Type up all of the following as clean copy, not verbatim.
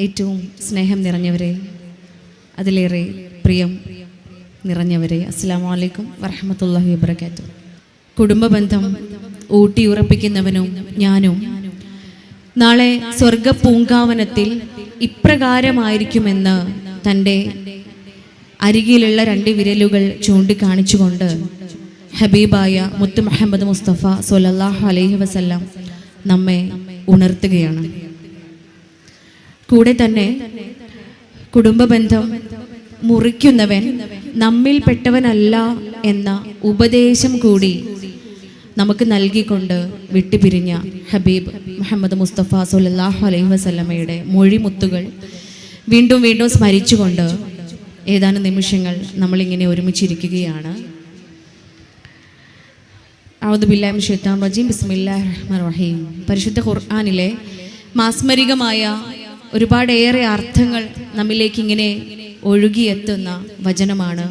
ഏറ്റവും സ്നേഹം നിറഞ്ഞവരെ, അതിലേറെ പ്രിയം നിറഞ്ഞവരെ, അസ്സലാമു അലൈക്കും വറഹ്മത്തുള്ളാഹി വബറകാതുഹു. കുടുംബബന്ധം ഊട്ടിയുറപ്പിക്കുന്നവനും ഞാനും നാളെ സ്വർഗ പൂങ്കാവനത്തിൽ ഇപ്രകാരമായിരിക്കുമെന്ന് തൻ്റെ അരികിലുള്ള 2 വിരലുകൾ ചൂണ്ടിക്കാണിച്ചുകൊണ്ട് ഹബീബായ മുത്ത് മുഹമ്മദ് മുസ്തഫ സ്വല്ലല്ലാഹു അലൈഹി വസല്ലം നമ്മെ ഉണർത്തുകയാണ്. കൂടെ തന്നെ കുടുംബബന്ധം മുറിക്കുന്നവൻ നമ്മിൽപ്പെട്ടവനല്ല എന്ന ഉപദേശം കൂടി നമുക്ക് നൽകിക്കൊണ്ട് വിട്ടുപിരിഞ്ഞ ഹബീബ് മുഹമ്മദ് മുസ്തഫ സ്വല്ലല്ലാഹു അലൈഹി വസല്ലമയുടെ മൊഴിമുത്തുകൾ വീണ്ടും വീണ്ടും സ്മരിച്ചുകൊണ്ട് ഏതാനും നിമിഷങ്ങൾ നമ്മളിങ്ങനെ ഒരുമിച്ചിരിക്കുകയാണ്. അഊദു ബില്ലാഹി മിനശ് ശൈത്വാനിർ റജീം. ബിസ്മില്ലാഹിർ റഹ്മാനിർ റഹീം. പരിശുദ്ധ ഖുർആനിലെ മാസ്മരികമായ ഒരുപാടേറെ അർത്ഥങ്ങൾ നമ്മിലേക്ക് ഇങ്ങനെ ഒഴുകിയെത്തുന്ന വചനമാണ്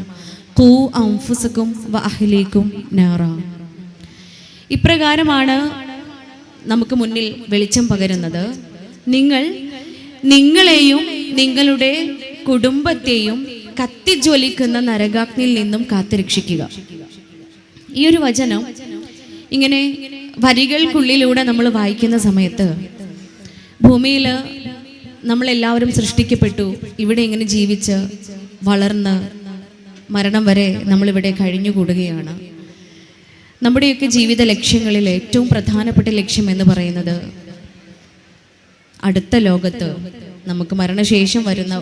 ഖൂ അൻഫുസകും വ അഹ്ലീകും നാറ. ഇപ്രകാരമാണ് നമുക്ക് മുന്നിൽ വെളിച്ചം പകരുന്നത്. നിങ്ങളെയും നിങ്ങളുടെ കുടുംബത്തെയും കത്തിജ്വലിക്കുന്ന നരകാഗ്നിയിൽ നിന്നും കാത്തുരക്ഷിക്കുക. ഈ ഒരു വചനം ഇങ്ങനെ വരികൾക്കുള്ളിലൂടെ നമ്മൾ വായിക്കുന്ന സമയത്ത് ഭൂമിയിൽ നമ്മളെല്ലാവരും സൃഷ്ടിക്കപ്പെട്ടു. ഇവിടെ ഇങ്ങനെ ജീവിച്ച് വളർന്ന് മരണം വരെ നമ്മളിവിടെ കഴിഞ്ഞുകൂടുകയാണ്. നമ്മുടെയൊക്കെ ജീവിത ലക്ഷ്യങ്ങളിൽ ഏറ്റവും പ്രധാനപ്പെട്ട ലക്ഷ്യം എന്ന് പറയുന്നത് അടുത്ത ലോകത്ത്, നമുക്ക് മരണശേഷം വരുന്ന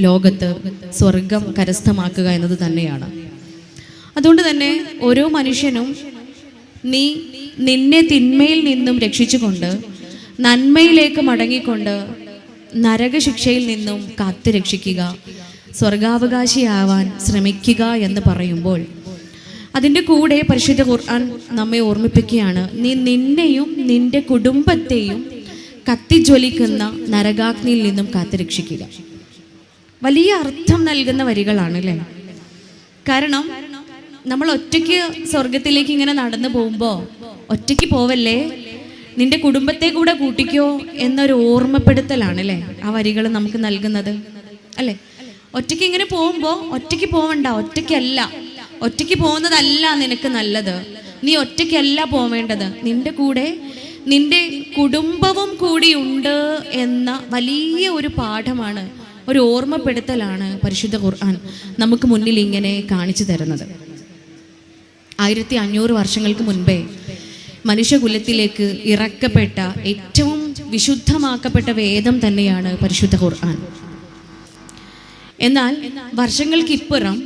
ലോകത്ത് സ്വർഗം കരസ്ഥമാക്കുക എന്നത് തന്നെയാണ്. അതുകൊണ്ട് തന്നെ ഓരോ മനുഷ്യനും നിന്നെ തിന്മയിൽ നിന്നും രക്ഷിച്ചുകൊണ്ട് നന്മയിലേക്ക് മടങ്ങിക്കൊണ്ട് നരകശിക്ഷയിൽ നിന്നും കാത്തു രക്ഷിക്കുക, സ്വർഗാവകാശിയാവാൻ ശ്രമിക്കുക എന്ന് പറയുമ്പോൾ അതിൻ്റെ കൂടെ പരിശുദ്ധ ഖുർആൻ നമ്മെ ഓർമ്മിപ്പിക്കുകയാണ്, നീ നിന്നെയും നിന്റെ കുടുംബത്തെയും കത്തിജ്വലിക്കുന്ന നരകാഗ്നിയിൽ നിന്നും കാത്തുരക്ഷിക്കുക. വലിയ അർത്ഥം നൽകുന്ന വരികളാണ് അല്ലേ? കാരണം നമ്മൾ ഒറ്റയ്ക്ക് സ്വർഗത്തിലേക്ക് ഇങ്ങനെ നടന്നു പോകുമ്പോൾ ഒറ്റയ്ക്ക് പോവല്ലേ, നിന്റെ കുടുംബത്തെ കൂടെ കൂട്ടിക്കോ എന്നൊരു ഓർമ്മപ്പെടുത്തലാണ് അല്ലേ ആ വരികൾ നമുക്ക് നൽകുന്നത് അല്ലേ? ഒറ്റയ്ക്ക് ഇങ്ങനെ പോകുമ്പോൾ ഒറ്റയ്ക്ക് പോവണ്ട, ഒറ്റയ്ക്ക് പോകുന്നതല്ല നിനക്ക് നല്ലത്. നീ ഒറ്റയ്ക്കല്ല പോവേണ്ടത്, നിന്റെ കൂടെ നിന്റെ കുടുംബവും കൂടി ഉണ്ട് എന്ന വലിയ ഒരു പാഠമാണ്, ഒരു ഓർമ്മപ്പെടുത്തലാണ് പരിശുദ്ധ ഖുർആൻ നമുക്ക് മുന്നിൽ ഇങ്ങനെ കാണിച്ചു തരുന്നത്. 1500 വർഷങ്ങൾക്ക് മുൻപേ മനുഷ്യകുലത്തിലേക്ക് ഇറക്കപ്പെട്ട ഏറ്റവും വിശുദ്ധമാക്കപ്പെട്ട വേദം തന്നെയാണ് പരിശുദ്ധ ഖുർആൻ. എന്നാൽ വർഷങ്ങൾക്കിപ്പുറം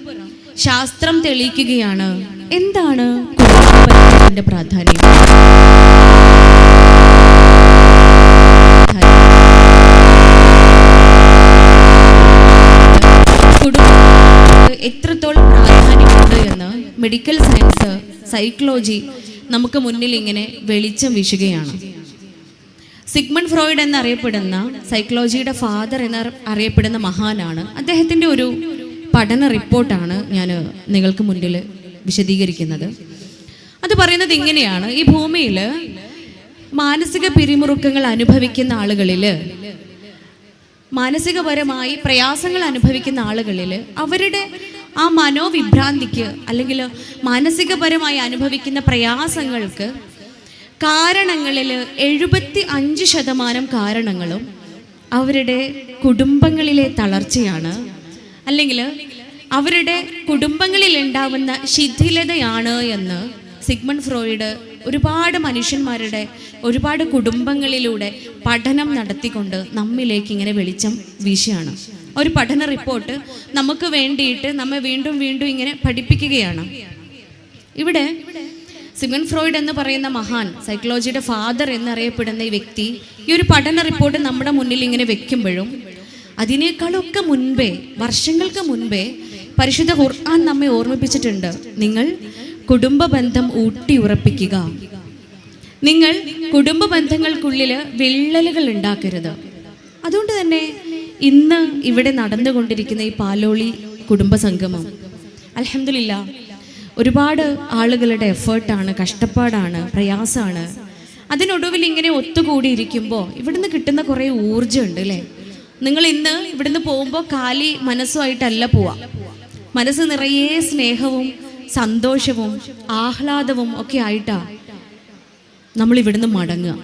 ശാസ്ത്രം തെളിയിക്കുകയാണ് എന്താണ് കുടുംബത്തിന്റെ പ്രാധാന്യം. എത്രത്തോളം പ്രാധാന്യമുണ്ട് എന്ന് മെഡിക്കൽ സയൻസ്, സൈക്കോളജി നമുക്ക് മുന്നിൽ ഇങ്ങനെ വെളിച്ചം വീശുകയാണ്. സിഗ്മണ്ട് ഫ്രോയിഡ് എന്നറിയപ്പെടുന്ന സൈക്കോളജിയുടെ ഫാദർ എന്നറിയപ്പെടുന്ന മഹാനാണ്. അദ്ദേഹത്തിൻ്റെ ഒരു പഠന റിപ്പോർട്ടാണ് ഞാൻ നിങ്ങൾക്ക് മുന്നിൽ വിശദീകരിക്കുന്നത്. അത് പറയുന്നത് ഇങ്ങനെയാണ്, ഈ ഭൂമിയിൽ മാനസിക പിരിമുറുക്കങ്ങൾ അനുഭവിക്കുന്ന ആളുകളിൽ, മാനസികപരമായി പ്രയാസങ്ങൾ അനുഭവിക്കുന്ന ആളുകളിൽ അവരുടെ ആ മനോവിഭ്രാന്തിക്ക് അല്ലെങ്കിൽ മാനസികപരമായി അനുഭവിക്കുന്ന പ്രയാസങ്ങൾക്ക് കാരണങ്ങളിൽ 75% കാരണങ്ങളും അവരുടെ കുടുംബങ്ങളിലെ തളർച്ചയാണ്, അല്ലെങ്കിൽ അവരുടെ കുടുംബങ്ങളിൽ ഉണ്ടാവുന്ന ശിഥിലതയാണ് എന്ന് സിഗ്മണ്ട് ഫ്രോയിഡ് ഒരുപാട് മനുഷ്യന്മാരുടെ ഒരുപാട് കുടുംബങ്ങളിലൂടെ പഠനം നടത്തിക്കൊണ്ട് നമ്മിലേക്ക് ഇങ്ങനെ വെളിച്ചം വീശുകയാണ്. ഒരു പഠന റിപ്പോർട്ട് നമുക്ക് വേണ്ടിയിട്ട് നമ്മെ വീണ്ടും വീണ്ടും ഇങ്ങനെ പഠിപ്പിക്കുകയാണ്. ഇവിടെ സിഗ്മണ്ട് ഫ്രോയിഡ് എന്ന് പറയുന്ന മഹാൻ, സൈക്കോളജിയുടെ ഫാദർ എന്നറിയപ്പെടുന്ന ഈ വ്യക്തി ഈ ഒരു പഠന റിപ്പോർട്ട് നമ്മുടെ മുന്നിൽ ഇങ്ങനെ വെക്കുമ്പോഴും അതിനേക്കാളൊക്കെ മുൻപേ, വർഷങ്ങൾക്ക് മുൻപേ പരിശുദ്ധ ഖുർആൻ നമ്മെ ഓർമ്മിപ്പിച്ചിട്ടുണ്ട്, നിങ്ങൾ കുടുംബ ബന്ധം ഊട്ടിയുറപ്പിക്കുക, നിങ്ങൾ കുടുംബ ബന്ധങ്ങൾക്കുള്ളിൽ വിള്ളലുകൾ ഉണ്ടാക്കരുത്. അതുകൊണ്ട് തന്നെ ഇന്ന് ഇവിടെ നടന്നുകൊണ്ടിരിക്കുന്ന ഈ പാലോളി കുടുംബ സംഗമം അൽഹംദുലില്ലാഹ് ഒരുപാട് ആളുകളുടെ എഫേർട്ടാണ്, കഷ്ടപ്പാടാണ്, പ്രയാസമാണ്. അതിനൊടുവിൽ ഇങ്ങനെ ഒത്തുകൂടിയിരിക്കുമ്പോൾ ഇവിടുന്ന് കിട്ടുന്ന കുറേ ഊർജ്ജമുണ്ട് അല്ലേ? നിങ്ങൾ ഇന്ന് ഇവിടുന്ന് പോകുമ്പോൾ കാലി മനസ്സുമായിട്ടല്ല പോവാ. മനസ്സ് നിറയെ സ്നേഹവും സന്തോഷവും ആഹ്ലാദവും ഒക്കെ ആയിട്ടാ നമ്മൾ ഇവിടുന്ന് മടങ്ങുക.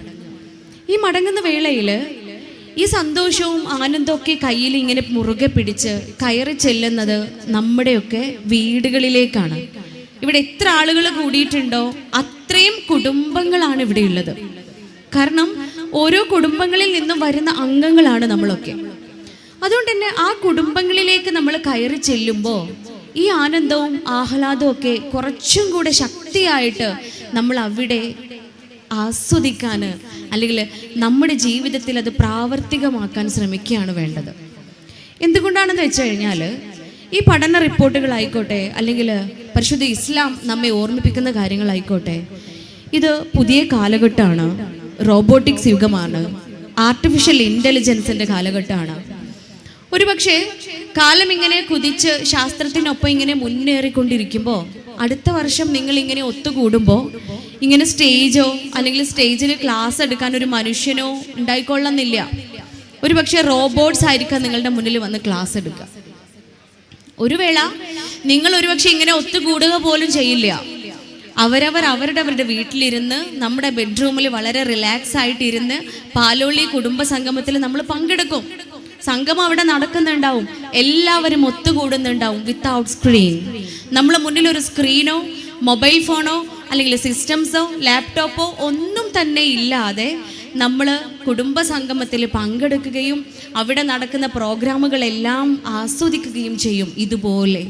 ഈ മടങ്ങുന്ന വേളയിൽ ഈ സന്തോഷവും ആനന്ദവും ഒക്കെ കയ്യിൽ ഇങ്ങനെ മുറുകെ പിടിച്ച് കയറി ചെല്ലുന്നത് നമ്മുടെയൊക്കെ വീടുകളിലേക്കാണ്. ഇവിടെ എത്ര ആളുകൾ കൂടിയിട്ടുണ്ടോ അത്രയും കുടുംബങ്ങളാണ് ഇവിടെ ഉള്ളത്. കാരണം ഓരോ കുടുംബങ്ങളിൽ നിന്നും വരുന്ന അംഗങ്ങളാണ് നമ്മളൊക്കെ. അതുകൊണ്ട് തന്നെ ആ കുടുംബങ്ങളിലേക്ക് നമ്മൾ കയറി ചെല്ലുമ്പോൾ ഈ ആനന്ദവും ആഹ്ലാദവും ഒക്കെ കുറച്ചും കൂടെ ശക്തിയായിട്ട് നമ്മൾ അവിടെ ആസ്വദിക്കാൻ അല്ലെങ്കിൽ നമ്മുടെ ജീവിതത്തിൽ അത് പ്രാവർത്തികമാക്കാൻ ശ്രമിക്കുകയാണ് വേണ്ടത്. എന്തുകൊണ്ടാണെന്ന് വെച്ച് കഴിഞ്ഞാൽ ഈ പഠന റിപ്പോർട്ടുകളായിക്കോട്ടെ അല്ലെങ്കിൽ പരിശുദ്ധ ഇസ്ലാം നമ്മെ ഓർമ്മിപ്പിക്കുന്ന കാര്യങ്ങളായിക്കോട്ടെ, ഇത് പുതിയ കാലഘട്ടമാണ്, റോബോട്ടിക്സ് യുഗമാണ്, ആർട്ടിഫിഷ്യൽ ഇൻ്റലിജൻസിൻ്റെ കാലഘട്ടമാണ്. ഒരുപക്ഷെ കാലം ഇങ്ങനെ കുതിച്ച് ശാസ്ത്രത്തിനൊപ്പം ഇങ്ങനെ മുന്നേറിക്കൊണ്ടിരിക്കുമ്പോൾ അടുത്ത വർഷം നിങ്ങൾ ഇങ്ങനെ ഒത്തുകൂടുമ്പോൾ ഇങ്ങനെ സ്റ്റേജോ അല്ലെങ്കിൽ സ്റ്റേജിൽ ക്ലാസ് എടുക്കാൻ ഒരു മനുഷ്യനോ ഉണ്ടായിക്കൊള്ളുന്നില്ല. ഒരുപക്ഷെ റോബോട്ട്സ് ആയിരിക്കാം നിങ്ങളുടെ മുന്നിൽ വന്ന് ക്ലാസ് എടുക്കുക. ഒരു വേള നിങ്ങൾ ഒരുപക്ഷെ ഇങ്ങനെ ഒത്തുകൂടുക പോലും ചെയ്യില്ല. അവരുടെ വീട്ടിലിരുന്ന് നമ്മുടെ ബെഡ്റൂമിൽ വളരെ റിലാക്സ് ആയിട്ട് ഇരുന്ന് പാലോളി കുടുംബ സംഗമത്തിൽ നമ്മൾ പങ്കെടുക്കും. സംഗമം അവിടെ നടക്കുന്നുണ്ടാവും, എല്ലാവരും ഒത്തുകൂടുന്നുണ്ടാവും വിത്തൗട്ട് സ്ക്രീൻ. നമ്മളെ മുന്നിൽ ഒരു സ്ക്രീനോ മൊബൈൽ ഫോണോ അല്ലെങ്കിൽ സിസ്റ്റംസോ ലാപ്ടോപ്പോ ഒന്നും തന്നെ ഇല്ലാതെ നമ്മൾ കുടുംബ സംഗമത്തിൽ പങ്കെടുക്കുകയും അവിടെ നടക്കുന്ന പ്രോഗ്രാമുകളെല്ലാം ആസ്വദിക്കുകയും ചെയ്യും. ഇതുപോലെ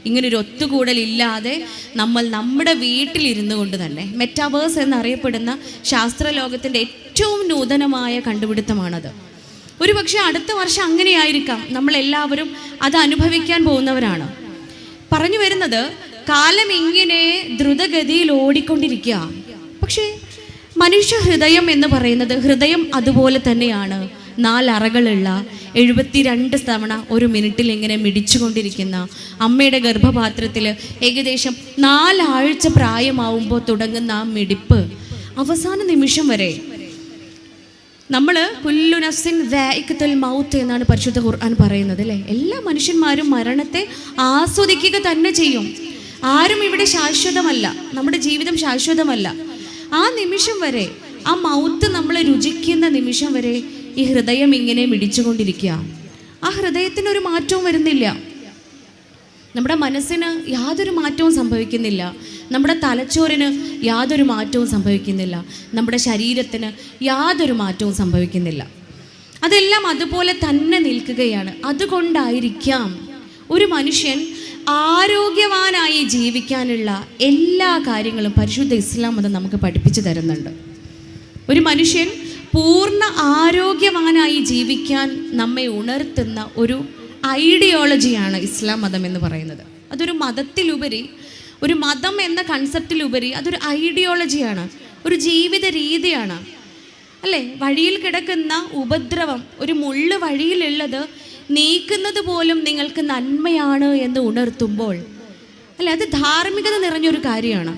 ഇങ്ങനൊരു ഒത്തുകൂടലില്ലാതെ നമ്മൾ നമ്മുടെ വീട്ടിലിരുന്നു കൊണ്ട് തന്നെ, മെറ്റാവേഴ്സ് എന്നറിയപ്പെടുന്ന ശാസ്ത്രലോകത്തിൻ്റെ ഏറ്റവും നൂതനമായ കണ്ടുപിടുത്തമാണത്. ഒരു പക്ഷേ അടുത്ത വർഷം അങ്ങനെയായിരിക്കാം. നമ്മളെല്ലാവരും അത് അനുഭവിക്കാൻ പോകുന്നവരാണ്. പറഞ്ഞു വരുന്നത്, കാലം ഇങ്ങനെ ദ്രുതഗതിയിൽ ഓടിക്കൊണ്ടിരിക്കുക. പക്ഷേ മനുഷ്യ ഹൃദയം എന്ന് പറയുന്നത് ഹൃദയം അതുപോലെ തന്നെയാണ്. 4 അറകളുള്ള 72 തവണ ഒരു മിനിറ്റിൽ ഇങ്ങനെ മിടിച്ചുകൊണ്ടിരിക്കുന്ന അമ്മയുടെ ഗർഭപാത്രത്തിൽ ഏകദേശം 4 ആഴ്ച പ്രായമാവുമ്പോൾ തുടങ്ങുന്ന ആ മിടിപ്പ് അവസാന നിമിഷം വരെ. നമ്മൾ കുല്ലു നഫ്സിൻ ദാഇഖത്തുൽ മൗത്ത് എന്നാണ് പരിശുദ്ധ ഖുർആൻ പറയുന്നത്, അല്ലേ? എല്ലാ മനുഷ്യന്മാരും മരണത്തെ ആസ്വദിക്കുക തന്നെ ചെയ്യും. ആരും ഇവിടെ ശാശ്വതമല്ല, നമ്മുടെ ജീവിതം ശാശ്വതമല്ല. ആ നിമിഷം വരെ, ആ മൗത്ത് നമ്മൾ രുചിക്കുന്ന നിമിഷം വരെ ഈ ഹൃദയം ഇങ്ങനെ മിടിച്ചുകൊണ്ടിരിക്കുക. ആ ഹൃദയത്തിനൊരു മാറ്റവും വരുന്നില്ല. നമ്മുടെ മനസ്സിന് യാതൊരു മാറ്റവും സംഭവിക്കുന്നില്ല. നമ്മുടെ തലച്ചോറിന് യാതൊരു മാറ്റവും സംഭവിക്കുന്നില്ല. നമ്മുടെ ശരീരത്തിന് യാതൊരു മാറ്റവും സംഭവിക്കുന്നില്ല. അതെല്ലാം അതുപോലെ തന്നെ നിൽക്കുകയാണ്. അതുകൊണ്ടായിരിക്കാം ഒരു മനുഷ്യൻ ആരോഗ്യവാനായി ജീവിക്കാനുള്ള എല്ലാ കാര്യങ്ങളും പരിശുദ്ധ ഇസ്ലാം അത് നമുക്ക് പഠിപ്പിച്ചു തരുന്നുണ്ട്. ഒരു മനുഷ്യൻ പൂർണ്ണ ആരോഗ്യവാനായി ജീവിക്കാൻ നമ്മെ ഉണർത്തുന്ന ഒരു ഐഡിയോളജിയാണ് ഇസ്ലാം മതം എന്ന് പറയുന്നത്. അതൊരു മതത്തിലുപരി, ഒരു മതം എന്ന കൺസെപ്റ്റിലുപരി അതൊരു ഐഡിയോളജിയാണ്, ഒരു ജീവിത രീതിയാണ്, അല്ലേ? വഴിയിൽ കിടക്കുന്ന ഉപദ്രവം, ഒരു മുള്ള് വഴിയിലുള്ളത് നീക്കുന്നത് പോലും നിങ്ങൾക്ക് നന്മയാണ് എന്ന് ഉണർത്തുമ്പോൾ, അല്ലെ, അത് ധാർമ്മികത നിറഞ്ഞൊരു കാര്യമാണ്.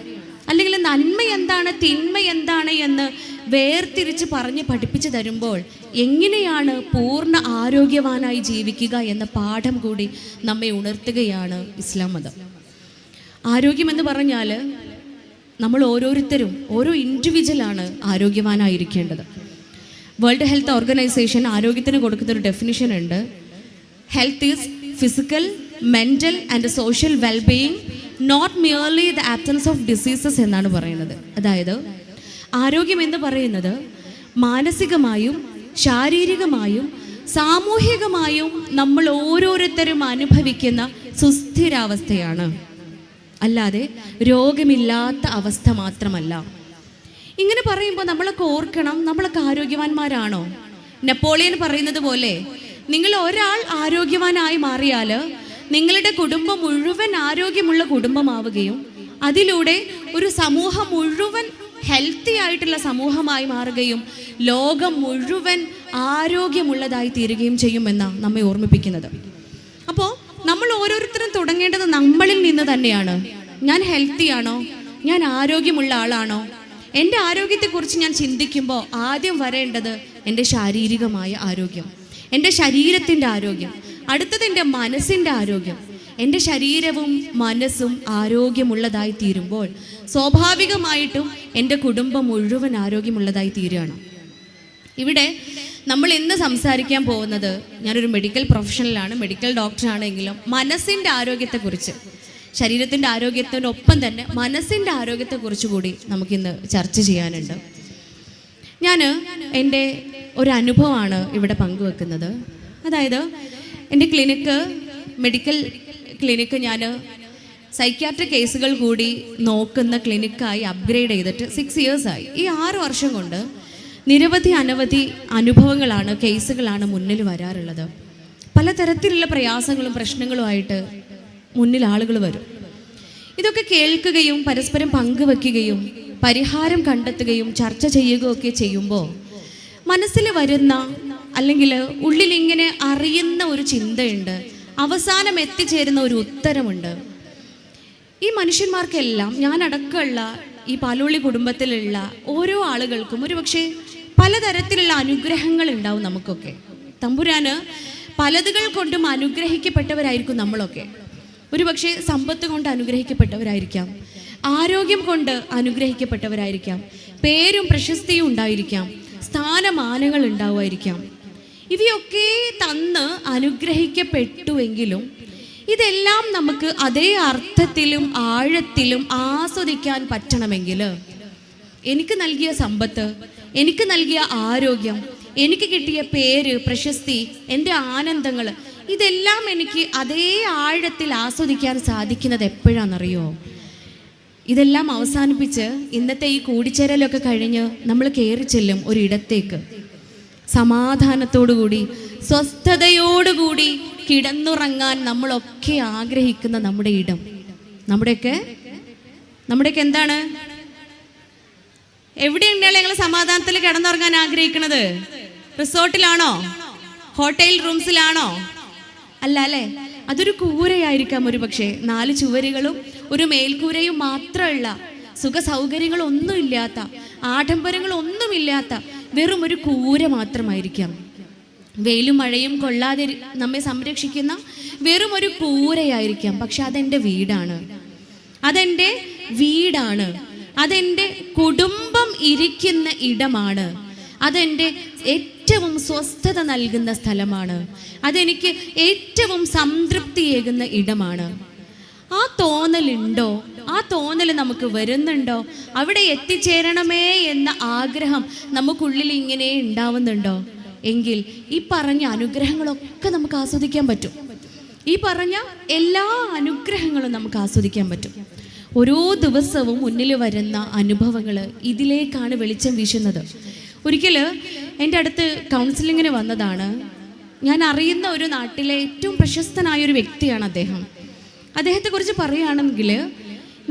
അല്ലെങ്കിൽ നന്മ എന്താണ് തിന്മ എന്താണ് എന്ന് വേർതിരിച്ച് പറഞ്ഞ് പഠിപ്പിച്ചു തരുമ്പോൾ എങ്ങനെയാണ് പൂർണ്ണ ആരോഗ്യവാനായി ജീവിക്കുക എന്ന പാഠം കൂടി നമ്മെ ഉണർത്തുകയാണ് ഇസ്ലാം മതം. ആരോഗ്യമെന്ന് പറഞ്ഞാൽ നമ്മൾ ഓരോരുത്തരും ഓരോ ഇൻഡിവിജ്വലാണ് ആരോഗ്യവാനായിരിക്കേണ്ടത്. വേൾഡ് ഹെൽത്ത് ഓർഗനൈസേഷൻ ആരോഗ്യത്തിന് കൊടുക്കുന്ന ഒരു ഡെഫിനിഷൻ ഉണ്ട്. Health is physical, mental and social wellbeing, not merely the absence of diseases എന്നാണ് പറയുന്നത്. അതായത് ആരോഗ്യം എന്ന് പറയുന്നത് മാനസികമായും ശാരീരികമായും സാമൂഹികമായും നമ്മൾ ഓരോരുത്തരും അനുഭവിക്കുന്ന സുസ്ഥിരാവസ്ഥയാണ്, അല്ലാതെ രോഗമില്ലാത്ത അവസ്ഥ മാത്രമല്ല. ഇങ്ങനെ പറയുമ്പോൾ നമ്മളൊക്കെ ഓർക്കണം, നമ്മളൊക്കെ ആരോഗ്യവാന്മാരാണോ? നെപ്പോളിയൻ പറയുന്നത് പോലെ നിങ്ങൾ ഒരാൾ ആരോഗ്യവാനായി മാറിയാൽ നിങ്ങളുടെ കുടുംബം മുഴുവൻ ആരോഗ്യമുള്ള കുടുംബമാവുകയും അതിലൂടെ ഒരു സമൂഹം മുഴുവൻ ഹെൽത്തി ആയിട്ടുള്ള സമൂഹമായി മാറുകയും ലോകം മുഴുവൻ ആരോഗ്യമുള്ളതായി തീരുകയും ചെയ്യുമെന്നാണ് നമ്മെ ഓർമ്മിപ്പിക്കുന്നത്. അപ്പോൾ നമ്മൾ ഓരോരുത്തരും തുടങ്ങേണ്ടത് നമ്മളിൽ നിന്ന് തന്നെയാണ്. ഞാൻ ഹെൽത്തി ആണോ? ഞാൻ ആരോഗ്യമുള്ള ആളാണോ? എൻ്റെ ആരോഗ്യത്തെക്കുറിച്ച് ഞാൻ ചിന്തിക്കുമ്പോൾ ആദ്യം വരേണ്ടത് എൻ്റെ ശാരീരികമായ ആരോഗ്യം, എൻ്റെ ശരീരത്തിൻ്റെ ആരോഗ്യം, അടുത്തത് എൻ്റെ മനസ്സിൻ്റെ ആരോഗ്യം. എൻ്റെ ശരീരവും മനസ്സും ആരോഗ്യമുള്ളതായി തീരുമ്പോൾ സ്വാഭാവികമായിട്ടും എൻ്റെ കുടുംബം മുഴുവൻ ആരോഗ്യമുള്ളതായി തീരുകയാണ്. ഇവിടെ നമ്മൾ ഇന്ന് സംസാരിക്കാൻ പോകുന്നത്, ഞാനൊരു മെഡിക്കൽ പ്രൊഫഷണലാണ്, മെഡിക്കൽ ഡോക്ടറാണെങ്കിലും മനസ്സിൻ്റെ ആരോഗ്യത്തെക്കുറിച്ച്, ശരീരത്തിൻ്റെ ആരോഗ്യത്തിനൊപ്പം തന്നെ മനസ്സിൻ്റെ ആരോഗ്യത്തെക്കുറിച്ച് കൂടി നമുക്കിന്ന് ചർച്ച ചെയ്യാനുണ്ട്. ഞാൻ എൻ്റെ ഒരു അനുഭവമാണ് ഇവിടെ പങ്കുവെക്കുന്നത്. അതായത് എൻ്റെ മെഡിക്കൽ ക്ലിനിക്ക് ഞാൻ സൈക്യാട്രിക് കേസുകൾ കൂടി നോക്കുന്ന ക്ലിനിക്കായി അപ്ഗ്രേഡ് ചെയ്തിട്ട് 6 years ആയി. ഈ 6 വർഷം കൊണ്ട് അനവധി അനുഭവങ്ങളാണ്, കേസുകളാണ് മുന്നിൽ വരാറുള്ളത്. പലതരത്തിലുള്ള പ്രയാസങ്ങളും പ്രശ്നങ്ങളുമായിട്ട് മുന്നിൽ ആളുകൾ വരും. ഇതൊക്കെ കേൾക്കുകയും പരസ്പരം പങ്കുവെക്കുകയും പരിഹാരം കണ്ടെത്തുകയും ചർച്ച ചെയ്യുകയൊക്കെ ചെയ്യുമ്പോൾ മനസ്സിൽ വരുന്ന, അല്ലെങ്കിൽ ഉള്ളിലിങ്ങനെ അറിയുന്ന ഒരു ചിന്തയുണ്ട്, അവസാനം എത്തിച്ചേരുന്ന ഒരു ഉത്തരമുണ്ട്. ഈ മനുഷ്യന്മാർക്കെല്ലാം, ഞാനടക്കമുള്ള ഈ പാലോളി കുടുംബത്തിലുള്ള ഓരോ ആളുകൾക്കും ഒരുപക്ഷെ പലതരത്തിലുള്ള അനുഗ്രഹങ്ങൾ ഉണ്ടാവും. നമുക്കൊക്കെ തമ്പുരാന് പലതുകൾ കൊണ്ടും അനുഗ്രഹിക്കപ്പെട്ടവരായിരിക്കും നമ്മളൊക്കെ. ഒരുപക്ഷെ സമ്പത്ത് കൊണ്ട് അനുഗ്രഹിക്കപ്പെട്ടവരായിരിക്കാം, ആരോഗ്യം കൊണ്ട് അനുഗ്രഹിക്കപ്പെട്ടവരായിരിക്കാം, പേരും പ്രശസ്തിയും ഉണ്ടായിരിക്കാം, സ്ഥാനമാനങ്ങൾ ഉണ്ടാവുമായിരിക്കാം. ഇവയൊക്കെ തന്ന് അനുഗ്രഹിക്കപ്പെട്ടുവെങ്കിലും ഇതെല്ലാം നമുക്ക് അതേ അർത്ഥത്തിലും ആഴത്തിലും ആസ്വദിക്കാൻ പറ്റണമെങ്കിൽ എനിക്ക് നൽകിയ സമ്പത്ത്, എനിക്ക് നൽകിയ ആരോഗ്യം, എനിക്ക് കിട്ടിയ പേര്, പ്രശസ്തി, എൻ്റെ ആനന്ദങ്ങൾ, ഇതെല്ലാം എനിക്ക് അതേ ആഴത്തിൽ ആസ്വദിക്കാൻ സാധിക്കുന്നത് എപ്പോഴാണെന്നറിയോ? ഇതെല്ലാം അവസാനിപ്പിച്ച് ഇന്നത്തെ ഈ കൂടിച്ചേരലൊക്കെ കഴിഞ്ഞ് നമ്മൾ കയറി ചെല്ലും ഒരിടത്തേക്ക്, സമാധാനത്തോടുകൂടി സ്വസ്ഥതയോടുകൂടി കിടന്നുറങ്ങാൻ നമ്മളൊക്കെ ആഗ്രഹിക്കുന്ന നമ്മുടെ ഇടം. നമ്മുടെയൊക്കെ എന്താണ്? എവിടെയുണ്ടല്ലോ ഞങ്ങൾ സമാധാനത്തിൽ കിടന്നുറങ്ങാൻ ആഗ്രഹിക്കുന്നത്? റിസോർട്ടിലാണോ? ഹോട്ടൽ റൂംസിലാണോ? അല്ല അല്ലേ? അതൊരു കൂരയായിരിക്കാം, ഒരു പക്ഷേ 4 ചുവരുകളും ഒരു മേൽക്കൂരയും മാത്രമുള്ള, സുഖ സൗകര്യങ്ങളൊന്നും ഇല്ലാത്ത, ആഡംബരങ്ങളൊന്നുമില്ലാത്ത വെറും ഒരു കൂര മാത്രമായിരിക്കാം. വെയിലും മഴയും കൊള്ളാതെ നമ്മെ സംരക്ഷിക്കുന്ന വെറും ഒരു കൂരയായിരിക്കാം. പക്ഷെ അതെൻ്റെ വീടാണ്, അതെൻ്റെ കുടുംബം ഇരിക്കുന്ന ഇടമാണ്, അതെൻ്റെ ഏറ്റവും സ്വസ്ഥത നൽകുന്ന സ്ഥലമാണ്, അതെനിക്ക് ഏറ്റവും സംതൃപ്തിയേകുന്ന ഇടമാണ്. ആ തോന്നലുണ്ടോ? ആ തോന്നൽ നമുക്ക് വരുന്നുണ്ടോ? അവിടെ എത്തിച്ചേരണമേ എന്ന ആഗ്രഹം നമുക്കുള്ളിൽ ഇങ്ങനെ ഉണ്ടാവുന്നുണ്ടോ? എങ്കിൽ ഈ പറഞ്ഞ അനുഗ്രഹങ്ങളൊക്കെ നമുക്ക് ആസ്വദിക്കാൻ പറ്റും. ഈ പറഞ്ഞ എല്ലാ അനുഗ്രഹങ്ങളും നമുക്ക് ആസ്വദിക്കാൻ പറ്റും. ഓരോ ദിവസവും മുന്നിൽ വരുന്ന അനുഭവങ്ങൾ ഇതിലേക്കാണ് വെളിച്ചം വീശുന്നത്. ഒരിക്കൽ എൻ്റെ അടുത്ത് കൗൺസിലിങ്ങിന് വന്നതാണ്. ഞാൻ അറിയുന്ന ഒരു നാട്ടിലെ ഏറ്റവും പ്രശസ്തനായൊരു വ്യക്തിയാണ് അദ്ദേഹം. അദ്ദേഹത്തെക്കുറിച്ച് പറയുകയാണെങ്കിൽ,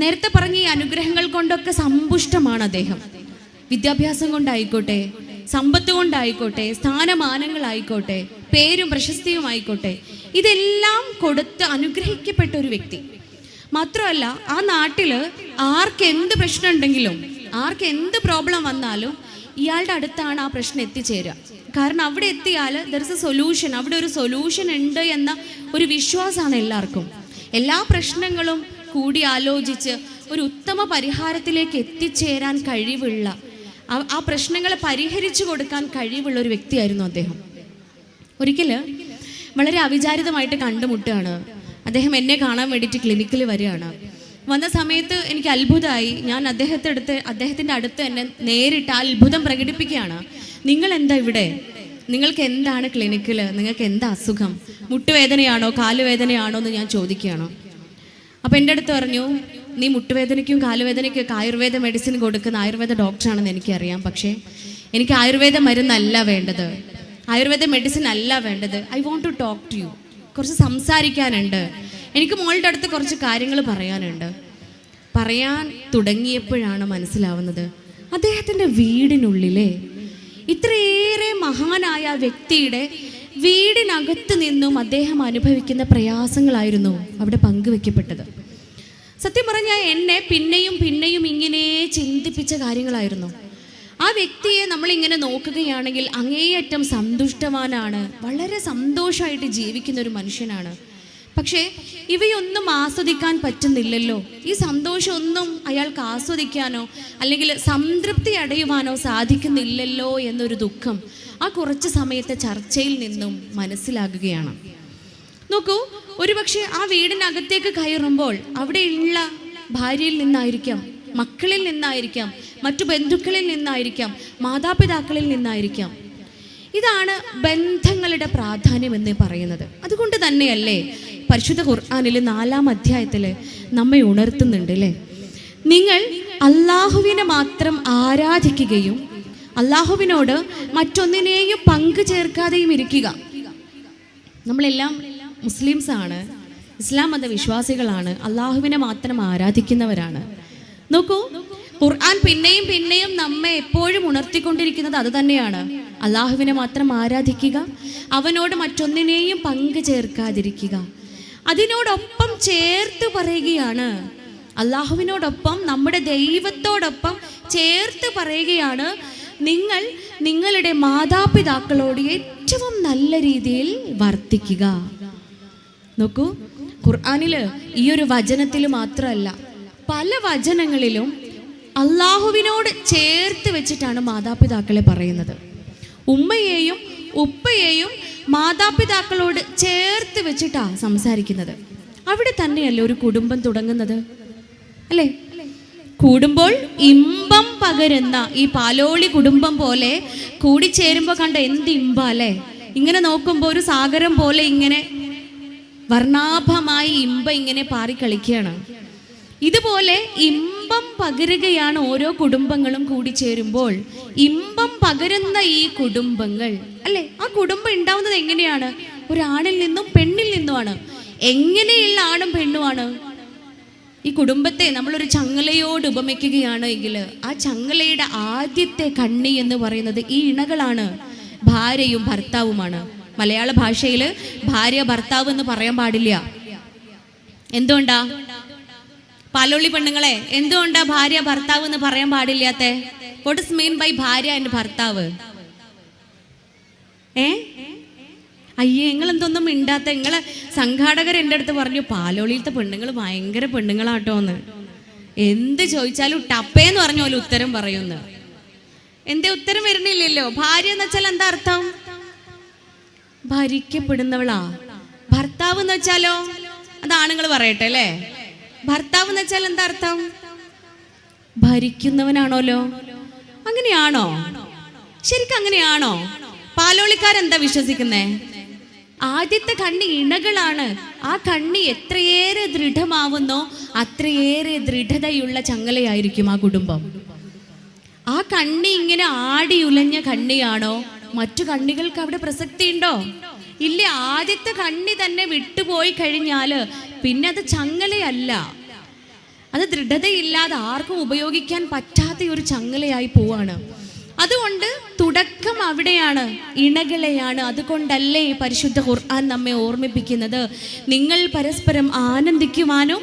നേരത്തെ പറഞ്ഞ ഈ അനുഗ്രഹങ്ങൾ കൊണ്ടൊക്കെ സമ്പുഷ്ടമാണ് അദ്ദേഹം. വിദ്യാഭ്യാസം കൊണ്ടായിക്കോട്ടെ, സമ്പത്ത് കൊണ്ടായിക്കോട്ടെ, സ്ഥാനമാനങ്ങളായിക്കോട്ടെ, പേരും പ്രശസ്തിയും ആയിക്കോട്ടെ, ഇതെല്ലാം കൊടുത്ത് അനുഗ്രഹിക്കപ്പെട്ട ഒരു വ്യക്തി. മാത്രമല്ല, ആ നാട്ടിൽ ആർക്കെന്ത് പ്രശ്നം ഉണ്ടെങ്കിലും, ആർക്കെന്ത് പ്രോബ്ലം വന്നാലും ഇയാളുടെ അടുത്താണ് ആ പ്രശ്നം എത്തിച്ചേരുക. കാരണം അവിടെ എത്തിയാൽ ദർ ഇസ് എ സൊല്യൂഷൻ, അവിടെ ഒരു സൊല്യൂഷൻ ഉണ്ട് എന്ന ഒരു വിശ്വാസമാണ് എല്ലാവർക്കും. എല്ലാ പ്രശ്നങ്ങളും കൂടി ആലോചിച്ച് ഒരു ഉത്തമ പരിഹാരത്തിലേക്ക് എത്തിച്ചേരാൻ കഴിവുള്ള, ആ പ്രശ്നങ്ങളെ പരിഹരിച്ചു കൊടുക്കാൻ കഴിവുള്ള ഒരു വ്യക്തിയായിരുന്നു അദ്ദേഹം. ഒരിക്കൽ വളരെ അവിചാരിതമായിട്ട് കണ്ടുമുട്ടുകയാണ്. അദ്ദേഹം എന്നെ കാണാൻ വേണ്ടിയിട്ട് ക്ലിനിക്കിൽ വരികയാണ്. വന്ന സമയത്ത് എനിക്ക് അത്ഭുതമായി. ഞാൻ അദ്ദേഹത്തിൻ്റെ അടുത്ത് തന്നെ നേരിട്ട് അത്ഭുതം പ്രകടിപ്പിക്കുകയാണ്. നിങ്ങൾ എന്താ ഇവിടെ? നിങ്ങൾക്ക് എന്താണ് ക്ലിനിക്കിൽ? നിങ്ങൾക്ക് എന്താ അസുഖം? മുട്ടുവേദനയാണോ കാലുവേദനയാണോ എന്ന് ഞാൻ ചോദിക്കുകയാണ്. അപ്പം എൻ്റെ അടുത്ത് പറഞ്ഞു, നീ മുട്ടുവേദനയ്ക്കും കാലുവേദനയ്ക്കും ആയുർവേദ മെഡിസിൻ കൊടുക്കുന്ന ആയുർവേദ ഡോക്ടറാണെന്ന് എനിക്കറിയാം. പക്ഷേ എനിക്ക് ആയുർവേദ മരുന്നല്ല വേണ്ടത്, ആയുർവേദ മെഡിസിൻ അല്ല വേണ്ടത്. I want to talk to you. കുറച്ച് സംസാരിക്കാനുണ്ട്. എനിക്ക് മോളുടെ അടുത്ത് കുറച്ച് കാര്യങ്ങൾ പറയാനുണ്ട്. പറയാൻ തുടങ്ങിയപ്പോഴാണ് മനസ്സിലാവുന്നത്, അദ്ദേഹത്തിൻ്റെ വീടിനുള്ളിലെ ഇത്രയേറെ മഹാനായ വ്യക്തിയുടെ വീടിനകത്ത് നിന്നും അദ്ദേഹം അനുഭവിക്കുന്ന പ്രയാസങ്ങളായിരുന്നു അവിടെ പങ്കുവെക്കപ്പെട്ടത്. സത്യം പറഞ്ഞാൽ എന്നെ പിന്നെയും പിന്നെയും ഇങ്ങനെ ചിന്തിപ്പിച്ച കാര്യങ്ങളായിരുന്നു. ആ വ്യക്തിയെ നമ്മളിങ്ങനെ നോക്കുകയാണെങ്കിൽ അങ്ങേയറ്റം സന്തുഷ്ടവാനാണ്, വളരെ സന്തോഷമായിട്ട് ജീവിക്കുന്ന ഒരു മനുഷ്യനാണ്. പക്ഷേ ഇവയൊന്നും ആസ്വദിക്കാൻ പറ്റുന്നില്ലല്ലോ. ഈ സന്തോഷമൊന്നും അയാൾക്ക് ആസ്വദിക്കാനോ അല്ലെങ്കിൽ സംതൃപ്തി അടയുവാനോ സാധിക്കുന്നില്ലല്ലോ എന്നൊരു ദുഃഖം ആ കുറച്ച് സമയത്തെ ചർച്ചയിൽ നിന്നും മനസ്സിലാകുകയാണ്. നോക്കൂ, ഒരുപക്ഷെ ആ വീടിനകത്തേക്ക് കയറുമ്പോൾ അവിടെയുള്ള ഭാര്യയിൽ നിന്നായിരിക്കാം, മക്കളിൽ നിന്നായിരിക്കാം, മറ്റു ബന്ധുക്കളിൽ നിന്നായിരിക്കാം, മാതാപിതാക്കളിൽ നിന്നായിരിക്കാം. ഇതാണ് ബന്ധങ്ങളുടെ പ്രാധാന്യം എന്ന് പറയുന്നത്. അതുകൊണ്ട് തന്നെയല്ലേ പരിശുദ്ധ ഖുർആനിൽ 4-ാം അധ്യായത്തിൽ നമ്മെ ഉണർത്തുന്നുണ്ട് അല്ലേ, നിങ്ങൾ അള്ളാഹുവിനെ മാത്രം ആരാധിക്കുകയും അള്ളാഹുവിനോട് മറ്റൊന്നിനെയും പങ്കു ചേർക്കാതെയും ഇരിക്കുക. നമ്മളെല്ലാം മുസ്ലിംസ് ആണ്, ഇസ്ലാം മതവിശ്വാസികളാണ്, അള്ളാഹുവിനെ മാത്രം ആരാധിക്കുന്നവരാണ്. നോക്കൂ, ഖുർആൻ പിന്നെയും പിന്നെയും നമ്മെ എപ്പോഴും ഉണർത്തിക്കൊണ്ടിരിക്കുന്നത് അത് തന്നെയാണ്. അള്ളാഹുവിനെ മാത്രം ആരാധിക്കുക, അവനോട് മറ്റൊന്നിനെയും പങ്കു ചേർക്കാതിരിക്കുക. അതിനോടൊപ്പം ചേർത്ത് പറയുകയാണ്, അള്ളാഹുവിനോടൊപ്പം നമ്മുടെ ദൈവത്തോടൊപ്പം ചേർത്ത് പറയുകയാണ്, നിങ്ങൾ നിങ്ങളുടെ മാതാപിതാക്കളോട് ഏറ്റവും നല്ല രീതിയിൽ വർത്തിക്കുക. നോക്കൂ, ഖുർആനിൽ ഈ ഒരു വചനത്തിൽ മാത്രമല്ല, പല വചനങ്ങളിലും അള്ളാഹുവിനോട് ചേർത്ത് വെച്ചിട്ടാണ് മാതാപിതാക്കളെ പറയുന്നത്. ഉമ്മയെയും ഉപ്പയെയും മാതാപിതാക്കളോട് ചേർത്ത് വെച്ചിട്ടാ സംസാരിക്കുന്നത്. അവിടെ തന്നെയല്ലേ ഒരു കുടുംബം തുടങ്ങുന്നത് അല്ലേ? കൂടുമ്പോൾ ഇമ്പം പകരുന്ന ഈ പാലോളി കുടുംബം പോലെ കൂടിച്ചേരുമ്പോൾ കണ്ട എന്ത് ഇമ്പ അല്ലേ? ഇങ്ങനെ നോക്കുമ്പോൾ ഒരു സാഗരം പോലെ ഇങ്ങനെ വർണ്ണാഭമായി ഇമ്പ ഇങ്ങനെ പാറിക്കളിക്കുകയാണ്. ഇതുപോലെ ഇമ്പം പകരുകയാണ് ഓരോ കുടുംബങ്ങളും കൂടി ചേരുമ്പോൾ. ഇമ്പം പകരുന്ന ഈ കുടുംബങ്ങൾ അല്ലേ, ആ കുടുംബം ഉണ്ടാവുന്നത് എങ്ങനെയാണ്? ഒരാണിൽ നിന്നും പെണ്ണിൽ നിന്നുമാണ്. എങ്ങനെയുള്ള ആണും പെണ്ണുമാണ്? ഈ കുടുംബത്തെ നമ്മളൊരു ചങ്ങലയോട് ഉപമിക്കുകയാണ് എങ്കിൽ ആ ചങ്ങലയുടെ ആദ്യത്തെ കണ്ണി എന്ന് പറയുന്നത് ഈ ഇണകളാണ്, ഭാര്യയും ഭർത്താവുമാണ്. മലയാള ഭാഷയിൽ ഭാര്യ ഭർത്താവ് എന്ന് പറയാൻ പാടില്ല. എന്തുകൊണ്ടാ പാലോളി പെണ്ണുങ്ങളെ, എന്തുകൊണ്ടാ ഭാര്യ ഭർത്താവ് എന്ന് പറയാൻ പാടില്ലാത്ത? വാട്ട് ഇസ് മീൻ ബൈ ഭാര്യ ആൻഡ് ഭർത്താവ്? അയ്യേ, നിങ്ങൾ എന്തൊന്നും മിണ്ടാത്ത? നിങ്ങളെ സംഘാടകർ എൻ്റെ അടുത്ത് പറഞ്ഞു പാലോളിയിലത്തെ പെണ്ണുങ്ങൾ ഭയങ്കര പെണ്ണുങ്ങളാട്ടോ എന്ന്. എന്ത് ചോദിച്ചാലും ടപ്പേന്ന് പറഞ്ഞ പോലെ ഉത്തരം പറയുന്നു. എന്തേ ഉത്തരം വരുന്നില്ലല്ലോ? ഭാര്യ എന്ന് വെച്ചാൽ എന്താ അർത്ഥം? ഭരിക്കപ്പെടുന്നവളാ. ഭർത്താവ് എന്ന് വെച്ചാലോ? അത് ആണുങ്ങൾ പറയട്ടെ അല്ലേ. ഭർത്താവ് എന്ന് വെച്ചാൽ എന്താ അർത്ഥം? ഭരിക്കുന്നവനാണോലോ. അങ്ങനെയാണോ? ശരിക്കും അങ്ങനെയാണോ? പാലോളിക്കാരെന്താ വിശ്വസിക്കുന്നേ? ആദ്യത്തെ കണ്ണി ഇണകളാണ്. ആ കണ്ണി എത്രയേറെ ദൃഢമാവുന്നോ അത്രയേറെ ദൃഢതയുള്ള ചങ്ങലയായിരിക്കും ആ കുടുംബം. ആ കണ്ണി ഇങ്ങനെ ആടി ഉലഞ്ഞ കണ്ണിയാണോ? മറ്റു കണ്ണികൾക്ക് അവിടെ പ്രസക്തി ഉണ്ടോ? ഇല്ല. ആദ്യത്തെ കണ്ണി തന്നെ വിട്ടുപോയി കഴിഞ്ഞാൽ പിന്നെ അത് ചങ്ങലയല്ല, അത് ദൃഢതയില്ലാതെ ആർക്കും ഉപയോഗിക്കാൻ പറ്റാത്ത ഒരു ചങ്ങലയായി പോവാണ്. അതുകൊണ്ട് തുടക്കം അവിടെയാണ്, ഇണകളെയാണ്. അതുകൊണ്ടല്ലേ പരിശുദ്ധ ഖുർആൻ നമ്മെ ഓർമ്മിപ്പിക്കുന്നത്, നിങ്ങൾ പരസ്പരം ആനന്ദിക്കുവാനും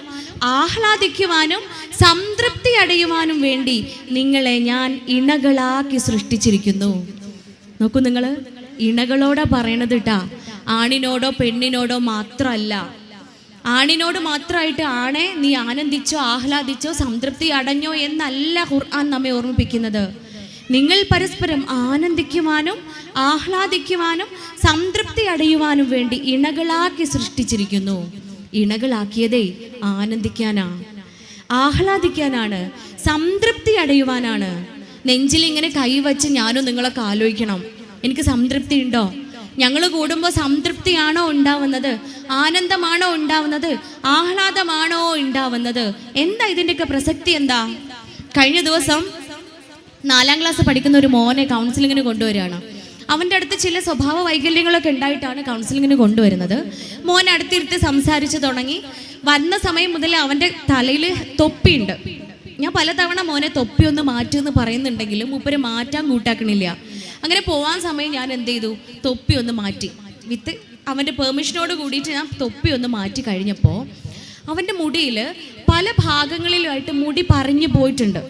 ആഹ്ലാദിക്കുവാനും സംതൃപ്തി അടയുവാനും വേണ്ടി നിങ്ങളെ ഞാൻ ഇണകളാക്കി സൃഷ്ടിച്ചിരിക്കുന്നു. നോക്കൂ, നിങ്ങൾ ഇണകളോടാ പറയണത് കേട്ടാ, ആണിനോടോ പെണ്ണിനോടോ മാത്രമല്ല. ആണിനോട് മാത്രമായിട്ട് ആണെ നീ ആനന്ദിച്ചോ ആഹ്ലാദിച്ചോ സംതൃപ്തി അടഞ്ഞോ എന്നല്ല ഖുർആൻ നമ്മെ ഓർമ്മിപ്പിക്കുന്നത്. നിങ്ങൾ പരസ്പരം ആനന്ദിക്കുവാനും ആഹ്ലാദിക്കുവാനും സംതൃപ്തി അടയുവാനും വേണ്ടി ഇണകളാക്കി സൃഷ്ടിച്ചിരിക്കുന്നു. ഇണകളാക്കിയതേ ആനന്ദിക്കാനാ, ആഹ്ലാദിക്കാനാണ്, സംതൃപ്തി അടയുവാനാണ്. നെഞ്ചിൽ ഇങ്ങനെ കൈവച്ച് ഞാനും നിങ്ങളൊക്കെ ആലോചിക്കണം, എനിക്ക് സംതൃപ്തി ഉണ്ടോ? ഞങ്ങൾ കൂടുമ്പോൾ സംതൃപ്തിയാണോ ഉണ്ടാവുന്നത്? ആനന്ദമാണോ ഉണ്ടാവുന്നത്? ആഹ്ലാദമാണോ ഉണ്ടാവുന്നത്? എന്താ ഇതിൻ്റെയൊക്കെ പ്രസക്തി? എന്താ? കഴിഞ്ഞ ദിവസം 4ാം ക്ലാസ് പഠിക്കുന്ന ഒരു മോനെ കൗൺസിലിങ്ങിന് കൊണ്ടുവരികയാണ്. അവൻ്റെ അടുത്ത് ചില സ്വഭാവ വൈകല്യങ്ങളൊക്കെ ഉണ്ടായിട്ടാണ് കൗൺസിലിങ്ങിന് കൊണ്ടുവരുന്നത്. മോൻ അടുത്തിരുത്തി സംസാരിച്ച് തുടങ്ങി. വന്ന സമയം മുതൽ അവൻ്റെ തലയിൽ തൊപ്പിയുണ്ട്. ഞാൻ പലതവണ മോനെ തൊപ്പി ഒന്ന് മാറ്റുമെന്ന് പറയുന്നുണ്ടെങ്കിലും മൂപ്പര് മാറ്റാൻ കൂട്ടാക്കണില്ല. അങ്ങനെ പോവാൻ സമയം ഞാൻ എന്ത് ചെയ്തു, തൊപ്പി ഒന്ന് മാറ്റി. വിത്ത് അവൻ്റെ പെർമിഷനോട് കൂടിയിട്ട് ഞാൻ തൊപ്പി ഒന്ന് മാറ്റി കഴിഞ്ഞപ്പോൾ അവൻ്റെ മുടിയിൽ പല ഭാഗങ്ങളിലുമായിട്ട് മുടി പറഞ്ഞു പോയിട്ടുണ്ട്.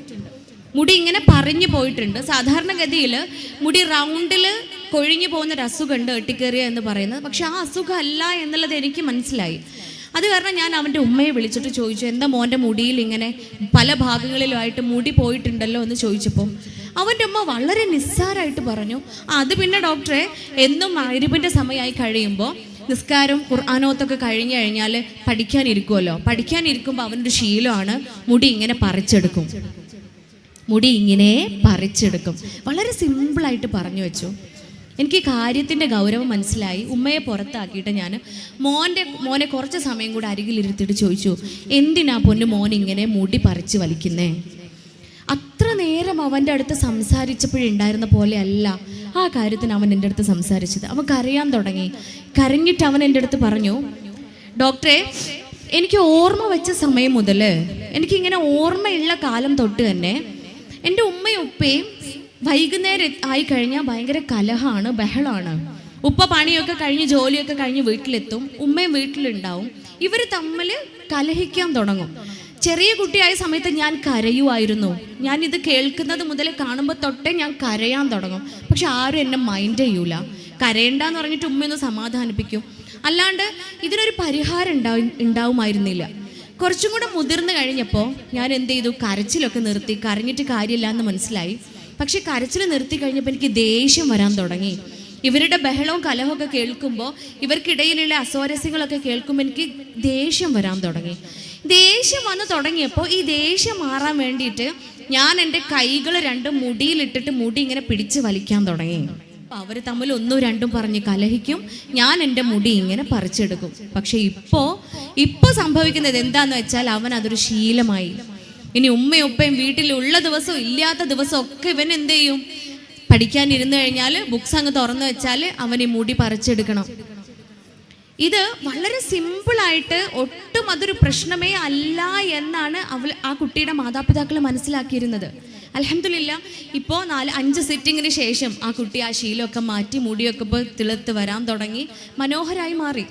മുടി ഇങ്ങനെ പറഞ്ഞു പോയിട്ടുണ്ട്. സാധാരണഗതിയിൽ മുടി റൗണ്ടിൽ കൊഴിഞ്ഞു പോകുന്ന ഒരു അസുഖമുണ്ട് എട്ടിക്കേറിയ എന്ന് പറയുന്നത്. പക്ഷെ ആ അസുഖമല്ല എന്നുള്ളത് എനിക്ക് മനസ്സിലായി. അത് കാരണം ഞാൻ അവൻ്റെ ഉമ്മയെ വിളിച്ചിട്ട് ചോദിച്ചു, എന്താ മോൻ്റെ മുടിയിൽ ഇങ്ങനെ പല ഭാഗങ്ങളിലുമായിട്ട് മുടി പോയിട്ടുണ്ടല്ലോ എന്ന് ചോദിച്ചപ്പോൾ അവൻ്റെ ഉമ്മ വളരെ നിസ്സാരമായിട്ട് പറഞ്ഞു, അത് പിന്നെ ഡോക്ടറെ എന്നും മഗ്‌രിബിൻ്റെ സമയമായി കഴിയുമ്പോൾ നിസ്കാരം ഖുർആനോത്തൊക്കെ കഴിഞ്ഞു കഴിഞ്ഞാൽ പഠിക്കാനിരിക്കുമല്ലോ, പഠിക്കാനിരിക്കുമ്പോൾ അവൻ്റെ ശീലമാണ് മുടി ഇങ്ങനെ പറിച്ചെടുക്കും. വളരെ സിമ്പിളായിട്ട് പറഞ്ഞു വെച്ചു. എനിക്ക് കാര്യത്തിൻ്റെ ഗൗരവം മനസ്സിലായി. ഉമ്മയെ പുറത്താക്കിയിട്ട് ഞാൻ മോനെ കുറച്ച് സമയം കൂടെ അരികിലിരുത്തിയിട്ട് ചോദിച്ചു, എന്തിനാ പൊന്നു മോൻ ഇങ്ങനെ മുടി പറിച്ച് വലിക്കുന്നേ? അത്ര നേരം അവൻ്റെ അടുത്ത് സംസാരിച്ചപ്പോഴുണ്ടായിരുന്ന പോലെ അല്ല ആ കാര്യത്തിന് അവൻ എൻ്റെ അടുത്ത് സംസാരിച്ചത്. അവൻ കരയാൻ തുടങ്ങി. കരഞ്ഞിട്ട് അവൻ എൻ്റെ അടുത്ത് പറഞ്ഞു, ഡോക്ടറെ, എനിക്ക് ഓർമ്മ വെച്ച സമയം മുതൽ, എനിക്കിങ്ങനെ ഓർമ്മയുള്ള കാലം തൊട്ട് തന്നെ എൻ്റെ ഉമ്മയും ഉപ്പയും വൈകുന്നേരം ആയി കഴിഞ്ഞാൽ ഭയങ്കര കലഹമാണ്, ബഹളമാണ്. ഉപ്പ പണിയൊക്കെ കഴിഞ്ഞ് ജോലിയൊക്കെ കഴിഞ്ഞ് വീട്ടിലെത്തും, ഉമ്മയും വീട്ടിലുണ്ടാവും. ഇവർ തമ്മിൽ കലഹിക്കാൻ തുടങ്ങും. ചെറിയ കുട്ടിയായ സമയത്ത് ഞാൻ കരയുമായിരുന്നു. ഞാൻ ഇത് കേൾക്കുന്നത് മുതൽ കാണുമ്പോൾ തൊട്ടേ ഞാൻ കരയാൻ തുടങ്ങും. പക്ഷെ ആരും എന്നെ മൈൻഡ് ചെയ്യൂല. കരയണ്ടെന്ന് പറഞ്ഞിട്ട് ഉമ്മയൊന്ന് സമാധാനിപ്പിക്കും, അല്ലാണ്ട് ഇതിനൊരു പരിഹാരം ഉണ്ടാവുമായിരുന്നില്ല. കുറച്ചും കൂടെ മുതിർന്നു കഴിഞ്ഞപ്പോൾ ഞാൻ എന്ത് ചെയ്തു, കരച്ചിലൊക്കെ നിർത്തി. കരഞ്ഞിട്ട് കാര്യമില്ല എന്ന് മനസ്സിലായി. പക്ഷെ കരച്ചിൽ നിർത്തി കഴിഞ്ഞപ്പോൾ എനിക്ക് ദേഷ്യം വരാൻ തുടങ്ങി. ഇവരുടെ ബഹളവും കലഹമൊക്കെ കേൾക്കുമ്പോൾ, ഇവർക്കിടയിലുള്ള അസ്വാരസ്യങ്ങളൊക്കെ കേൾക്കുമ്പോൾ എനിക്ക് ദേഷ്യം വരാൻ തുടങ്ങി. ദേഷ്യം വന്ന് തുടങ്ങിയപ്പോൾ ഈ ദേഷ്യം മാറാൻ വേണ്ടിയിട്ട് ഞാൻ എൻ്റെ കൈകൾ രണ്ടും മുടിയിലിട്ടിട്ട് മുടി ഇങ്ങനെ പിടിച്ച് വലിക്കാൻ തുടങ്ങി. അവർ തമ്മിൽ ഒന്നും രണ്ടും പറഞ്ഞ് കലഹിക്കും, ഞാൻ എൻ്റെ മുടി ഇങ്ങനെ പറിച്ചെടുക്കും. പക്ഷെ ഇപ്പോൾ സംഭവിക്കുന്നത് എന്താന്ന് വെച്ചാൽ അവൻ അതൊരു ശീലമായി. ഇനി ഉമ്മയും ഉപ്പയും വീട്ടിലുള്ള ദിവസവും ഇല്ലാത്ത ദിവസവും ഒക്കെ ഇവൻ എന്ത് ചെയ്യും, പഠിക്കാനിരുന്നു കഴിഞ്ഞാൽ ബുക്സ് അങ്ങ് തുറന്നു വെച്ചാൽ അവൻ ഈ മുടി പറിച്ചെടുക്കണം. ഇത് വളരെ സിമ്പിളായിട്ട് ഒട്ടും അതൊരു പ്രശ്നമേ അല്ല എന്നാണ് ആ കുട്ടിയുടെ മാതാപിതാക്കൾ മനസ്സിലാക്കിയിരുന്നത്. അൽഹംദുലില്ലാ, ഇപ്പോൾ 4-5 സിറ്റിങ്ങിന് ശേഷം ആ കുട്ടി ആ ശീലമൊക്കെ മാറ്റി മുടിയൊക്കെ ഇപ്പോൾ തിളത്ത് വരാൻ തുടങ്ങി, മനോഹരമായി മാറി.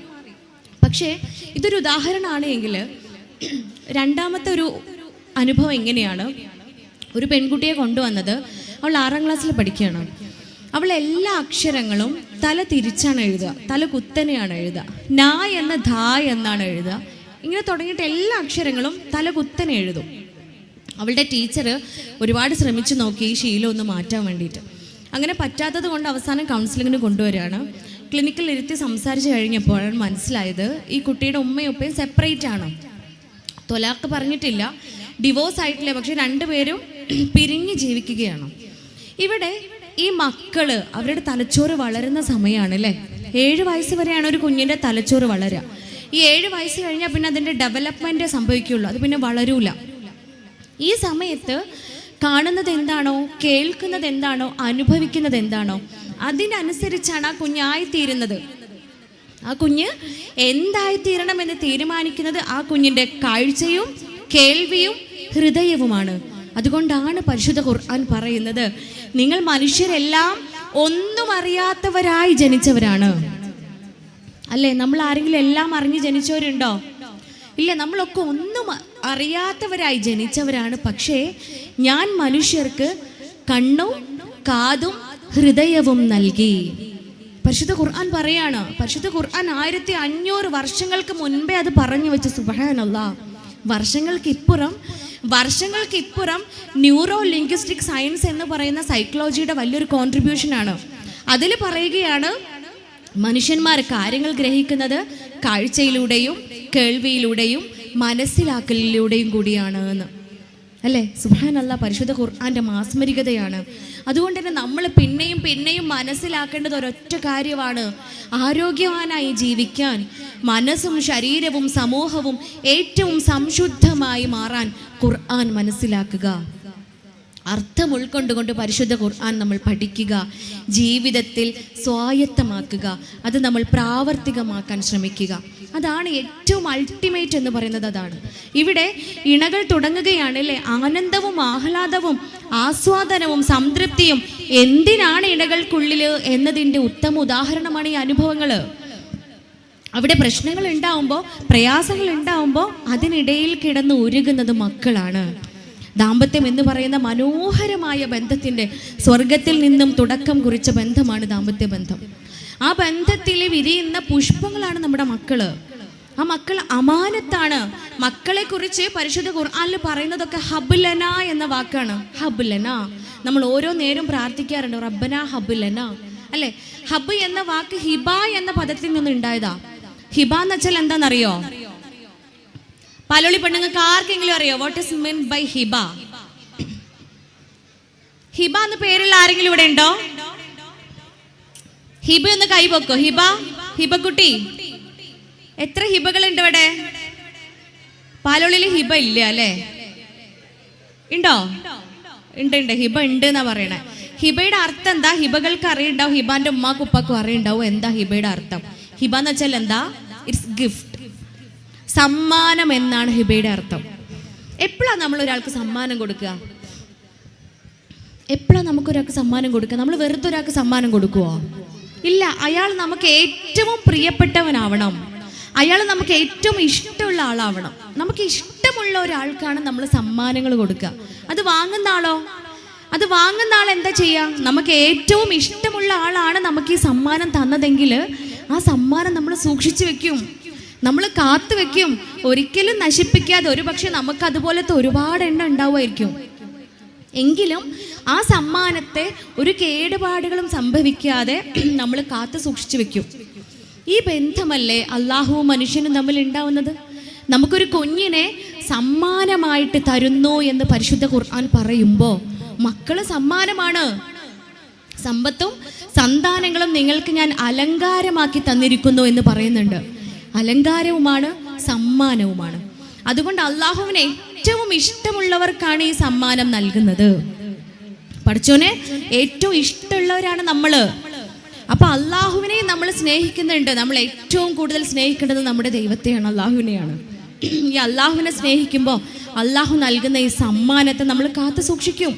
പക്ഷേ ഇതൊരു ഉദാഹരണമാണ് എങ്കിൽ രണ്ടാമത്തെ ഒരു അനുഭവം എങ്ങനെയാണ്, ഒരു പെൺകുട്ടിയെ കൊണ്ടുവന്നത്. അവൾ 6ാം ക്ലാസ്സിൽ പഠിക്കുകയാണ്. അവൾ എല്ലാ അക്ഷരങ്ങളും തല തിരിച്ചാണ് എഴുതുക, തല കുത്തനെയാണ് എഴുതുക. നാ എന്ന ധാ എന്നാണ് എഴുതുക. ഇങ്ങനെ തുടങ്ങിയിട്ട് എല്ലാ അക്ഷരങ്ങളും തല കുത്തനെ എഴുതും. അവളുടെ ടീച്ചർ ഒരുപാട് ശ്രമിച്ചു നോക്കി ഈ ശീലം ഒന്ന് മാറ്റാൻ വേണ്ടിയിട്ട്. അങ്ങനെ പറ്റാത്തത് കൊണ്ട് അവസാനം കൗൺസിലിങ്ങിന് കൊണ്ടുവരികയാണ്. ക്ലിനിക്കിൽ ഇരുത്തി സംസാരിച്ച് കഴിഞ്ഞപ്പോഴാണ് മനസ്സിലായത് ഈ കുട്ടിയുടെ ഉമ്മയും ഉപ്പയും സെപ്പറേറ്റ് ആണ്. തൊലാക്ക് പറഞ്ഞിട്ടില്ല, ഡിവോഴ്സ് ആയിട്ടില്ല, പക്ഷെ രണ്ടുപേരും പിരിഞ്ഞ് ജീവിക്കുകയാണ്. ഇവിടെ ഈ മക്കള് അവരുടെ തലച്ചോറ് വളരുന്ന സമയമാണ് അല്ലേ. 7 വയസ്സ് വരെയാണ് ഒരു കുഞ്ഞിൻ്റെ തലച്ചോറ് വളരുക. ഈ 7 വയസ്സ് കഴിഞ്ഞാൽ പിന്നെ അതിൻ്റെ ഡെവലപ്മെൻറ്റ് സംഭവിക്കുള്ളൂ, അത് പിന്നെ വളരൂല. ഈ സമയത്ത് കാണുന്നത് എന്താണോ, കേൾക്കുന്നത് എന്താണോ, അനുഭവിക്കുന്നത് എന്താണോ, അതിനനുസരിച്ചാണ് ആ കുഞ്ഞായിത്തീരുന്നത്. ആ കുഞ്ഞ് എന്തായിത്തീരണമെന്ന് തീരുമാനിക്കുന്നത് ആ കുഞ്ഞിൻ്റെ കാഴ്ചയും കേൾവിയും ഹൃദയവുമാണ്. അതുകൊണ്ടാണ് പരിശുദ്ധ ഖുർആൻ പറയുന്നത്, നിങ്ങൾ മനുഷ്യരെല്ലാം ഒന്നും അറിയാത്തവരായി ജനിച്ചവരാണ്. അല്ലേ? നമ്മൾ ആരെങ്കിലും എല്ലാം അറിഞ്ഞ് ജനിച്ചവരുണ്ടോ? ഇല്ല, നമ്മളൊക്കെ ഒന്നും അറിയാത്തവരായി ജനിച്ചവരാണ്. പക്ഷേ ഞാൻ മനുഷ്യർക്ക് കണ്ണും കാതും ഹൃദയവും നൽകി. പരിശുദ്ധ ഖുർആൻ പറയാണ്. പരിശുദ്ധ ഖുർആൻ 1500 വർഷങ്ങൾക്ക് മുൻപേ അത് പറഞ്ഞു വെച്ച്. സുബ്ഹാനല്ലാഹ്. വർഷങ്ങൾക്കിപ്പുറം ന്യൂറോ ലിംഗ്വിസ്റ്റിക് സയൻസ് എന്ന് പറയുന്ന സൈക്കോളജിയുടെ വലിയൊരു കോൺട്രിബ്യൂഷനാണ്. അതിൽ പറയുകയാണ്, മനുഷ്യന്മാർ കാര്യങ്ങൾ ഗ്രഹിക്കുന്നത് കാഴ്ചയിലൂടെയും കേൾവിയിലൂടെയും മനസ്സിലാക്കലിലൂടെയും കൂടിയാണ് എന്ന്. അല്ലേ? സുബ്ഹാനല്ലാഹ്. പരിശുദ്ധ ഖുർആന്റെ മാസ്മരികതയാണ്. അതുകൊണ്ട് തന്നെ നമ്മൾ പിന്നെയും പിന്നെയും മനസ്സിലാക്കേണ്ടത് ഒരൊറ്റ കാര്യമാണ്, ആരോഗ്യവാനായി ജീവിക്കാൻ മനസ്സും ശരീരവും സമൂഹവും ഏറ്റവും സംശുദ്ധമായി മാറാൻ ഖുർആൻ മനസ്സിലാക്കുക. അർത്ഥം ഉൾക്കൊണ്ടുകൊണ്ട് പരിശുദ്ധ ഖുർആൻ നമ്മൾ പഠിക്കുക, ജീവിതത്തിൽ സ്വായത്തമാക്കുക, അത് നമ്മൾ പ്രാവർത്തികമാക്കാൻ ശ്രമിക്കുക. അതാണ് ഏറ്റവും അൾട്ടിമേറ്റ് എന്ന് പറയുന്നത്. അതാണ് ഇവിടെ ഇണകൾ തുടങ്ങുകയാണ് അല്ലേ. ആനന്ദവും ആഹ്ലാദവും ആസ്വാദനവും സംതൃപ്തിയും എന്തിനാണ് ഇണകൾക്കുള്ളിൽ എന്നതിൻ്റെ ഉത്തമ ഉദാഹരണമാണ് ഈ അനുഭവങ്ങൾ. അവിടെ പ്രശ്നങ്ങൾ ഉണ്ടാവുമ്പോൾ, പ്രയാസങ്ങൾ ഉണ്ടാവുമ്പോൾ അതിനിടയിൽ കിടന്ന് ഉരുകുന്നത് മക്കളാണ്. ദാമ്പത്യം എന്ന് പറയുന്ന മനോഹരമായ ബന്ധത്തിൻ്റെ സ്വർഗത്തിൽ നിന്നും തുടക്കം കുറിച്ച ബന്ധമാണ് ദാമ്പത്യ ബന്ധം. ആ ബന്ധത്തിൽ വിരിയുന്ന പുഷ്പങ്ങളാണ് നമ്മുടെ മക്കള്. ആ മക്കൾ അമാനത്താണ്. മക്കളെ കുറിച്ച് പരിശുദ്ധ ഖുർആനിൽ പറയുന്നതൊക്കെ ഹബ്ലന എന്ന വാക്കാണ്. ഹബ്ലന. നമ്മൾ ഓരോ നേരം പ്രാർത്ഥിക്കാറുണ്ട്, റബ്ബന ഹബ്ലന, അല്ലെ? ഹബ് എന്ന വാക്ക് ഹിബ എന്ന പദത്തിൽ നിന്ന് ഉണ്ടായതാ. ഹിബ എന്ന് വെച്ചാൽ എന്താണെന്നറിയോ? പാലോളി പെണ്ണുങ്ങൾക്ക് ആർക്കെങ്കിലും അറിയോ what is mean by Hiba? Hiba എന്ന പേരുള്ള ആരെങ്കിലും ഇവിടെ ഉണ്ടോ? ഹിബ ഒന്ന് കൈപൊക്കോ. ഹിബ, ഹിബക്കുട്ടി, എത്ര ഹിബകളുണ്ട് ഇവിടെ? പാലോളിയിൽ ഹിബ ഇല്ല അല്ലേ? ഉണ്ടോ? ഉണ്ട്. ഹിബ ഉണ്ട് എന്നാ പറയണേ. ഹിബയുടെ അർത്ഥം എന്താ? ഹിബകൾക്ക് അറിയുണ്ടാവും, ഹിബാന്റെ ഉമ്മാക്കും ഉപ്പാക്കും അറിയുണ്ടാവും എന്താ ഹിബയുടെ അർത്ഥം. ഹിബ എന്ന് വെച്ചാൽ എന്താ? ഇറ്റ്സ് ഗിഫ്റ്റ്, സമ്മാനം എന്നാണ് ഹിബയുടെ അർത്ഥം. എപ്പോഴാണ് നമ്മൾ ഒരാൾക്ക് സമ്മാനം കൊടുക്കുക? എപ്പോഴാണ് നമുക്കൊരാൾക്ക് സമ്മാനം കൊടുക്കുക? നമ്മൾ വെറുതെ ഒരാൾക്ക് സമ്മാനം കൊടുക്കുവോ? ഇല്ല. അയാൾ നമുക്ക് ഏറ്റവും പ്രിയപ്പെട്ടവനാവണം. അയാൾ നമുക്ക് ഏറ്റവും ഇഷ്ടമുള്ള ആളാവണം. നമുക്ക് ഇഷ്ടമുള്ള ഒരാൾക്കാണ് നമ്മൾ സമ്മാനങ്ങൾ കൊടുക്കുക. അത് വാങ്ങുന്ന ആൾ എന്താ ചെയ്യുക? നമുക്ക് ഏറ്റവും ഇഷ്ടമുള്ള ആളാണ് നമുക്ക് ഈ സമ്മാനം തന്നതെങ്കിൽ ആ സമ്മാനം നമ്മൾ സൂക്ഷിച്ചു വെക്കും, നമ്മൾ കാത്തു വെക്കും, ഒരിക്കലും നശിപ്പിക്കാതെ. ഒരു പക്ഷെ നമുക്ക് അതുപോലത്തെ ഒരുപാട് എണ്ണം ഉണ്ടാവുമായിരിക്കും. എങ്കിലും ആ സമ്മാനത്തെ ഒരു കേടുപാടുകളും സംഭവിക്കാതെ നമ്മൾ കാത്തു സൂക്ഷിച്ചു വെക്കും. ഈ ബന്ധമല്ലേ അള്ളാഹുവും മനുഷ്യനും തമ്മിൽ ഉണ്ടാവുന്നത്? നമുക്കൊരു കുഞ്ഞിനെ സമ്മാനമായിട്ട് തരുന്നു എന്ന് പരിശുദ്ധ ഖുർആൻ പറയുമ്പോൾ മക്കള് സമ്മാനമാണ്. സമ്പത്തും സന്താനങ്ങളും നിങ്ങൾക്ക് ഞാൻ അലങ്കാരമാക്കി തന്നിരിക്കുന്നു എന്ന് പറയുന്നുണ്ട്. അലങ്കാരവുമാണ്, സമ്മാനവുമാണ്. അതുകൊണ്ട് അള്ളാഹുവിന് ഏറ്റവും ഇഷ്ടമുള്ളവർക്കാണ് ഈ സമ്മാനം നൽകുന്നത്. പഠിച്ചോനെ ഏറ്റവും ഇഷ്ടമുള്ളവരാണ് നമ്മള്. അപ്പൊ അള്ളാഹുവിനെ നമ്മൾ സ്നേഹിക്കുന്നുണ്ട്. നമ്മൾ ഏറ്റവും കൂടുതൽ സ്നേഹിക്കേണ്ടത് നമ്മുടെ ദൈവത്തെയാണ്, അള്ളാഹുവിനെയാണ്. ഈ അള്ളാഹുവിനെ സ്നേഹിക്കുമ്പോൾ അള്ളാഹു നൽകുന്ന ഈ സമ്മാനത്തെ നമ്മൾ കാത്തു സൂക്ഷിക്കും,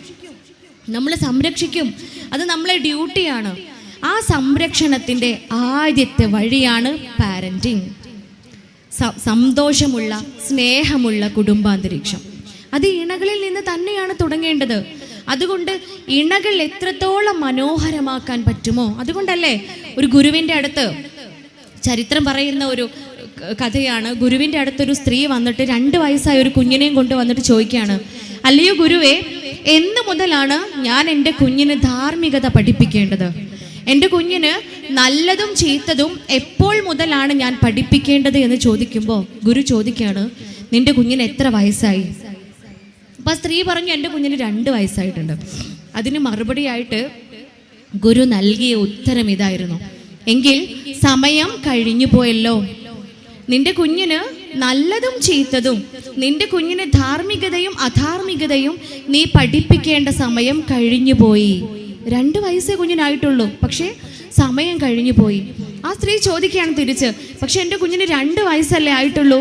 നമ്മൾ സംരക്ഷിക്കും. അത് നമ്മളെ ഡ്യൂട്ടിയാണ്. ആ സംരക്ഷണത്തിൻ്റെ ആദ്യത്തെ വഴിയാണ് പാരന്റിങ്. സന്തോഷമുള്ള സ്നേഹമുള്ള കുടുംബാന്തരീക്ഷം അത് ഇണകളിൽ നിന്ന് തന്നെയാണ് തുടങ്ങേണ്ടത്. അതുകൊണ്ട് ഇണകൾ എത്രത്തോളം മനോഹരമാക്കാൻ പറ്റുമോ, അതുകൊണ്ടല്ലേ ഒരു ഗുരുവിൻ്റെ അടുത്ത് ചരിത്രം പറയുന്ന ഒരു കഥയാണ്. ഗുരുവിൻ്റെ അടുത്തൊരു സ്ത്രീ വന്നിട്ട് 2 വയസ്സായ ഒരു കുഞ്ഞിനെയും കൊണ്ട് വന്നിട്ട് ചോദിക്കുകയാണ്, അല്ലയോ ഗുരുവേ, എന്ന് മുതലാണ് ഞാൻ എൻ്റെ കുഞ്ഞിന് ധാർമ്മികത പഠിപ്പിക്കേണ്ടത്? എൻ്റെ കുഞ്ഞിന് നല്ലതും ചീത്തതും എപ്പോൾ മുതലാണ് ഞാൻ പഠിപ്പിക്കേണ്ടത് എന്ന് ചോദിക്കുമ്പോൾ ഗുരു ചോദിക്കുകയാണ്, നിന്റെ കുഞ്ഞിന് എത്ര വയസ്സായി? അപ്പം സ്ത്രീ പറഞ്ഞു, എൻ്റെ കുഞ്ഞിന് 2 വയസ്സായിട്ടുണ്ട്. അതിന് മറുപടിയായിട്ട് ഗുരു നൽകിയ ഉത്തരം ഇതായിരുന്നു, എങ്കിൽ സമയം കഴിഞ്ഞു പോയല്ലോ. നിന്റെ കുഞ്ഞിന് നല്ലതും ചീത്തതും, നിന്റെ കുഞ്ഞിന് ധാർമ്മികതയും അധാർമികതയും നീ പഠിപ്പിക്കേണ്ട സമയം കഴിഞ്ഞു പോയി. 2 വയസ്സേ കുഞ്ഞിനായിട്ടുള്ളൂ, പക്ഷേ സമയം കഴിഞ്ഞു പോയി. ആ സ്ത്രീ ചോദിക്കുകയാണ് തിരിച്ച്, പക്ഷെ എൻ്റെ കുഞ്ഞിന് 2 വയസ്സല്ലേ ആയിട്ടുള്ളൂ,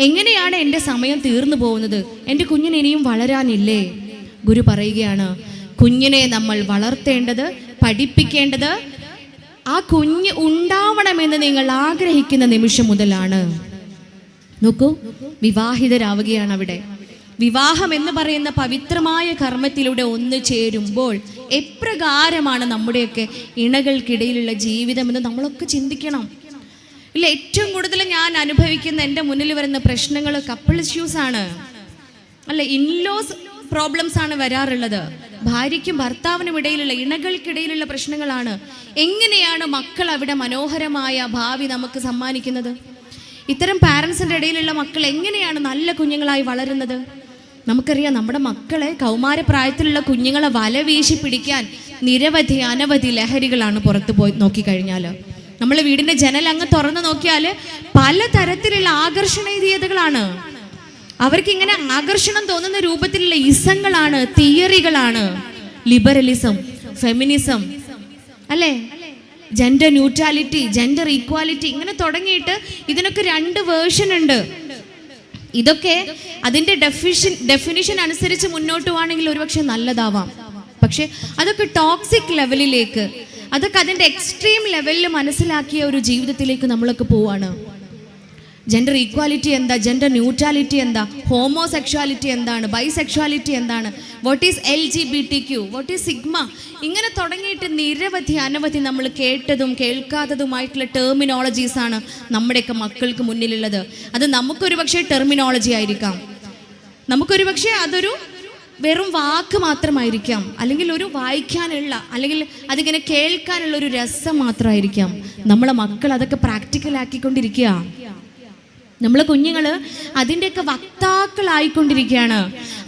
എങ്ങനെയാണ് എൻ്റെ സമയം തീർന്നു പോകുന്നത്? എൻ്റെ കുഞ്ഞിന് ഇനിയും വളരാനില്ലേ? ഗുരു പറയുകയാണ്, കുഞ്ഞിനെ നമ്മൾ വളർത്തേണ്ടത്, പഠിപ്പിക്കേണ്ടത് ആ കുഞ്ഞ് ഉണ്ടാവണമെന്ന് നിങ്ങൾ ആഗ്രഹിക്കുന്ന നിമിഷം മുതലാണ്. നോക്കൂ, വിവാഹിതരാവുകയാണ് അവിടെ. വിവാഹം എന്ന് പറയുന്ന പവിത്രമായ കർമ്മത്തിലൂടെ ഒന്ന് ചേരുമ്പോൾ എപ്രകാരമാണ് നമ്മുടെയൊക്കെ ഇണകൾക്കിടയിലുള്ള ജീവിതം എന്ന് നമ്മളൊക്കെ ചിന്തിക്കണം. ഇല്ല, ഏറ്റവും കൂടുതൽ ഞാൻ അനുഭവിക്കുന്ന, എൻ്റെ മുന്നിൽ വരുന്ന പ്രശ്നങ്ങൾ കപ്പിൾ ഇഷ്യൂസ് ആണ്, അല്ല, ഇൻലോസ് പ്രോബ്ലംസ് ആണ് വരാറുള്ളത്. ഭാര്യയ്ക്കും ഭർത്താവിനും ഇടയിലുള്ള, ഇണകൾക്കിടയിലുള്ള പ്രശ്നങ്ങളാണ്. എങ്ങനെയാണ് മക്കൾ അവിടെ മനോഹരമായ ഭാവി നമുക്ക് സമ്മാനിക്കുന്നത്? ഇത്തരം പാരൻസിൻ്റെ ഇടയിലുള്ള മക്കൾ എങ്ങനെയാണ് നല്ല കുഞ്ഞുങ്ങളായി വളരുന്നത്? നമുക്കറിയാം, നമ്മുടെ മക്കളെ, കൗമാരപ്രായത്തിലുള്ള കുഞ്ഞുങ്ങളെ വല വീശി പിടിക്കാൻ നിരവധി അനവധി ലഹരികളാണ് പുറത്തു പോയി നോക്കിക്കഴിഞ്ഞാൽ. നമ്മൾ വീടിൻ്റെ ജനൽ അങ്ങ് തുറന്നു നോക്കിയാൽ പലതരത്തിലുള്ള ആകർഷണീയതകളാണ്. അവർക്കിങ്ങനെ ആകർഷണം തോന്നുന്ന രൂപത്തിലുള്ള ഇസങ്ങളാണ്, തിയറികളാണ്. ലിബറലിസം, ഫെമിനിസം, അല്ലേ, ജെൻഡർ ന്യൂട്രാലിറ്റി, ജെൻഡർ ഈക്വാലിറ്റി, ഇങ്ങനെ തുടങ്ങിയിട്ട് ഇതിനൊക്കെ 2 വേർഷൻ ഉണ്ട്. ഇതൊക്കെ അതിൻ്റെ ഡെഫിനിഷൻ അനുസരിച്ച് മുന്നോട്ട് പോവാണെങ്കിൽ ഒരുപക്ഷെ നല്ലതാവാം. പക്ഷെ അതൊക്കെ ടോക്സിക് ലെവലിലേക്ക്, അതൊക്കെ അതിൻ്റെ എക്സ്ട്രീം ലെവലിൽ മനസ്സിലാക്കിയ ഒരു ജീവിതത്തിലേക്ക് നമ്മളൊക്കെ പോവാണ്. ജെൻഡർ ഈക്വാലിറ്റി എന്താ, ജെൻഡർ ന്യൂട്രാലിറ്റി എന്താ, ഹോമോസെക്ഷുവാലിറ്റി എന്താണ്, ബൈസെക്ഷുവാലിറ്റി എന്താണ്, what is LGBTQ, what is sigma, ഇങ്ങനെ തുടങ്ങിയിട്ട് നിരവധി അനവധി നമ്മൾ കേട്ടതും കേൾക്കാത്തതുമായിട്ടുള്ള ടെർമിനോളജീസാണ് നമ്മുടെയൊക്കെ മക്കൾക്ക് മുന്നിലുള്ളത്. അത് നമുക്കൊരു പക്ഷേ ടെർമിനോളജി ആയിരിക്കാം, നമുക്കൊരു പക്ഷേ അതൊരു വെറും വാക്ക് മാത്രമായിരിക്കാം, അല്ലെങ്കിൽ ഒരു വായിക്കാനുള്ള, അല്ലെങ്കിൽ അതിങ്ങനെ കേൾക്കാനുള്ള ഒരു രസം മാത്രമായിരിക്കാം. നമ്മളെ മക്കൾ അതൊക്കെ പ്രാക്ടിക്കലാക്കിക്കൊണ്ടിരിക്കുക. നമ്മളെ കുഞ്ഞുങ്ങൾ അതിൻ്റെയൊക്കെ വക്താക്കളായിക്കൊണ്ടിരിക്കുകയാണ്.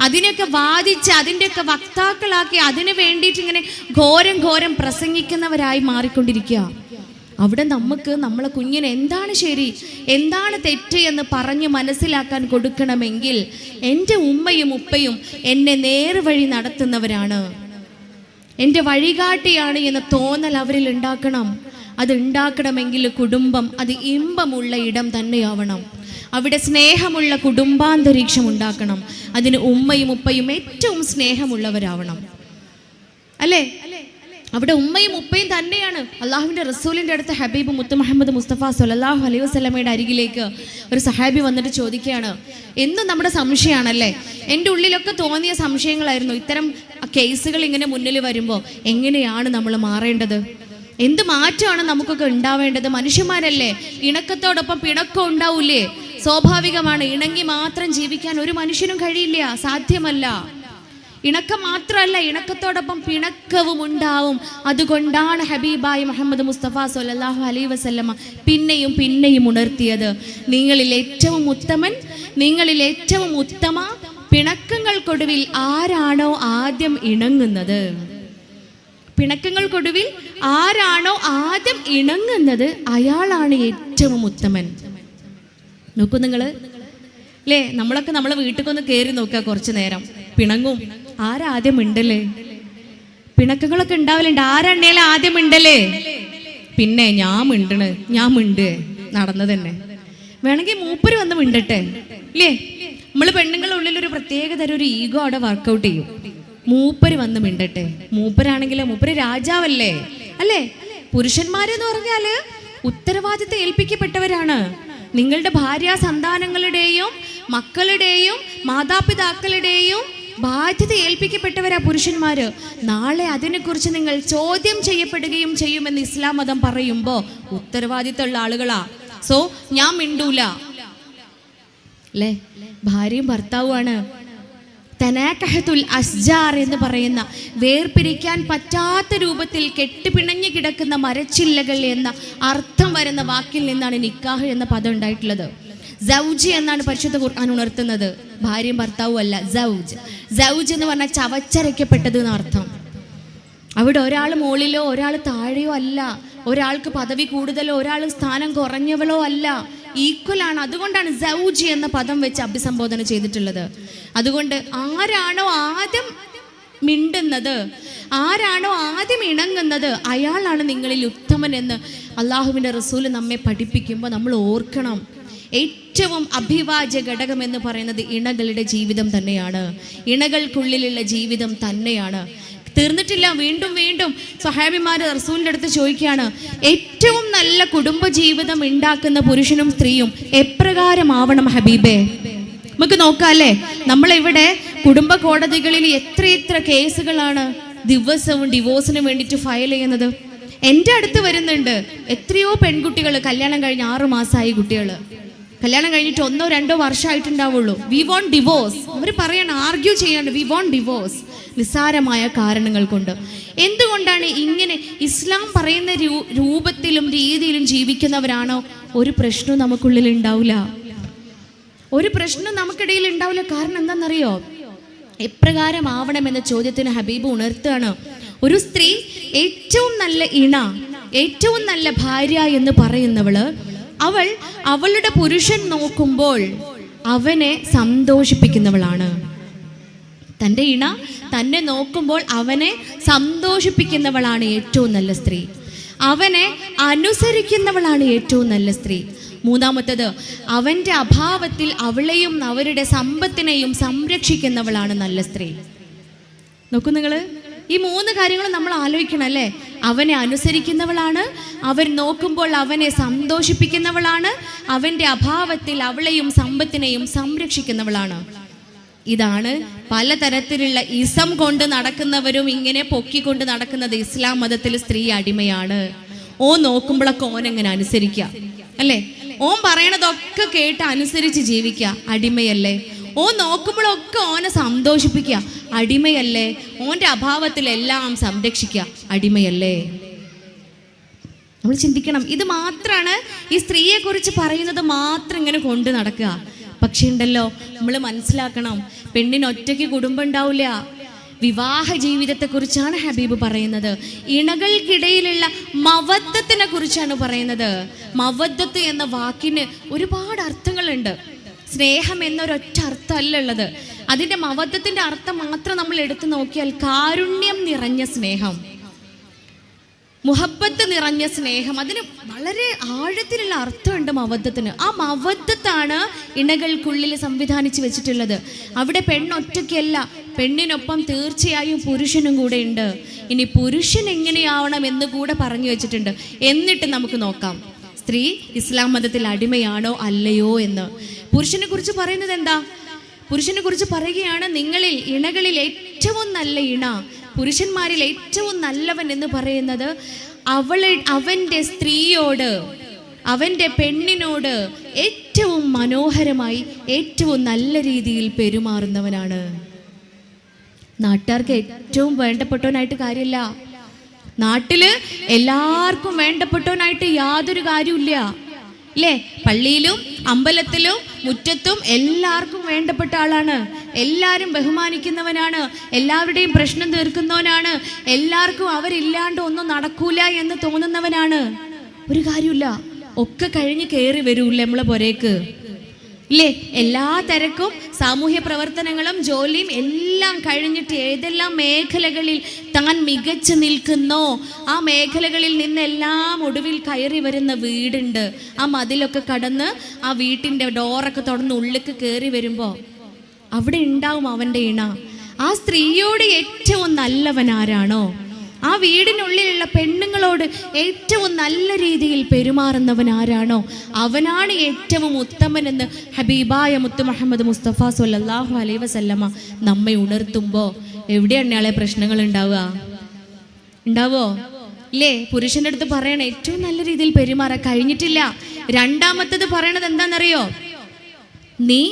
അതിനെയൊക്കെ വാദിച്ച് അതിൻ്റെയൊക്കെ വക്താക്കളാക്കി അതിന് വേണ്ടിയിട്ട് ഇങ്ങനെ ഘോരം ഘോരം പ്രസംഗിക്കുന്നവരായി മാറിക്കൊണ്ടിരിക്കുക. അവിടെ നമുക്ക് നമ്മളെ കുഞ്ഞിന് എന്താണ് ശരി എന്താണ് തെറ്റ് എന്ന് പറഞ്ഞ് മനസ്സിലാക്കാൻ കൊടുക്കണമെങ്കിൽ എൻ്റെ ഉമ്മയും ഉപ്പയും എന്നെ നേർവഴി നടത്തുന്നവരാണ്, എൻ്റെ വഴികാട്ടിയാണ് എന്ന തോന്നൽ അവരിൽ ഉണ്ടാക്കണം. അത് ഉണ്ടാക്കണമെങ്കിൽ കുടുംബം അത് ഇമ്പമുള്ള ഇടം തന്നെയാവണം. അവിടെ സ്നേഹമുള്ള കുടുംബാന്തരീക്ഷം ഉണ്ടാക്കണം. അതിന് ഉമ്മയും ഉപ്പയും ഏറ്റവും സ്നേഹമുള്ളവരാവണം, അല്ലേ? അവിടെ ഉമ്മയും ഉപ്പയും തന്നെയാണ്. അള്ളാഹുവിൻ്റെ റസൂലിൻ്റെ അടുത്ത് ഹബീബ് മുത്ത് മുഹമ്മദ് മുസ്തഫ സല്ലല്ലാഹു അലൈഹി വസല്ലമയുടെ അരികിലേക്ക് ഒരു സഹാബി വന്നിട്ട് ചോദിക്കുകയാണ്, എന്നും നമ്മുടെ സംശയമാണല്ലേ, എൻ്റെ ഉള്ളിലൊക്കെ തോന്നിയ സംശയങ്ങളായിരുന്നു. ഇത്തരം കേസുകൾ ഇങ്ങനെ മുന്നിൽ വരുമ്പോൾ എങ്ങനെയാണ് നമ്മൾ മാറേണ്ടത്, എന്ത് മാറ്റമാണ് നമുക്കൊക്കെ ഉണ്ടാവേണ്ടത്? മനുഷ്യന്മാരല്ലേ, ഇണക്കത്തോടൊപ്പം പിണക്കം ഉണ്ടാവൂലേ? സ്വാഭാവികമാണ്. ഇണങ്ങി മാത്രം ജീവിക്കാൻ ഒരു മനുഷ്യനും കഴിയില്ല, സാധ്യമല്ല. ഇണക്കം മാത്രമല്ല, ഇണക്കത്തോടൊപ്പം പിണക്കവും ഉണ്ടാവും. അതുകൊണ്ടാണ് ഹബീബായി മുഹമ്മദ് മുസ്തഫ സല്ലല്ലാഹു അലൈഹി വസല്ലമ പിന്നെയും പിന്നെയും ഉണർത്തിയത്, നിങ്ങളിൽ ഏറ്റവും ഉത്തമൻ, നിങ്ങളിൽ ഏറ്റവും ഉത്തമ പിണക്കങ്ങൾക്കൊടുവിൽ ആരാണോ ആദ്യം ഇണങ്ങുന്നത്, പിണക്കങ്ങൾക്കൊടുവിൽ ആരാണോ ആദ്യം ഇണങ്ങുന്നത് അയാളാണ് ഏറ്റവും ഉത്തമൻ. നോക്കൂ നിങ്ങൾ, അല്ലേ? നമ്മളൊക്കെ നമ്മളെ വീട്ടിലൊന്ന് കയറി നോക്കുക, കുറച്ചു നേരം പിണങ്ങും, ആരാദ്യം ഉണ്ടല്ലേ? പിണക്കങ്ങളൊക്കെ ഉണ്ടാവലുണ്ട്, ആരെണ്ണേലും ആദ്യം ഉണ്ടല്ലേ? പിന്നെ ഞാൻ മിണ്ട് നടന്നത് തന്നെ, വേണമെങ്കിൽ മൂപ്പര് വന്ന് മിണ്ടട്ടെ, ഇല്ലേ? നമ്മൾ പെണ്ണുങ്ങളുടെ ഉള്ളിലൊരു പ്രത്യേക തരം ഒരു ഈഗോ അവിടെ വർക്കൗട്ട് ചെയ്യും. മൂപ്പര് വന്ന് മിണ്ടട്ടെ, മൂപ്പരാണെങ്കിലോ മൂപ്പര് രാജാവല്ലേ, അല്ലേ? പുരുഷന്മാരെന്ന് പറഞ്ഞാല് ഉത്തരവാദിത്തം ഏൽപ്പിക്കപ്പെട്ടവരാണ്. നിങ്ങളുടെ ഭാര്യ സന്താനങ്ങളുടെയും മക്കളുടെയും മാതാപിതാക്കളുടെയും ബാധ്യത ഏൽപ്പിക്കപ്പെട്ടവരാ പുരുഷന്മാര്. നാളെ അതിനെക്കുറിച്ച് നിങ്ങൾ ചോദ്യം ചെയ്യപ്പെടുകയും ചെയ്യുമെന്ന് ഇസ്ലാം മതം പറയുമ്പോൾ ഉത്തരവാദിത്തമുള്ള ആളുകളാ. സോ ഞാൻ മിണ്ടൂല, അല്ലേ? ഭാര്യയും ഭർത്താവുമാണ്. തനാകഹത്തുൽ അസ്ജാർ എന്ന് പറയുന്ന വേർപിരിക്കാൻ പറ്റാത്ത രൂപത്തിൽ കെട്ടുപിണഞ്ഞു കിടക്കുന്ന മരച്ചില്ലകൾ എന്ന അർത്ഥം വരുന്ന വാക്കിൽ നിന്നാണ് നിക്കാഹ് എന്ന പദം ഉണ്ടായിട്ടുള്ളത്. സൗജ് എന്നാണ് പരിശുദ്ധ ഖുർആൻ ഉണർത്തുന്നത്. ഭാര്യയും ഭർത്താവും അല്ല, സൗജ്. സൗജ് എന്ന് പറഞ്ഞാൽ ചവച്ചരയ്ക്കപ്പെട്ടത് എന്നർത്ഥം. അവിടെ ഒരാൾ മുകളിലോ ഒരാൾ താഴെയോ അല്ല, ഒരാൾക്ക് പദവി കൂടുതലോ ഒരാൾ സ്ഥാനം കുറഞ്ഞവളോ അല്ല, ഈക്വലാണ്. അതുകൊണ്ടാണ് സൗജ് എന്ന പദം വെച്ച് അഭിസംബോധന ചെയ്തിട്ടുള്ളത്. അതുകൊണ്ട് ആരാണോ ആദ്യം മിണ്ടുന്നത്, ആരാണോ ആദ്യം ഇണങ്ങുന്നത് അയാളാണ് നിങ്ങളിൽ ഉത്തമൻ എന്ന് അള്ളാഹുവിൻ്റെ റസൂല് നമ്മെ പഠിപ്പിക്കുമ്പോൾ നമ്മൾ ഓർക്കണം. ഏറ്റവും അഭിവാജ്യ ഘടകം എന്ന് പറയുന്നത് ഇണകളുടെ ജീവിതം തന്നെയാണ്, ഇണകൾക്കുള്ളിലുള്ള ജീവിതം തന്നെയാണ്. തീർന്നിട്ടില്ല, വീണ്ടും വീണ്ടും സ്വഹാബിമാര് റസൂലിൻ്റെ അടുത്ത് ചോദിക്കുകയാണ്, ഏറ്റവും നല്ല കുടുംബജീവിതം ഉണ്ടാക്കുന്ന പുരുഷനും സ്ത്രീയും എപ്രകാരമാവണം ഹബീബേ? നമുക്ക് നോക്കാം, അല്ലേ? നമ്മളിവിടെ കുടുംബ കോടതികളിൽ എത്ര കേസുകളാണ് ദിവസവും ഡിവോഴ്സിന് വേണ്ടിയിട്ട് ഫയൽ ചെയ്യുന്നത്. എൻ്റെ അടുത്ത് വരുന്നുണ്ട് എത്രയോ പെൺകുട്ടികൾ, കല്യാണം കഴിഞ്ഞ് 6 മാസമായി കുട്ടികൾ, കല്യാണം കഴിഞ്ഞിട്ട് 1-2 വർഷമായിട്ടുണ്ടാവുള്ളൂ. We want divorce. അവർ പറയണം, ആർഗ്യൂ ചെയ്യാണ്ട്, വി വോണ്ട് ഡിവോഴ്സ്. നിസ്സാരമായ കാരണങ്ങൾ കൊണ്ട്. എന്തുകൊണ്ടാണ് ഇങ്ങനെ? ഇസ്ലാം പറയുന്ന രൂപത്തിലും രീതിയിലും ജീവിക്കുന്നവരാണോ ഒരു പ്രശ്നവും നമുക്കുള്ളിൽ ഉണ്ടാവില്ല, ഒരു പ്രശ്നം നമുക്കിടയിൽ ഉണ്ടാവില്ല. കാരണം എന്താണെന്നറിയോ? എപ്രകാരം ആവണമെന്ന ചോദ്യത്തിന് ഹബീബ് ഉണർത്തുകയാണ്. ഒരു സ്ത്രീ ഏറ്റവും നല്ല ഇണ, ഏറ്റവും നല്ല ഭാര്യ എന്ന് പറയുന്നവള്, അവൾ അവളുടെ പുരുഷൻ നോക്കുമ്പോൾ അവനെ സന്തോഷിപ്പിക്കുന്നവളാണ്. തൻ്റെ ഇണ തന്നെ നോക്കുമ്പോൾ അവനെ സന്തോഷിപ്പിക്കുന്നവളാണ് ഏറ്റവും നല്ല സ്ത്രീ. അവനെ അനുസരിക്കുന്നവളാണ് ഏറ്റവും നല്ല സ്ത്രീ. മൂന്നാമത്തത്, അവൻ്റെ അഭാവത്തിൽ അവളെയും അവരുടെ സമ്പത്തിനെയും സംരക്ഷിക്കുന്നവളാണ് നല്ല സ്ത്രീ. നോക്കൂ നിങ്ങൾ, ഈ 3 കാര്യങ്ങളും നമ്മൾ ആലോചിക്കണം അല്ലേ. അവനെ അനുസരിക്കുന്നവളാണ്, അവൻ നോക്കുമ്പോൾ അവനെ സന്തോഷിപ്പിക്കുന്നവളാണ്, അവൻ്റെ അഭാവത്തിൽ അവളെയും സമ്പത്തിനെയും സംരക്ഷിക്കുന്നവളാണ്. ഇതാണ് പലതരത്തിലുള്ള ഇസം കൊണ്ട് നടക്കുന്നവരും ഇങ്ങനെ പൊക്കിക്കൊണ്ട് നടക്കുന്നത്. ഇസ്ലാം മതത്തിൽ സ്ത്രീ അടിമയാണ്. ഓൻ നോക്കുമ്പോഴൊക്കെ ഓനെങ്ങനെ അനുസരിക്കുക അല്ലേ, ഓൻ പറയണതൊക്കെ കേട്ട് അനുസരിച്ച് ജീവിക്കുക, അടിമയല്ലേ. ഓൻ നോക്കുമ്പോഴൊക്കെ ഓനെ സന്തോഷിപ്പിക്കുക, അടിമയല്ലേ. ഓൻ്റെ അഭാവത്തിലെല്ലാം സംരക്ഷിക്കുക, അടിമയല്ലേ. നമ്മൾ ചിന്തിക്കണം. ഇത് മാത്രമാണ് ഈ സ്ത്രീയെ കുറിച്ച് പറയുന്നത്, മാത്രം ഇങ്ങനെ കൊണ്ട് നടക്കുക. പക്ഷേ ഉണ്ടല്ലോ, നമ്മൾ മനസ്സിലാക്കണം, പെണ്ണിന് ഒറ്റയ്ക്ക് കുടുംബം ഉണ്ടാവില്ല. വിവാഹ ജീവിതത്തെക്കുറിച്ചാണ് ഹബീബ് പറയുന്നത്. ഇണകൾക്കിടയിലുള്ള മവദ്ദത്തിനെ കുറിച്ചാണ് പറയുന്നത്. മവദ്ദത്ത് എന്ന വാക്കിന് ഒരുപാട് അർത്ഥങ്ങളുണ്ട്. സ്നേഹം എന്നൊരൊറ്റ അർത്ഥമല്ല ഉള്ളത്. അതിൻ്റെ മവദ്ദത്തിൻ്റെ അർത്ഥം മാത്രം നമ്മൾ എടുത്തു നോക്കിയാൽ കാരുണ്യം നിറഞ്ഞ സ്നേഹം, മുഹബത്ത് നിറഞ്ഞ സ്നേഹം, അതിന് വളരെ ആഴത്തിലുള്ള അർത്ഥമുണ്ട് മവദ്ദത്തിന്. ആ മവദ്ദത്താണ് ഇണകൾക്കുള്ളിൽ സംവിധാനിച്ച് വെച്ചിട്ടുള്ളത്. അവിടെ പെണ്ണൊറ്റയ്ക്കല്ല, പെണ്ണിനൊപ്പം തീർച്ചയായും പുരുഷനും കൂടെ ഉണ്ട്. ഇനി പുരുഷൻ എങ്ങനെയാവണം എന്ന് കൂടെ പറഞ്ഞു വെച്ചിട്ടുണ്ട്. എന്നിട്ട് നമുക്ക് നോക്കാം സ്ത്രീ ഇസ്ലാം മതത്തിൽ അടിമയാണോ അല്ലയോ എന്ന്. പുരുഷനെ കുറിച്ച് പറയുന്നത് എന്താ? പുരുഷനെ കുറിച്ച് പറയുകയാണ്, നിങ്ങളിൽ ഇണകളിൽ ഏറ്റവും നല്ല ഇണ, പുരുഷന്മാരിൽ ഏറ്റവും നല്ലവൻ എന്ന് പറയുന്നത് അവൻ്റെ സ്ത്രീയോട്, അവൻ്റെ പെണ്ണിനോട് ഏറ്റവും മനോഹരമായി ഏറ്റവും നല്ല രീതിയിൽ പെരുമാറുന്നവനാണ്. നാട്ടുകാർക്ക് ഏറ്റവും വേണ്ടപ്പെട്ടവനായിട്ട് കാര്യമില്ല, നാട്ടില് എല്ലാവർക്കും വേണ്ടപ്പെട്ടവനായിട്ട് യാതൊരു കാര്യമില്ല അല്ലേ. പള്ളിയിലും അമ്പലത്തിലും മുറ്റത്തും എല്ലാവർക്കും വേണ്ടപ്പെട്ട ആളാണ്, എല്ലാവരും ബഹുമാനിക്കുന്നവനാണ്, എല്ലാവരുടെയും പ്രശ്നം തീർക്കുന്നവനാണ്, എല്ലാവർക്കും അവരില്ലാണ്ട് ഒന്നും നടക്കൂല എന്ന് തോന്നുന്നവനാണ്. ഒരു കാര്യമില്ല, ഒക്കെ കഴിഞ്ഞ് കയറി വരൂല്ലേ നമ്മളെ പുരേക്ക് ഇല്ലേ. എല്ലാ തിരക്കും സാമൂഹ്യ പ്രവർത്തനങ്ങളും ജോലിയും എല്ലാം കഴിഞ്ഞിട്ട് ഏതെല്ലാം മേഖലകളിൽ താൻ മികച്ചു നിൽക്കുന്നോ ആ മേഖലകളിൽ നിന്നെല്ലാം ഒടുവിൽ കയറി വരുന്ന വീടുണ്ട്. ആ മതിലൊക്കെ കടന്ന് ആ വീട്ടിൻ്റെ ഡോറൊക്കെ തുറന്ന് ഉള്ളിലേക്ക് കയറി വരുമ്പോൾ അവിടെ ഉണ്ടാവും അവൻ്റെ ഇണ. ആ സ്ത്രീയോട് ഏറ്റവും നല്ലവൻ ആരാണോ, ആ വീടിനുള്ളിലുള്ള പെണ്ണുങ്ങളോട് ഏറ്റവും നല്ല രീതിയിൽ പെരുമാറുന്നവൻ ആരാണോ, അവനാണ് ഏറ്റവും ഉത്തമനെന്ന് ഹബീബായ മുത്ത് മുഹമ്മദ് മുസ്തഫ സ്വല്ലല്ലാഹു അലൈഹി വസല്ലമ നമ്മെ ഉണർത്തുമ്പോൾ എവിടെയാണ് അയാളെ പ്രശ്നങ്ങൾ ഉണ്ടാവോ ഇല്ലേ. പുരുഷൻ്റെ അടുത്ത് പറയണ ഏറ്റവും നല്ല രീതിയിൽ പെരുമാറാൻ കഴിഞ്ഞിട്ടില്ല. രണ്ടാമത്തത് പറയണത് എന്താണെന്നറിയോ? നീ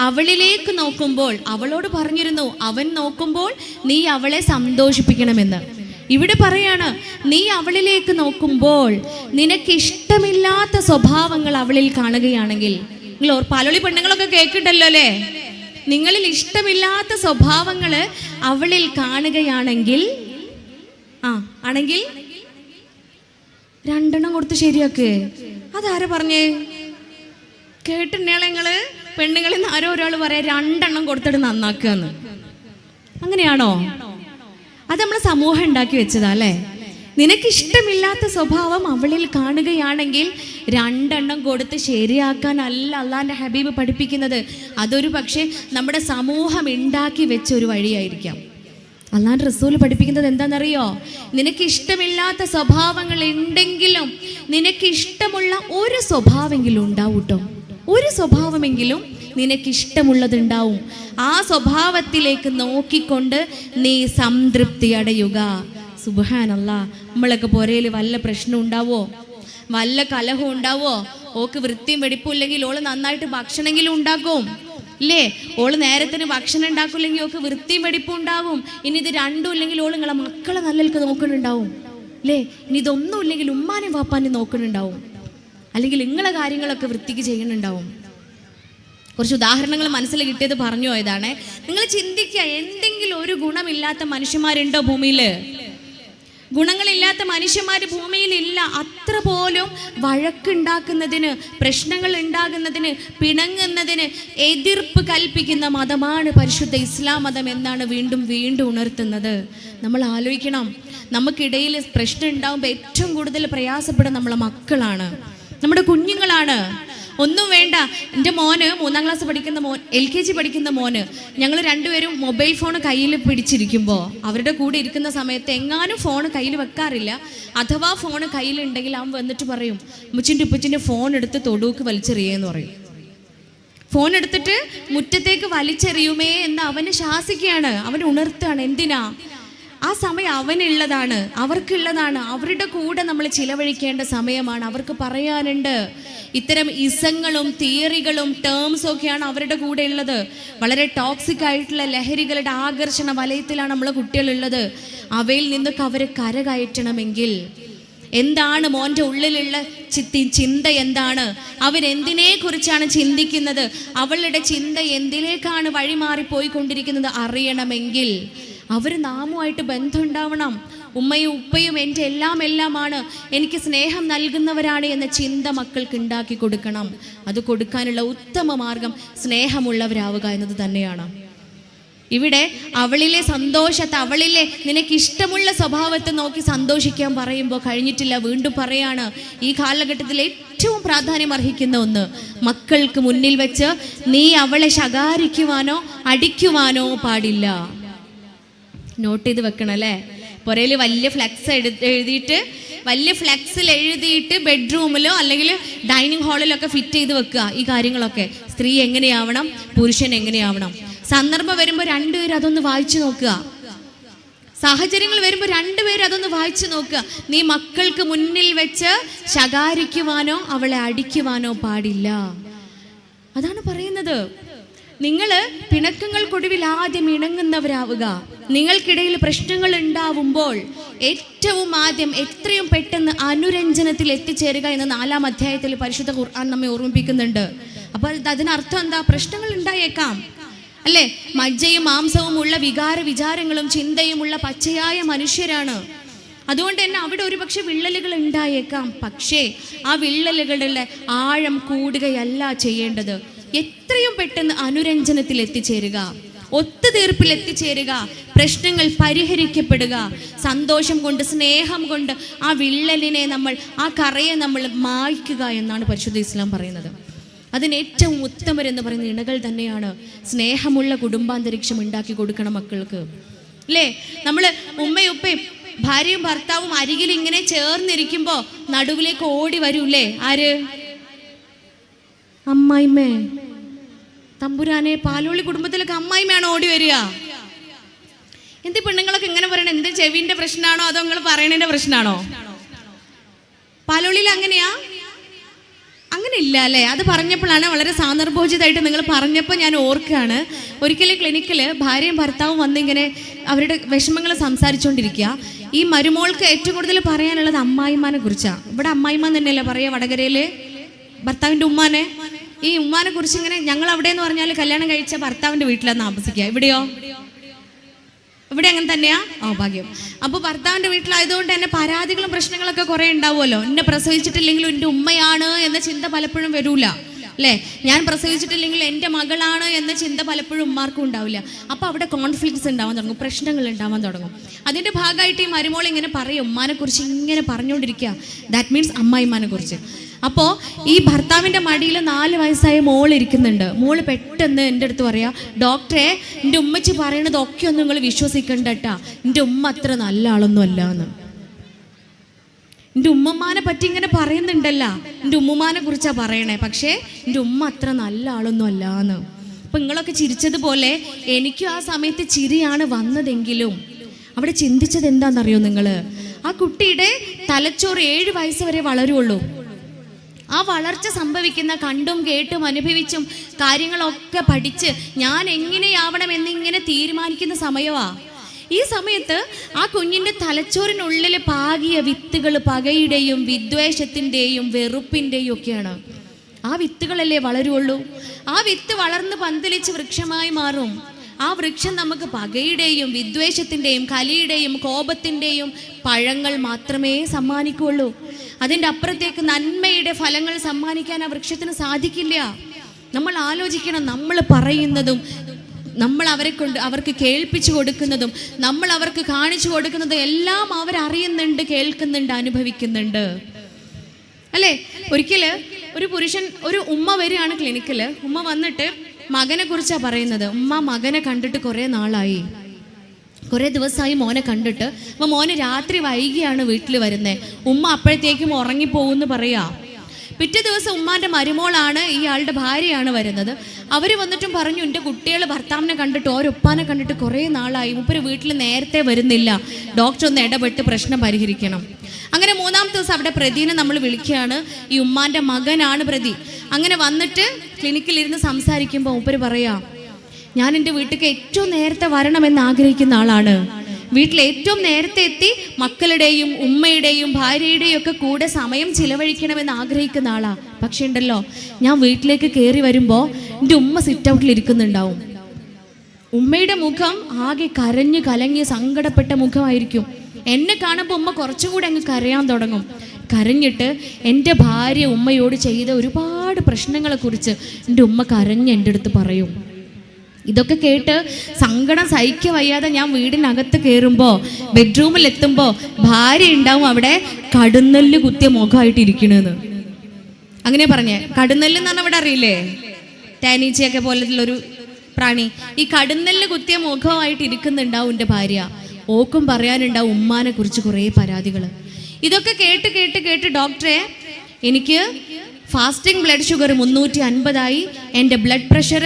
അവളിലേക്ക് നോക്കുമ്പോൾ, അവളോട് പറഞ്ഞിരുന്നു അവൻ നോക്കുമ്പോൾ നീ അവളെ സന്തോഷിപ്പിക്കണമെന്ന്. ഇവിടെ പറയാണ്, നീ അവളിലേക്ക് നോക്കുമ്പോൾ നിനക്കിഷ്ടമില്ലാത്ത സ്വഭാവങ്ങൾ അവളിൽ കാണുകയാണെങ്കിൽ, നിങ്ങൾ പലൊളി പെണ്ണുങ്ങളൊക്കെ കേൾക്കണ്ടല്ലോ അല്ലേ, നിങ്ങളിൽ ഇഷ്ടമില്ലാത്ത സ്വഭാവങ്ങൾ അവളിൽ കാണുകയാണെങ്കിൽ ആണെങ്കിൽ 2 കൊടുത്ത് ശരിയാക്കേ. അതാരാ പറഞ്ഞേ? കേട്ടിട്ടുണ്ടേ നിങ്ങള്? പെണ്ണുങ്ങളിൽ നിന്ന് ആരോ ഒരാൾ പറയാ 2 കൊടുത്തിട്ട് നന്നാക്കുക എന്ന്. അങ്ങനെയാണോ? അത് നമ്മൾ സമൂഹം ഉണ്ടാക്കി വെച്ചതാ അല്ലേ. നിനക്കിഷ്ടമില്ലാത്ത സ്വഭാവം അവളിൽ കാണുകയാണെങ്കിൽ 2 കൊടുത്ത് ശരിയാക്കാനല്ല അള്ളാന്റെ ഹബീബ് പഠിപ്പിക്കുന്നത്. അതൊരു പക്ഷേ നമ്മുടെ സമൂഹം ഉണ്ടാക്കി വെച്ച ഒരു വഴിയായിരിക്കാം. അള്ളാന്റെ റസൂൽ പഠിപ്പിക്കുന്നത് എന്താണെന്നറിയോ? നിനക്കിഷ്ടമില്ലാത്ത സ്വഭാവങ്ങൾ ഉണ്ടെങ്കിലും നിനക്കിഷ്ടമുള്ള ഒരു സ്വഭാവമെങ്കിലും ഉണ്ടാവും കേട്ടോ. ഒരു സ്വഭാവമെങ്കിലും നിനക്കിഷ്ടമുള്ളതുണ്ടാവും. ആ സ്വഭാവത്തിലേക്ക് നോക്കിക്കൊണ്ട് നീ സംതൃപ്തി അടയുക. സുബ്ഹാനല്ലാഹ്. നമ്മളൊക്കെ പുരയിൽ വല്ല പ്രശ്നം ഉണ്ടാവോ, വല്ല കലഹം ഉണ്ടാവോ? ഓക്ക് വൃത്തിയും വെടിപ്പും ഇല്ലെങ്കിൽ ഓള് നന്നായിട്ട് ഭക്ഷണമെങ്കിലും ഉണ്ടാക്കും ഇല്ലേ. ഓള് നേരത്തിന് ഭക്ഷണം ഉണ്ടാക്കില്ലെങ്കിൽ ഓക്ക് വൃത്തിയും വെടിപ്പും ഉണ്ടാകും. ഇനി ഇത് രണ്ടും ഇല്ലെങ്കിൽ ഓള് നിങ്ങളെ മക്കളെ നല്ലൽക്ക് നോക്കുന്നുണ്ടാവും അല്ലേ. ഇനി ഇതൊന്നും ഇല്ലെങ്കിൽ ഉമ്മാനും വാപ്പാനും നോക്കുന്നുണ്ടാവും, അല്ലെങ്കിൽ നിങ്ങളെ കാര്യങ്ങളൊക്കെ വൃത്തിക്ക് ചെയ്യുന്നുണ്ടാവും. കുറച്ച് ഉദാഹരണങ്ങൾ മനസ്സിൽ കിട്ടിയത് പറഞ്ഞു പോയതാണ്. നിങ്ങൾ ചിന്തിക്കുക, എന്തെങ്കിലും ഒരു ഗുണമില്ലാത്ത മനുഷ്യന്മാരുണ്ടോ ഭൂമിയിൽ? ഗുണങ്ങളില്ലാത്ത മനുഷ്യന്മാർ ഭൂമിയിൽ ഇല്ല. അത്ര പോലും വഴക്കുണ്ടാക്കുന്നതിന്, പ്രശ്നങ്ങൾ ഉണ്ടാകുന്നതിന്, പിണങ്ങുന്നതിന് എതിർപ്പ് കൽപ്പിക്കുന്ന മതമാണ് പരിശുദ്ധ ഇസ്ലാം മതം എന്നാണ് വീണ്ടും വീണ്ടും ഉണർത്തുന്നത്. നമ്മൾ ആലോചിക്കണം, നമുക്കിടയിൽ പ്രശ്നം ഉണ്ടാകുമ്പോൾ ഏറ്റവും കൂടുതൽ പ്രയാസപ്പെടുന്ന നമ്മളെ മക്കളാണ്, നമ്മുടെ കുഞ്ഞുങ്ങളാണ്. ഒന്നും വേണ്ട. എൻ്റെ മോന് 3ാം ക്ലാസ് പഠിക്കുന്ന മോൻ, LKG പഠിക്കുന്ന മോന്, ഞങ്ങൾ രണ്ടുപേരും മൊബൈൽ ഫോൺ കയ്യിൽ പിടിച്ചിരിക്കുമ്പോൾ അവരുടെ കൂടെ ഇരിക്കുന്ന സമയത്ത് എങ്ങാനും ഫോൺ കയ്യിൽ വെക്കാറില്ല. അഥവാ ഫോൺ കയ്യിലുണ്ടെങ്കിൽ അവൻ വന്നിട്ട് പറയും, ഉപ്പച്ചിൻ്റെ ഫോൺ എടുത്ത് തൊടുക്ക് വലിച്ചെറിയെന്ന് പറയും. ഫോൺ എടുത്തിട്ട് മുറ്റത്തേക്ക് വലിച്ചെറിയുമേ എന്ന് അവനെ ശാസിക്കുകയാണ്, അവനെ ഉണർത്തുകയാണ്. എന്തിനാ? ആ സമയം അവനുള്ളതാണ്, അവർക്കുള്ളതാണ്. അവരുടെ കൂടെ നമ്മൾ ചിലവഴിക്കേണ്ട സമയമാണ്. അവർക്ക് പറയാനുണ്ട്. ഇത്തരം ഇസങ്ങളും തിയറികളും ടേംസും ഒക്കെയാണ് അവരുടെ കൂടെ ഉള്ളത്. വളരെ ടോക്സിക് ആയിട്ടുള്ള ലഹരികളുടെ ആകർഷണ വലയത്തിലാണ് നമ്മളെ കുട്ടികളുള്ളത്. അവയിൽ നിന്നൊക്കെ അവരെ കരകയറ്റണമെങ്കിൽ എന്താണ് മോൻ്റെ ഉള്ളിലുള്ള ചിന്ത? എന്താണ് അവൻ എന്തിനെ കുറിച്ചാണ് ചിന്തിക്കുന്നത്? അവളുടെ ചിന്ത എന്തിലേക്കാണ് വഴിമാറിപ്പോയിക്കൊണ്ടിരിക്കുന്നത് അറിയണമെങ്കിൽ അവർ നാമുമായിട്ട് ബന്ധമുണ്ടാവണം. ഉമ്മയും ഉപ്പയും എൻ്റെ എല്ലാമാണ്, എനിക്ക് സ്നേഹം നൽകുന്നവരാണ് എന്ന ചിന്ത മക്കൾക്ക് ഉണ്ടാക്കി കൊടുക്കണം. അത് കൊടുക്കാനുള്ള ഉത്തമ മാർഗം സ്നേഹമുള്ളവരാവുക എന്നത് തന്നെയാണ്. ഇവിടെ അവളിലെ സന്തോഷത്തെ, അവളിലെ നിനക്കിഷ്ടമുള്ള സ്വഭാവത്തെ നോക്കി സന്തോഷിക്കാൻ പറയുമ്പോൾ കഴിഞ്ഞിട്ടില്ല. വീണ്ടും പറയാണ്, ഈ കാലഘട്ടത്തിൽ ഏറ്റവും പ്രാധാന്യം അർഹിക്കുന്ന ഒന്ന്, മക്കൾക്ക് മുന്നിൽ വെച്ച് നീ അവളെ ശകാരിക്കുവാനോ അടിക്കുവാനോ പാടില്ല. നോട്ട് ചെയ്ത് വെക്കണം അല്ലേ? പുറയിൽ വലിയ ഫ്ലെക്സ് എഴുതിയിട്ട്, വലിയ ഫ്ലെക്സിൽ എഴുതിയിട്ട് ബെഡ്റൂമിലോ അല്ലെങ്കിൽ ഡൈനിങ് ഹാളിലൊക്കെ ഫിറ്റ് ചെയ്ത് വെക്കുക. ഈ കാര്യങ്ങളൊക്കെ സ്ത്രീ എങ്ങനെയാവണം, പുരുഷൻ എങ്ങനെയാവണം. സന്ദർഭം വരുമ്പോൾ രണ്ടുപേരും അതൊന്ന് വായിച്ചു നോക്കുക. സാഹചര്യങ്ങൾ വരുമ്പോൾ രണ്ടുപേരും അതൊന്ന് വായിച്ചു നോക്കുക. നീ മക്കൾക്ക് മുന്നിൽ വെച്ച് ശകാരിക്കുവാനോ അവളെ അടിക്കുവാനോ പാടില്ല. അതാണ് പറയുന്നത്. നിങ്ങൾ പിണക്കങ്ങൾക്കൊടുവിൽ ആദ്യം ഇണങ്ങുന്നവരാവുക. നിങ്ങൾക്കിടയിൽ പ്രശ്നങ്ങൾ ഉണ്ടാവുമ്പോൾ ഏറ്റവും ആദ്യം എത്രയും പെട്ടെന്ന് അനുരഞ്ജനത്തിൽ എത്തിച്ചേരുക എന്ന് 4-ാം അധ്യായത്തിൽ പരിശുദ്ധ ഖുർആൻ നമ്മെ ഓർമ്മിപ്പിക്കുന്നുണ്ട്. അപ്പോൾ അതിനർത്ഥം എന്താ? പ്രശ്നങ്ങൾ ഉണ്ടായേക്കാം അല്ലേ? മജ്ജയും മാംസവും ഉള്ള വിചാരങ്ങളും ചിന്തയുമുള്ള പച്ചയായ മനുഷ്യരാണ്. അതുകൊണ്ട് തന്നെ അവിടെ ഒരു പക്ഷെ വിള്ളലുകൾ ഉണ്ടായേക്കാം. പക്ഷേ ആ വിള്ളലുകളുടെ ആഴം കൂടുകയല്ല ചെയ്യേണ്ടത്. എത്രയും പെട്ടെന്ന് അനുരഞ്ജനത്തിൽ എത്തിച്ചേരുക, ഒത്തുതീർപ്പിൽ എത്തിച്ചേരുക, പ്രശ്നങ്ങൾ പരിഹരിക്കപ്പെടുക. സന്തോഷം കൊണ്ട്, സ്നേഹം കൊണ്ട് ആ വിള്ളലിനെ നമ്മൾ, ആ കറയെ നമ്മൾ മായ്ക്കുക എന്നാണ് പരിശുദ്ധ ഇസ്ലാം പറയുന്നത്. അതിന് ഏറ്റവും ഉത്തമരെന്ന് പറയുന്ന ഇണകൾ തന്നെയാണ്. സ്നേഹമുള്ള കുടുംബാന്തരീക്ഷം ഉണ്ടാക്കി കൊടുക്കണം മക്കൾക്ക് അല്ലേ? നമ്മൾ ഉമ്മയും ഉപ്പയും ഭാര്യയും ഭർത്താവും അരികിൽ ഇങ്ങനെ ചേർന്നിരിക്കുമ്പോൾ നടുവിലേക്ക് ഓടി വരൂല്ലേ? ആര്? അമ്മായിമ്മേ. തമ്പുരാനെ, പാലോളി കുടുംബത്തിലൊക്കെ അമ്മായിമ്മയാണോ ഓടി വരിക? എന്ത് പെണ്ണുങ്ങളൊക്കെ ഇങ്ങനെ പറയണേ? എന്ത് ചെവിന്റെ പ്രശ്നമാണോ അതോ നിങ്ങൾ പറയണതിന്റെ പ്രശ്നമാണോ? പാലോളിയിൽ അങ്ങനെയാ? അങ്ങനെ ഇല്ല അല്ലേ? അത് പറഞ്ഞപ്പോഴാണ്, വളരെ സാന്ദർഭോചിതമായിട്ട് നിങ്ങൾ പറഞ്ഞപ്പോൾ ഞാൻ ഓർക്കുകയാണ്. ഒരിക്കലും ക്ലിനിക്കിൽ ഭാര്യയും ഭർത്താവും വന്നിങ്ങനെ അവരുടെ വിഷമങ്ങൾ സംസാരിച്ചുകൊണ്ടിരിക്കുക. ഈ മരുമോൾക്ക് ഏറ്റവും കൂടുതൽ പറയാനുള്ളത് അമ്മായിമാനെ കുറിച്ചാണ്. ഇവിടെ അമ്മായിമാൻ തന്നെയല്ലേ പറയുക വടകരയിൽ ഭർത്താവിൻ്റെ ഉമ്മാനെ? ഈ ഉമ്മാനെ കുറിച്ച് ഇങ്ങനെ, ഞങ്ങൾ അവിടെ എന്ന് പറഞ്ഞാൽ കല്യാണം കഴിച്ച ഭർത്താവിൻ്റെ വീട്ടിലാണ് താമസിക്കുക. ഇവിടെയോ? ഇവിടെ അങ്ങനെ തന്നെയാ? ഭാഗ്യം. അപ്പോൾ ഭർത്താവിൻ്റെ വീട്ടിലായതുകൊണ്ട് തന്നെ പരാതികളും പ്രശ്നങ്ങളൊക്കെ കുറേ ഉണ്ടാവുമല്ലോ. എന്നെ പ്രസവിച്ചിട്ടില്ലെങ്കിലും എൻ്റെ ഉമ്മയാണ് എന്ന ചിന്ത പലപ്പോഴും വരൂല അല്ലേ? ഞാൻ പ്രസവിച്ചിട്ടില്ലെങ്കിൽ എൻ്റെ മകളാണ് എന്ന ചിന്ത പലപ്പോഴും ഉമ്മാർക്കും ഉണ്ടാവില്ല. അപ്പോൾ അവിടെ കോൺഫ്ലിക്ട്സ് ഉണ്ടാവാൻ തുടങ്ങും, പ്രശ്നങ്ങൾ ഉണ്ടാവാൻ തുടങ്ങും. അതിൻ്റെ ഭാഗമായിട്ട് ഈ മരുമോൾ ഇങ്ങനെ പറയും, ഉമ്മാനെ കുറിച്ച് ഇങ്ങനെ പറഞ്ഞുകൊണ്ടിരിക്കുക. ദാറ്റ് മീൻസ് അമ്മായിമാനെ കുറിച്ച്. അപ്പോൾ ഈ ഭർത്താവിൻ്റെ മടിയിൽ 4 വയസ്സായ മോൾ ഇരിക്കുന്നുണ്ട്. മോള് പെട്ടെന്ന് എൻ്റെ അടുത്ത് പറയാ, ഡോക്ടറെ, എൻ്റെ ഉമ്മച്ചി പറയണതൊക്കെ ഒന്നും നിങ്ങൾ വിശ്വസിക്കണ്ട കേട്ടാ, എൻ്റെ ഉമ്മ അത്ര നല്ല ആളൊന്നും അല്ല എന്ന്. എൻ്റെ ഉമ്മമാനെ പറ്റി ഇങ്ങനെ പറയുന്നുണ്ടല്ല, എൻ്റെ ഉമ്മമാനെ കുറിച്ചാണ് പറയണേ, പക്ഷേ എൻ്റെ ഉമ്മ അത്ര നല്ല ആളൊന്നും അല്ല എന്ന്. അപ്പം നിങ്ങളൊക്കെ ചിരിച്ചതുപോലെ എനിക്കും ആ സമയത്ത് ചിരിയാണ് വന്നതെങ്കിലും അവിടെ ചിന്തിച്ചത് എന്താണെന്നറിയോ നിങ്ങൾ? ആ കുട്ടിയുടെ തലച്ചോറ് 7 വയസ്സ് വരെ വളരുള്ളൂ. ആ വളർച്ച സംഭവിക്കുന്ന കണ്ടും കേട്ടും അനുഭവിച്ചും കാര്യങ്ങളൊക്കെ പഠിച്ച് ഞാൻ എങ്ങനെയാവണം എന്നിങ്ങനെ തീരുമാനിക്കുന്ന സമയമാണ്. ഈ സമയത്ത് ആ കുഞ്ഞിൻ്റെ തലച്ചോറിനുള്ളിൽ പാകിയ വിത്തുകൾ പകയുടെയും വിദ്വേഷത്തിൻ്റെയും വെറുപ്പിൻ്റെയും ഒക്കെയാണ്. ആ വിത്തുകളല്ലേ വളരുള്ളൂ. ആ വിത്ത് വളർന്ന് പന്തലിച്ച് വൃക്ഷമായി മാറും. ആ വൃക്ഷം നമുക്ക് പകയുടെയും വിദ്വേഷത്തിൻ്റെയും കലിയുടെയും കോപത്തിൻ്റെയും പഴങ്ങൾ മാത്രമേ സമ്മാനിക്കുകയുള്ളൂ. അതിൻ്റെ അപ്പുറത്തേക്ക് നന്മയുടെ ഫലങ്ങൾ സമ്മാനിക്കാൻ ആ വൃക്ഷത്തിന് സാധിക്കില്ല. നമ്മൾ ആലോചിക്കണം, നമ്മൾ പറയുന്നതും നമ്മൾ അവർക്ക് കേൾപ്പിച്ചു കൊടുക്കുന്നതും നമ്മൾ അവർക്ക് കാണിച്ചു കൊടുക്കുന്നതും എല്ലാം അവരറിയുന്നുണ്ട്, കേൾക്കുന്നുണ്ട്, അനുഭവിക്കുന്നുണ്ട് അല്ലേ? ഒരിക്കൽ ഒരു പുരുഷൻ, ഒരു ഉമ്മ വരികയാണ് ക്ലിനിക്കിൽ. ഉമ്മ വന്നിട്ട് മകനെ കുറിച്ചാണ് പറയുന്നത്. ഉമ്മ മകനെ കണ്ടിട്ട് കുറേ നാളായി, കുറേ ദിവസമായി മോനെ കണ്ടിട്ട്. അപ്പോൾ മോന് രാത്രി വൈകിയാണ് വീട്ടിൽ വരുന്നത്. ഉമ്മ അപ്പോഴത്തേക്കും ഉറങ്ങിപ്പോകുമെന്ന് പറയാ. പിറ്റേ ദിവസം ഉമ്മാൻ്റെ മരുമോളാണ്, ഇയാളുടെ ഭാര്യയാണ് വരുന്നത്. അവർ വന്നിട്ടും പറഞ്ഞു, എൻ്റെ കുട്ടികൾ ഭർത്താവിനെ കണ്ടിട്ട് ഓരൊപ്പാനെ കണ്ടിട്ട് കുറേ നാളായി, മുപ്പര് വീട്ടിൽ നേരത്തെ വരുന്നില്ല, ഡോക്ടർ ഒന്ന് ഇടപെട്ട് പ്രശ്നം പരിഹരിക്കണം. അങ്ങനെ മൂന്നാമത്തെ ദിവസം അവിടെ പ്രതിനെ നമ്മൾ വിളിക്കുകയാണ്. ഈ ഉമ്മാൻ്റെ മകനാണ് പ്രതി. അങ്ങനെ വന്നിട്ട് ക്ലിനിക്കിലിരുന്ന് സംസാരിക്കുമ്പോൾ മുപ്പര് പറയാ, ഞാൻ എൻ്റെ വീട്ടിലേക്ക് ഏറ്റവും നേരത്തെ വരണമെന്ന് ആഗ്രഹിക്കുന്ന ആളാണ്. വീട്ടിൽ ഏറ്റവും നേരത്തെ എത്തി മക്കളുടെയും ഉമ്മയുടെയും ഭാര്യയുടെയും ഒക്കെ കൂടെ സമയം ചിലവഴിക്കണമെന്ന് ആഗ്രഹിക്കുന്ന ആളാ. പക്ഷെ ഉണ്ടല്ലോ, ഞാൻ വീട്ടിലേക്ക് കയറി വരുമ്പോൾ എൻ്റെ ഉമ്മ സിറ്റ് ഔട്ടിൽ ഇരിക്കുന്നുണ്ടാവും. ഉമ്മയുടെ മുഖം ആകെ കരഞ്ഞു കലങ്ങി സങ്കടപ്പെട്ട മുഖമായിരിക്കും. എന്നെ കാണുമ്പോൾ ഉമ്മ കുറച്ചും കൂടെ അങ്ങ് കരയാൻ തുടങ്ങും. കരഞ്ഞിട്ട് എൻ്റെ ഭാര്യ ഉമ്മയോട് ചെയ്ത ഒരുപാട് പ്രശ്നങ്ങളെക്കുറിച്ച് എൻ്റെ ഉമ്മ കരഞ്ഞ് എൻ്റെ അടുത്ത് പറയും. ഇതൊക്കെ കേട്ട് സങ്കടം സഹിക്കുക വയ്യാതെ ഞാൻ വീടിനകത്ത് കയറുമ്പോൾ, ബെഡ്റൂമിൽ എത്തുമ്പോൾ ഭാര്യ ഉണ്ടാവും അവിടെ കടുന്നെല്ല് കുത്തിയ മുഖമായിട്ട് ഇരിക്കണെന്ന്. അങ്ങനെ പറഞ്ഞേ. കടുന്നെല്ല് എന്ന് പറഞ്ഞാൽ ഇവിടെ അറിയില്ലേ, തേനീച്ചയൊക്കെ പോലത്തുള്ളൊരു പ്രാണി. ഈ കടുന്നെല്ല് കുത്തിയ മുഖമായിട്ട് ഇരിക്കുന്നുണ്ടാവും എൻ്റെ ഭാര്യ. ഓക്കും പറയാനുണ്ടാവും ഉമ്മാനെ കുറിച്ച് കുറേ പരാതികൾ. ഇതൊക്കെ കേട്ട് കേട്ട് കേട്ട് ഡോക്ടറെ, എനിക്ക് ഫാസ്റ്റിംഗ് ബ്ലഡ് ഷുഗർ 350 എൻ്റെ ബ്ലഡ് പ്രഷർ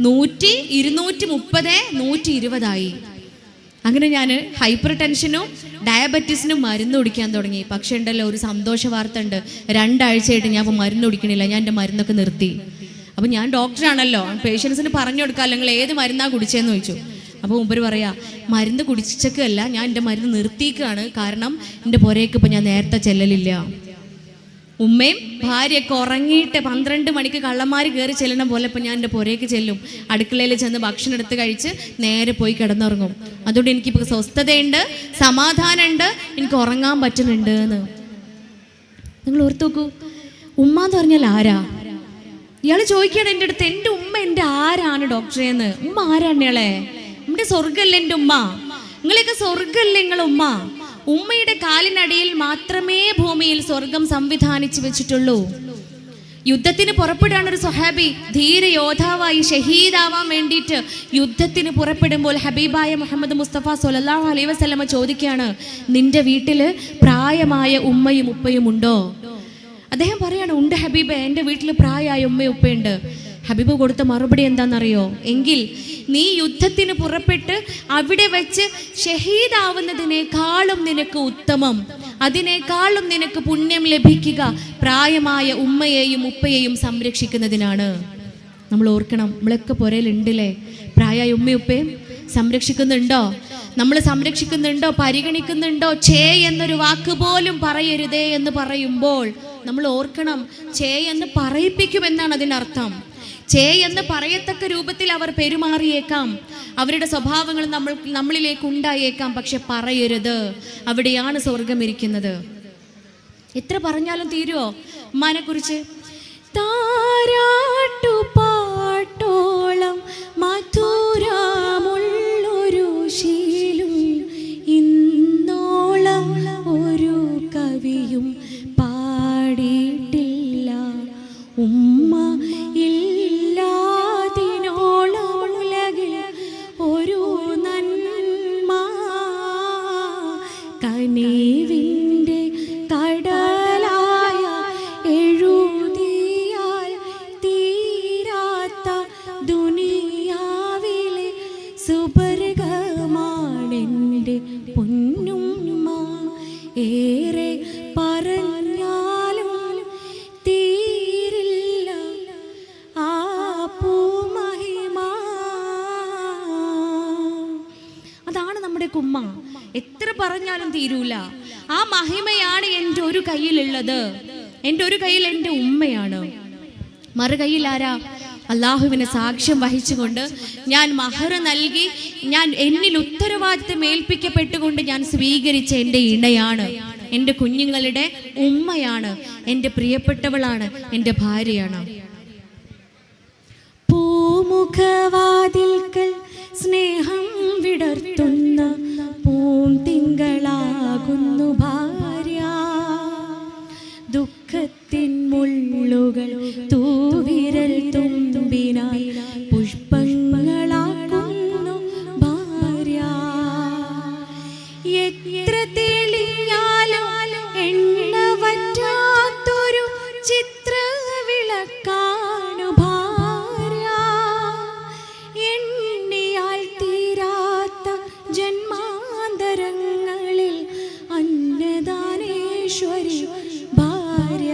100, 230, 120. അങ്ങനെ ഞാൻ ഹൈപ്പർ ടെൻഷനും ഡയബറ്റീസിനും മരുന്ന് കുടിക്കാൻ തുടങ്ങി. പക്ഷെ ഉണ്ടല്ലോ, ഒരു സന്തോഷ വാർത്ത ഉണ്ട്. 2 ആഴ്ചയായിട്ട് ഞാൻ ഇപ്പോൾ മരുന്ന് കുടിക്കണില്ല. ഞാൻ എൻ്റെ മരുന്നൊക്കെ നിർത്തി. അപ്പോൾ ഞാൻ ഡോക്ടറാണല്ലോ, പേഷ്യൻസിന് പറഞ്ഞു കൊടുക്കാം, നിങ്ങൾ ഏത് മരുന്നാണ് കുടിച്ചതെന്ന് ചോദിച്ചു. അപ്പോൾ മുമ്പ് പറയാ, മരുന്ന് കുടിച്ചൊക്കെയല്ല, ഞാൻ എൻ്റെ മരുന്ന് നിർത്തിക്കുകയാണ്. കാരണം എൻ്റെ പുരയ്ക്ക് ഇപ്പം ഞാൻ നേരത്തെ ചെല്ലലില്ല. ഉമ്മയും ഭാര്യയൊക്കെ ഉറങ്ങിയിട്ട് 12 മണിക്ക് കള്ളന്മാർ കയറി ചെല്ലണം പോലെ ഇപ്പം ഞാൻ എൻ്റെ പുരയ്ക്ക് ചെല്ലും. അടുക്കളയിൽ ചെന്ന് ഭക്ഷണം എടുത്ത് കഴിച്ച് നേരെ പോയി കിടന്നുറങ്ങും. അതുകൊണ്ട് എനിക്കിപ്പോൾ സ്വസ്ഥതയുണ്ട്, സമാധാനമുണ്ട്, എനിക്ക് ഉറങ്ങാൻ പറ്റുന്നുണ്ട് എന്ന്. നിങ്ങൾ ഓർത്തു നോക്കൂ, ഉമ്മ എന്ന് പറഞ്ഞാൽ ആരാ? ഇയാൾ ചോദിക്കുകയാണ് എൻ്റെ അടുത്ത്, എൻ്റെ ഉമ്മ എൻ്റെ ആരാണ് ഡോക്ടറെ എന്ന്. ഉമ്മ ആരാണ് ഇയാളെ? നമ്മുടെ സ്വർഗല്ലേ എൻ്റെ ഉമ്മ? നിങ്ങളെയൊക്കെ സ്വർഗല്ലേ നിങ്ങളെ ഉമ്മ? ഉമ്മയുടെ കാലിനടിയിൽ മാത്രമേ ഭൂമിയിൽ സ്വർഗം സംവിധാനിച്ചു വെച്ചിട്ടുള്ളൂ. യുദ്ധത്തിന് പുറപ്പെടുകയാണ് ഒരു സ്വഹാബി. ധീര യോദ്ധാവായി ഷഹീദാവാൻ വേണ്ടിയിട്ട് യുദ്ധത്തിന് പുറപ്പെടുമ്പോൾ ഹബീബായ മുഹമ്മദ് മുസ്തഫ സ്വല്ലല്ലാഹു അലൈഹി വസല്ലമ ചോദിക്കുകയാണ്, നിന്റെ വീട്ടിൽ പ്രായമായ ഉമ്മയും ഉപ്പയും ഉണ്ടോ? അദ്ദേഹം പറയാണ്, ഉണ്ട് ഹബീബെ, എൻ്റെ വീട്ടിൽ പ്രായമായ ഉമ്മയും ഉപ്പയുണ്ട്. ഹബീബ് കൊടുത്ത മറുപടി എന്താണെന്നറിയോ? എങ്കിൽ നീ യുദ്ധത്തിന് പുറപ്പെട്ട് അവിടെ വെച്ച് ഷഹീദാവുന്നതിനേക്കാളും നിനക്ക് ഉത്തമം, അതിനേക്കാളും നിനക്ക് പുണ്യം ലഭിക്കുക പ്രായമായ ഉമ്മയെയും ഉപ്പയെയും സംരക്ഷിക്കുന്നതിനാണ്. നമ്മൾ ഓർക്കണം, നമ്മളൊക്കെ പുരയിലുണ്ടല്ലേ പ്രായമായ ഉമ്മയും ഉപ്പയും? സംരക്ഷിക്കുന്നുണ്ടോ? നമ്മൾ സംരക്ഷിക്കുന്നുണ്ടോ? പരിഗണിക്കുന്നുണ്ടോ? ചേ എന്നൊരു വാക്ക് പോലും പറയരുതേ എന്ന് പറയുമ്പോൾ നമ്മൾ ഓർക്കണം, ചേ എന്ന് പറയിപ്പിക്കുമെന്നാണ് അതിനർത്ഥം. ചേ എന്ന് പറയത്തക്ക രൂപത്തിൽ അവർ പെരുമാറിയേക്കാം, അവരുടെ സ്വഭാവങ്ങൾ നമ്മളിലേക്ക് ഉണ്ടായേക്കാം. പക്ഷെ പറയരുത്, അവിടെയാണ് സ്വർഗം ഇരിക്കുന്നത്. എത്ര പറഞ്ഞാലും തീരുവോ ഉമ്മാനെ കുറിച്ച്? താരാട്ടുപാട്ടോളം മധുരമുള്ളൊരു ശീലും ഇന്നോളം ഒരു കവിയും പാടിയിട്ടില്ല. ഉമ്മ ഇല്ലാതിനോളമുലകിൽ ഒരു നന്മ കനിവിൻ്റെ കടലായ എഴുതിയാൽ തീരാത്ത ദുനിയാവിലെ സുബർഗമാണെൻ്റെ പൊന്നുമ്മ. ഏറെ പറഞ്ഞാലും തീരില്ല ആ പൂമഹിമ. അതാണ് നമ്മുടെ ഉമ്മ. എത്ര പറഞ്ഞാലും തീരൂല. ആ മഹിമയാണ് എൻ്റെ ഒരു കയ്യിലുള്ളത്. എൻ്റെ ഒരു കയ്യിൽ എൻ്റെ ഉമ്മയാണ്, മറു കയ്യിൽ ആരാ? അള്ളാഹുവിനെ സാക്ഷ്യം വഹിച്ചുകൊണ്ട് ഞാൻ മഹർ നൽകി, ഞാൻ എന്നിൽ ഉത്തരവാദിത്തം ഏൽപ്പിക്കപ്പെട്ടുകൊണ്ട് ഞാൻ സ്വീകരിച്ച എൻ്റെ ഇണയാണ്, എൻ്റെ കുഞ്ഞുങ്ങളുടെ ഉമ്മയാണ്, എൻ്റെ പ്രിയപ്പെട്ടവളാണ്, എൻ്റെ ഭാര്യയാണ്. പൂമുഖവാതിൽക്കൽ സ്നേഹം വിടർത്തുന്ന പൂന്തിങ്കളാകുന്നു ഭാര്യ. ദുഃഖത്തിൻ മുൾ മുള്ളുകൾ തൂവിരൽ തുമ്പിനായി പുഷ്പങ്ങളാക്കുന്നു ഭാര്യ. എത്ര തെളിഞ്ഞാലും എണ്ണ വറ്റാത്തൊരു ചിത്രവിളക്കാണു ഭാര്യ. എണ്ണിയാൽ തീരാത്ത ജന്മാന്തരങ്ങളിൽ അന്നദാനേശ്വരി ഭാര്യ.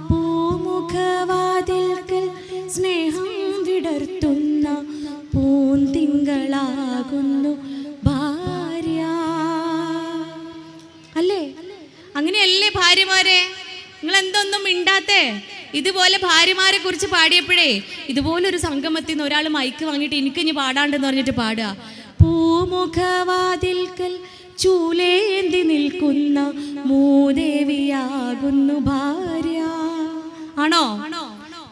പൂമുഖവാതിൽക്കൽ സ്നേഹം വിടർത്തുന്ന പൂന്തിങ്കളാകുന്നു ഭാര്യ. അല്ലേ? അങ്ങനെയല്ലേ ഭാര്യമാരെ? നിങ്ങൾ എന്തൊന്നും മിണ്ടാത്തേ? ഇതുപോലെ ഭാര്യമാരെ കുറിച്ച് പാടിയപ്പോഴേ ഇതുപോലൊരു സംഗമത്തിൽ നിന്ന് ഒരാൾ മൈക്ക് വാങ്ങിയിട്ട് എനിക്ക് ഇനി പാടാണ്ടെന്ന് പറഞ്ഞിട്ട് പാടുക. പൂമുഖവാതിൽക്കൽ ചൂലേന്തി നിൽക്കുന്ന മൂദേവിയാകുന്നു ഭാര്യ. ആണോ?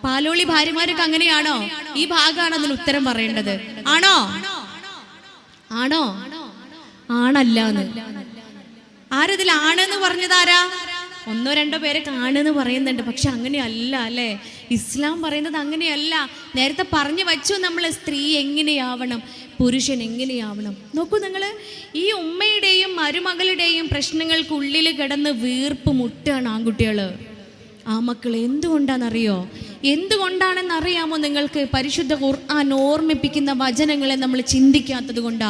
പാലോളി ഭാര്യമാരൊക്കെ അങ്ങനെയാണോ? ഈ ഭാഗമാണ് അതിന് ഉത്തരം പറയേണ്ടത്. ആണോ? ആണോ? ആണല്ലാന്ന്. ആരതിൽ ആണെന്ന് പറഞ്ഞതാരാ? ഒന്നോ രണ്ടോ പേരെ കാണുന്ന് പറയുന്നുണ്ട്. പക്ഷെ അങ്ങനെയല്ല അല്ലേ? ഇസ്ലാം പറയുന്നത് അങ്ങനെയല്ല. നേരത്തെ പറഞ്ഞു വച്ചു നമ്മൾ സ്ത്രീ എങ്ങനെയാവണം, പുരുഷൻ എങ്ങനെയാവണം. നോക്കൂ നിങ്ങൾ, ഈ ഉമ്മയുടെയും മരുമകളുടെയും പ്രശ്നങ്ങൾക്കുള്ളിൽ കിടന്ന് വീർപ്പ് മുട്ടാണ് ആൺകുട്ടികൾ. ആ മക്കൾ എന്തുകൊണ്ടാണെന്നറിയോ? എന്തുകൊണ്ടാണെന്നറിയാമോ നിങ്ങൾക്ക്? പരിശുദ്ധ ഖുർആൻ ഓർമ്മിപ്പിക്കുന്ന വചനങ്ങളെ നമ്മൾ ചിന്തിക്കാത്തത് കൊണ്ടാ.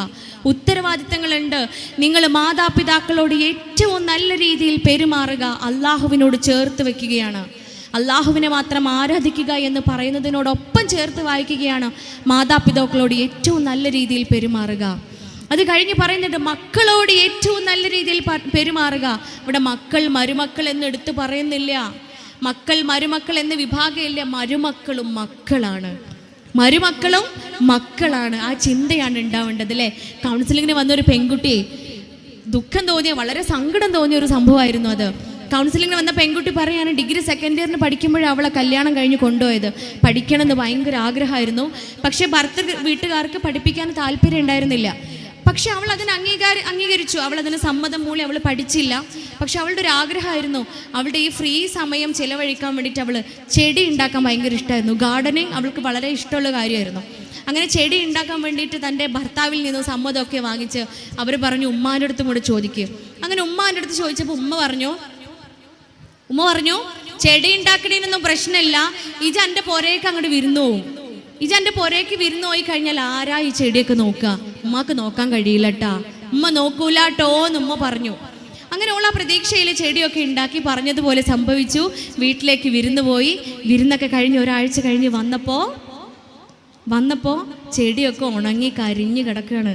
ഉത്തരവാദിത്തങ്ങളുണ്ട്. നിങ്ങൾ മാതാപിതാക്കളോട് ഏറ്റവും നല്ല രീതിയിൽ പെരുമാറുക അള്ളാഹുവിനോട് ചേർത്ത് വെക്കുകയാണ്. അള്ളാഹുവിനെ മാത്രം ആരാധിക്കുക എന്ന് പറയുന്നതിനോടൊപ്പം ചേർത്ത് വായിക്കുകയാണ് മാതാപിതാക്കളോട് ഏറ്റവും നല്ല രീതിയിൽ പെരുമാറുക. അത് കഴിഞ്ഞ് പറയുന്നുണ്ട് മക്കളോട് ഏറ്റവും നല്ല രീതിയിൽ പെരുമാറുക. ഇവിടെ മക്കൾ മരുമക്കൾ എന്ന് എടുത്ത് പറയുന്നില്ല. മക്കൾ മരുമക്കൾ എന്ന വിഭാഗമില്ല. മരുമക്കളും മക്കളാണ്, മരുമക്കളും മക്കളാണ്. ആ ചിന്തയാണ് ഉണ്ടാവേണ്ടത് അല്ലേ? കൗൺസിലിങ്ങിന് വന്നൊരു പെൺകുട്ടി ദുഃഖം തോന്നിയ, വളരെ സങ്കടം തോന്നിയ ഒരു സംഭവമായിരുന്നു അത്. കൗൺസിലിങ്ങിന് വന്ന പെൺകുട്ടി പറയാണ്, ഡിഗ്രി സെക്കൻഡ് ഇയറിന് പഠിക്കുമ്പോഴേ അവളെ കല്യാണം കഴിഞ്ഞ് കൊണ്ടുപോയത്. പഠിക്കണമെന്ന് ഭയങ്കര ആഗ്രഹമായിരുന്നു. പക്ഷേ വീട്ടുകാർക്ക് പഠിപ്പിക്കാൻ താല്പര്യം ഉണ്ടായിരുന്നില്ല. പക്ഷെ അവൾ അതിന് അംഗീകരിച്ചു. അവൾ അതിന് സമ്മതം മൂലം അവൾ പഠിച്ചില്ല. പക്ഷെ അവളുടെ ഒരു ആഗ്രഹമായിരുന്നു, അവളുടെ ഈ ഫ്രീ സമയം ചിലവഴിക്കാൻ വേണ്ടിയിട്ട് അവൾ ചെടി ഉണ്ടാക്കാൻ ഭയങ്കര ഇഷ്ടമായിരുന്നു. ഗാർഡനിങ് അവൾക്ക് വളരെ ഇഷ്ടമുള്ള കാര്യമായിരുന്നു. അങ്ങനെ ചെടി ഉണ്ടാക്കാൻ വേണ്ടിയിട്ട് തൻ്റെ ഭർത്താവിൽ നിന്നും സമ്മതമൊക്കെ വാങ്ങിച്ച് അവർ പറഞ്ഞു ഉമ്മാൻ്റെ അടുത്തും കൂടെ ചോദിക്കുക. അങ്ങനെ ഉമ്മാൻ്റെ അടുത്ത് ചോദിച്ചപ്പോൾ ഉമ്മ പറഞ്ഞു ചെടി ഉണ്ടാക്കണേനൊന്നും പ്രശ്നമില്ല, ഇജ എൻ്റെ പുരയൊക്കെ അങ്ങോട്ട് വിരുന്നു പോവും. ഇജെൻ്റെ പുരയ്ക്ക് വിരുന്ന് പോയി കഴിഞ്ഞാൽ ആരാ ഈ ചെടിയൊക്കെ നോക്കുക? ഉമ്മക്ക് നോക്കാൻ കഴിയില്ലട്ടാ, ഉമ്മ നോക്കൂലാട്ടോ എന്ന് ഉമ്മ പറഞ്ഞു. അങ്ങനെ ഉള്ള പ്രതീക്ഷയിൽ ചെടിയൊക്കെ ഉണ്ടാക്കി പറഞ്ഞതുപോലെ സംഭവിച്ചു. വീട്ടിലേക്ക് വിരുന്ന് പോയി. വിരുന്നൊക്കെ കഴിഞ്ഞ് ഒരാഴ്ച കഴിഞ്ഞ് വന്നപ്പോൾ ചെടിയൊക്കെ ഉണങ്ങി കരിഞ്ഞ് കിടക്കുകയാണ്.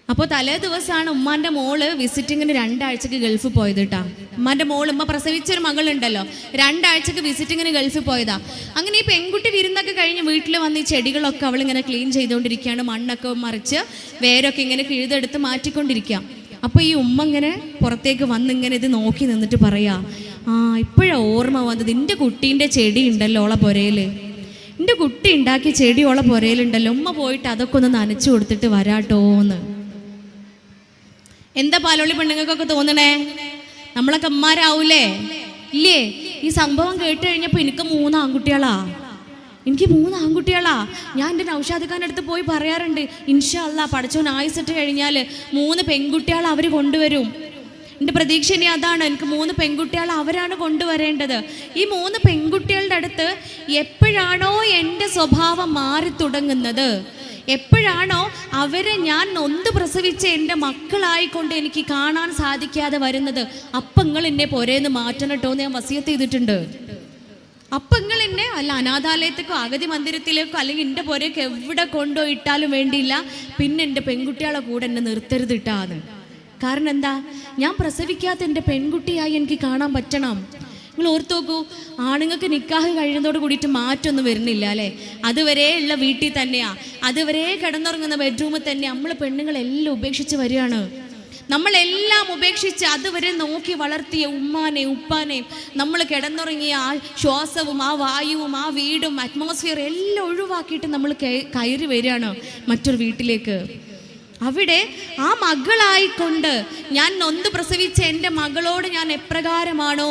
അപ്പോൾ തലേ ദിവസമാണ് ഉമ്മാൻ്റെ മോള് വിസിറ്റിങ്ങിന് 2 ആഴ്ചക്ക് ഗൾഫിൽ പോയത് കേട്ടാ. ഉമ്മാൻ്റെ ഉമ്മ പ്രസവിച്ചൊരു മകളുണ്ടല്ലോ, 2 ആഴ്ചക്ക് വിസിറ്റിങ്ങിന് ഗൾഫിൽ പോയതാ. അങ്ങനെ ഈ പെൺകുട്ടി വിരുന്നൊക്കെ കഴിഞ്ഞ് വീട്ടിൽ വന്ന് ഈ ചെടികളൊക്കെ അവളിങ്ങനെ ക്ലീൻ ചെയ്തുകൊണ്ടിരിക്കുകയാണ്. മണ്ണൊക്കെ മറിച്ച് വേരൊക്കെ ഇങ്ങനെ കിഴുതെടുത്ത് മാറ്റിക്കൊണ്ടിരിക്കുക. അപ്പോൾ ഈ ഉമ്മ ഇങ്ങനെ പുറത്തേക്ക് വന്നിങ്ങനെ ഇത് നോക്കി നിന്നിട്ട് പറയാ, ഇപ്പോഴാണ് ഓർമ്മ വന്നത്, എൻ്റെ കുട്ടീൻ്റെ ചെടി ഉണ്ടല്ലോ ഓളെ പുരയിൽ, എൻ്റെ കുട്ടി ഉണ്ടാക്കിയ ചെടി ഓളെ പുരയിലുണ്ടല്ലോ, ഉമ്മ പോയിട്ട് അതൊക്കെ ഒന്ന് നനച്ചു കൊടുത്തിട്ട് വരാട്ടോന്ന്. എന്താ പാലോളി പെണ്ണുങ്ങൾക്കൊക്കെ തോന്നണേ? നമ്മളൊക്കെ അമ്മമാരാവൂലേ? ഇല്ലേ? ഈ സംഭവം കേട്ട് കഴിഞ്ഞപ്പോൾ എനിക്ക് 3 ആൺകുട്ടികളാ. ഞാൻ എൻ്റെ നൗഷാദ് ഖാൻ്റെ അടുത്ത് പോയി പറയാറുണ്ട്, ഇൻഷാ അല്ലാഹ് പടച്ചോൻ ആയുസിട്ട് കഴിഞ്ഞാൽ 3 പെൺകുട്ടികളെ അവർ കൊണ്ടുവരും. എൻ്റെ പ്രതീക്ഷ ഇനി അതാണ്. എനിക്ക് 3 പെൺകുട്ടികളെ അവരാണ് കൊണ്ടുവരേണ്ടത്. ഈ 3 പെൺകുട്ടികളുടെ അടുത്ത് എപ്പോഴാണോ എൻ്റെ സ്വഭാവം മാറി തുടങ്ങുന്നത്, എപ്പോഴാണോ അവരെ ഞാൻ നൊന്ത് പ്രസവിച്ച എൻ്റെ മക്കളായിക്കൊണ്ട് എനിക്ക് കാണാൻ സാധിക്കാതെ വരുന്നത്, അപ്പം നിങ്ങൾ എന്നെ പുരേന്ന് മാറ്റണം കേട്ടോ എന്ന് ഞാൻ വസിയത്ത് ചെയ്തിട്ടുണ്ട്. അപ്പം നിങ്ങൾ എന്നെ അനാഥാലയത്തേക്കോ അഗതി മന്ദിരത്തിലേക്കോ അല്ലെങ്കിൽ എൻ്റെ പുരയ്ക്ക് എവിടെ കൊണ്ടുപോയിട്ടാലും വേണ്ടിയില്ല, പിന്നെ എൻ്റെ പെൺകുട്ടികളെ കൂടെ എന്നെ നിർത്തരുതിട്ടാന്ന്. കാരണം എന്താ? ഞാൻ പ്രസവിക്കാത്ത എൻ്റെ പെൺകുട്ടിയായി എനിക്ക് കാണാൻ പറ്റണം. നിങ്ങൾ ഓർത്ത് നോക്കൂ, ആണുങ്ങൾക്ക് നിക്കാഹ് കഴിയുന്നതോട് കൂടിയിട്ട് മാറ്റമൊന്നും വരുന്നില്ല അല്ലേ? അതുവരെ ഉള്ള വീട്ടിൽ തന്നെയാ, അതുവരെ കിടന്നുറങ്ങുന്ന ബെഡ്റൂമിൽ തന്നെ നമ്മൾ പെണ്ണുങ്ങളെല്ലാം ഉപേക്ഷിച്ച് വരികയാണ്. നമ്മളെല്ലാം ഉപേക്ഷിച്ച് അതുവരെ നോക്കി വളർത്തിയ ഉമ്മാനെയും ഉപ്പാനെയും നമ്മൾ കിടന്നുറങ്ങിയ ആ ശ്വാസവും ആ വായുവും ആ വീടും അറ്റ്മോസ്ഫിയർ എല്ലാം ഒഴിവാക്കിയിട്ട് നമ്മൾ കയറി വരികയാണ് മറ്റൊരു വീട്ടിലേക്ക്. അവിടെ ആ മകളായിക്കൊണ്ട് ഞാൻ നൊന്ത് പ്രസവിച്ച എൻ്റെ മകളോട് ഞാൻ എപ്രകാരമാണോ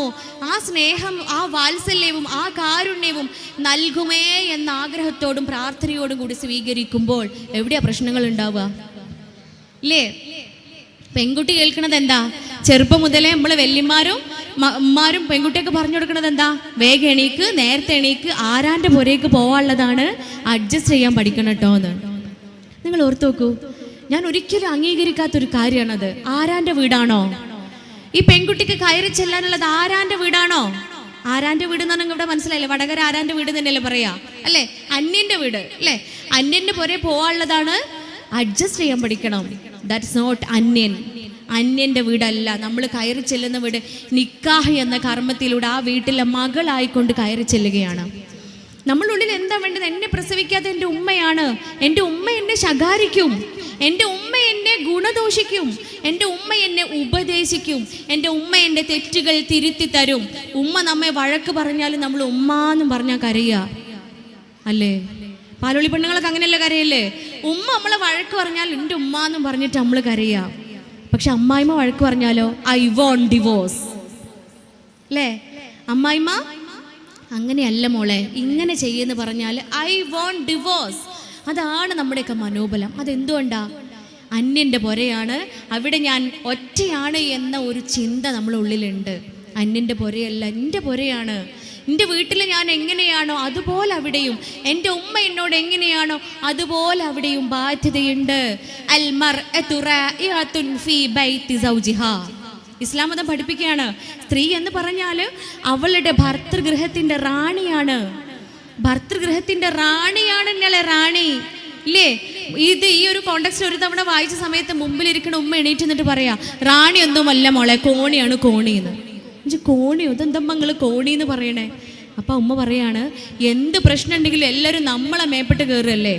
ആ സ്നേഹം, ആ വാത്സല്യവും ആ കാരുണ്യവും നൽകുമേ എന്ന ആഗ്രഹത്തോടും പ്രാർത്ഥനയോടും കൂടി സ്വീകരിക്കുമ്പോൾ എവിടെയാ പ്രശ്നങ്ങൾ ഉണ്ടാവുക? ഇല്ലേ? പെൺകുട്ടി കേൾക്കണത് എന്താ? ചെറുപ്പം മുതലേ നമ്മൾ വല്യമാരും ഉമ്മാരും പെൺകുട്ടിയൊക്കെ പറഞ്ഞു കൊടുക്കണത് എന്താ? വേഗം എണീക്ക്, നേരത്തെ എണീക്ക്, ആരാൻ്റെ പുരയ്ക്ക് പോവാനുള്ളതാണ്, അഡ്ജസ്റ്റ് ചെയ്യാൻ പഠിക്കണം കേട്ടോ എന്ന്. നിങ്ങൾ ഓർത്തു നോക്കൂ, ഞാൻ ഒരിക്കലും അംഗീകരിക്കാത്തൊരു കാര്യമാണത്. ആരാൻ്റെ വീടാണോ ഈ പെൺകുട്ടിക്ക് കയറി ചെല്ലാനുള്ളത്? ആരാൻ്റെ വീടാണോ? ആരാൻ്റെ വീട് എന്ന് പറഞ്ഞാൽ ഇവിടെ മനസ്സിലായില്ലേ? വടകര ആരാൻ്റെ വീട് തന്നെയല്ലേ പറയാ, അല്ലേ? അന്യൻ്റെ വീട് അല്ലേ? അന്യൻ്റെ പുരേ പോവാനുള്ളതാണ്, അഡ്ജസ്റ്റ് ചെയ്യാൻ പഠിക്കണം. That's not അന്യൻ. അന്യൻ്റെ വീടല്ല, നമ്മൾ കയറി ചെല്ലുന്ന വീട്. നിക്കാഹ് എന്ന കർമ്മത്തിലൂടെ ആ വീട്ടിലെ മകളായിക്കൊണ്ട് കയറി ചെല്ലുകയാണ്. നമ്മളുള്ളിൽ എന്താ വേണ്ടത്? എന്നെ പ്രസവിക്കാത്ത എൻ്റെ ഉമ്മയാണ്. എൻ്റെ ഉമ്മ എന്നെ ശകാരിക്കും, എൻ്റെ ഉമ്മ എന്നെ ഗുണദോഷിക്കും, എൻ്റെ ഉമ്മ എന്നെ ഉപദേശിക്കും, എൻ്റെ ഉമ്മ എൻ്റെ തെറ്റുകൾ തിരുത്തി തരും. ഉമ്മ നമ്മെ വഴക്ക് പറഞ്ഞാലും നമ്മൾ ഉമ്മ എന്നും പറഞ്ഞാൽ കരയുക അല്ലേ? പാലോളി പെണ്ണുങ്ങളൊക്കെ അങ്ങനെയല്ലേ കരയല്ലേ? ഉമ്മ നമ്മളെ വഴക്ക് പറഞ്ഞാൽ എൻ്റെ ഉമ്മ എന്നും പറഞ്ഞിട്ട് നമ്മൾ കരയുക. പക്ഷെ അമ്മായിമ്മ വഴക്ക് പറഞ്ഞാലോ ഐ വോണ്ട് ഡിവോഴ്സ് അല്ലേ? അമ്മായിമ്മ അങ്ങനെയല്ല മോളെ, ഇങ്ങനെ ചെയ്യുമെന്ന് പറഞ്ഞാൽ ഐ വോണ്ട് ഡിവോഴ്സ്. അതാണ് നമ്മുടെയൊക്കെ മനോബലം. അതെന്തുകൊണ്ടാ? അന്യൻ്റെ പുരയാണ്, അവിടെ ഞാൻ ഒറ്റയാണ് എന്ന ഒരു ചിന്ത നമ്മുടെ ഉള്ളിലുണ്ട്. അന്യൻ്റെ പുരയല്ല, എൻ്റെ പുരയാണ്. എൻ്റെ വീട്ടിൽ ഞാൻ എങ്ങനെയാണോ അതുപോലെ അവിടെയും, എൻ്റെ ഉമ്മ എന്നോട് എങ്ങനെയാണോ അതുപോലെ അവിടെയും ബാധ്യതയുണ്ട്. അൽ മർഅതു റാഇഅത്തുൻ ഫീ ബൈതി സൗജിഹാ. ഇസ്ലാം മതം പഠിപ്പിക്കുകയാണ്, സ്ത്രീ എന്ന് പറഞ്ഞാൽ അവളുടെ ഭർതൃഗൃഹത്തിൻ്റെ റാണിയാണ്. ഭർതൃഗൃഹത്തിൻ്റെ റാണിയാണ് ഞങ്ങളെ റാണി ഇല്ലേ? ഇത് ഈ ഒരു കോണ്ടെക്സ്റ്റ് ഒരു തവണ വായിച്ച സമയത്ത് മുമ്പിലിരിക്കണ ഉമ്മ എണീറ്റ് നിന്നിട്ട് പറയാ, റാണിയൊന്നുമല്ല മോളെ, കോണിയാണ് കോണിന്ന്. കോണിയോ? ഇതെന്തമ്മ നിങ്ങൾ കോണി എന്ന് പറയണേ? അപ്പം ഉമ്മ പറയാണ്, എന്ത് പ്രശ്നം ഉണ്ടെങ്കിലും എല്ലാവരും നമ്മളെ മേപ്പെട്ട് കയറുകയല്ലേ?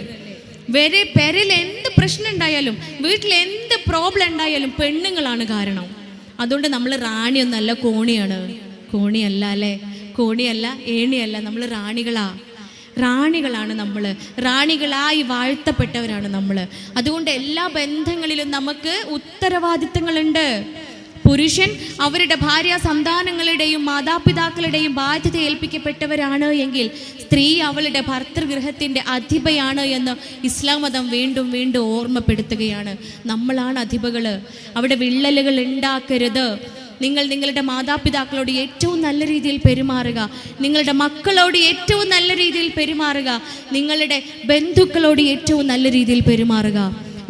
പെരയിൽ എന്ത് പ്രശ്നം ഉണ്ടായാലും, വീട്ടിൽ എന്ത് പ്രോബ്ലം ഉണ്ടായാലും പെണ്ണുങ്ങളാണ് കാരണം. അതുകൊണ്ട് നമ്മൾ റാണിയൊന്നല്ല, കോണിയാണ്. കോണിയല്ല അല്ലേ? കോണിയല്ല, ഏണിയല്ല, നമ്മൾ റാണികളാണ് നമ്മൾ. റാണികളായി വാഴ്ത്തപ്പെട്ടവരാണ് നമ്മൾ. അതുകൊണ്ട് എല്ലാ ബന്ധങ്ങളിലും നമുക്ക് ഉത്തരവാദിത്തങ്ങളുണ്ട്. പുരുഷൻ അവരുടെ ഭാര്യ സന്താനങ്ങളുടെയും മാതാപിതാക്കളുടെയും ബാധ്യത ഏൽപ്പിക്കപ്പെട്ടവരാണ് എങ്കിൽ സ്ത്രീ അവളുടെ ഭർതൃഗൃഹത്തിൻ്റെ അധിപയാണ് എന്ന് ഇസ്ലാം മതം വീണ്ടും വീണ്ടും ഓർമ്മപ്പെടുത്തുകയാണ്. നമ്മളാണ് അധിപകൾ. അവിടെ വിള്ളലുകൾ ഉണ്ടാക്കരുത്. നിങ്ങൾ നിങ്ങളുടെ മാതാപിതാക്കളോട് ഏറ്റവും നല്ല രീതിയിൽ പെരുമാറുക, നിങ്ങളുടെ മക്കളോട് ഏറ്റവും നല്ല രീതിയിൽ പെരുമാറുക, നിങ്ങളുടെ ബന്ധുക്കളോട് ഏറ്റവും നല്ല രീതിയിൽ പെരുമാറുക.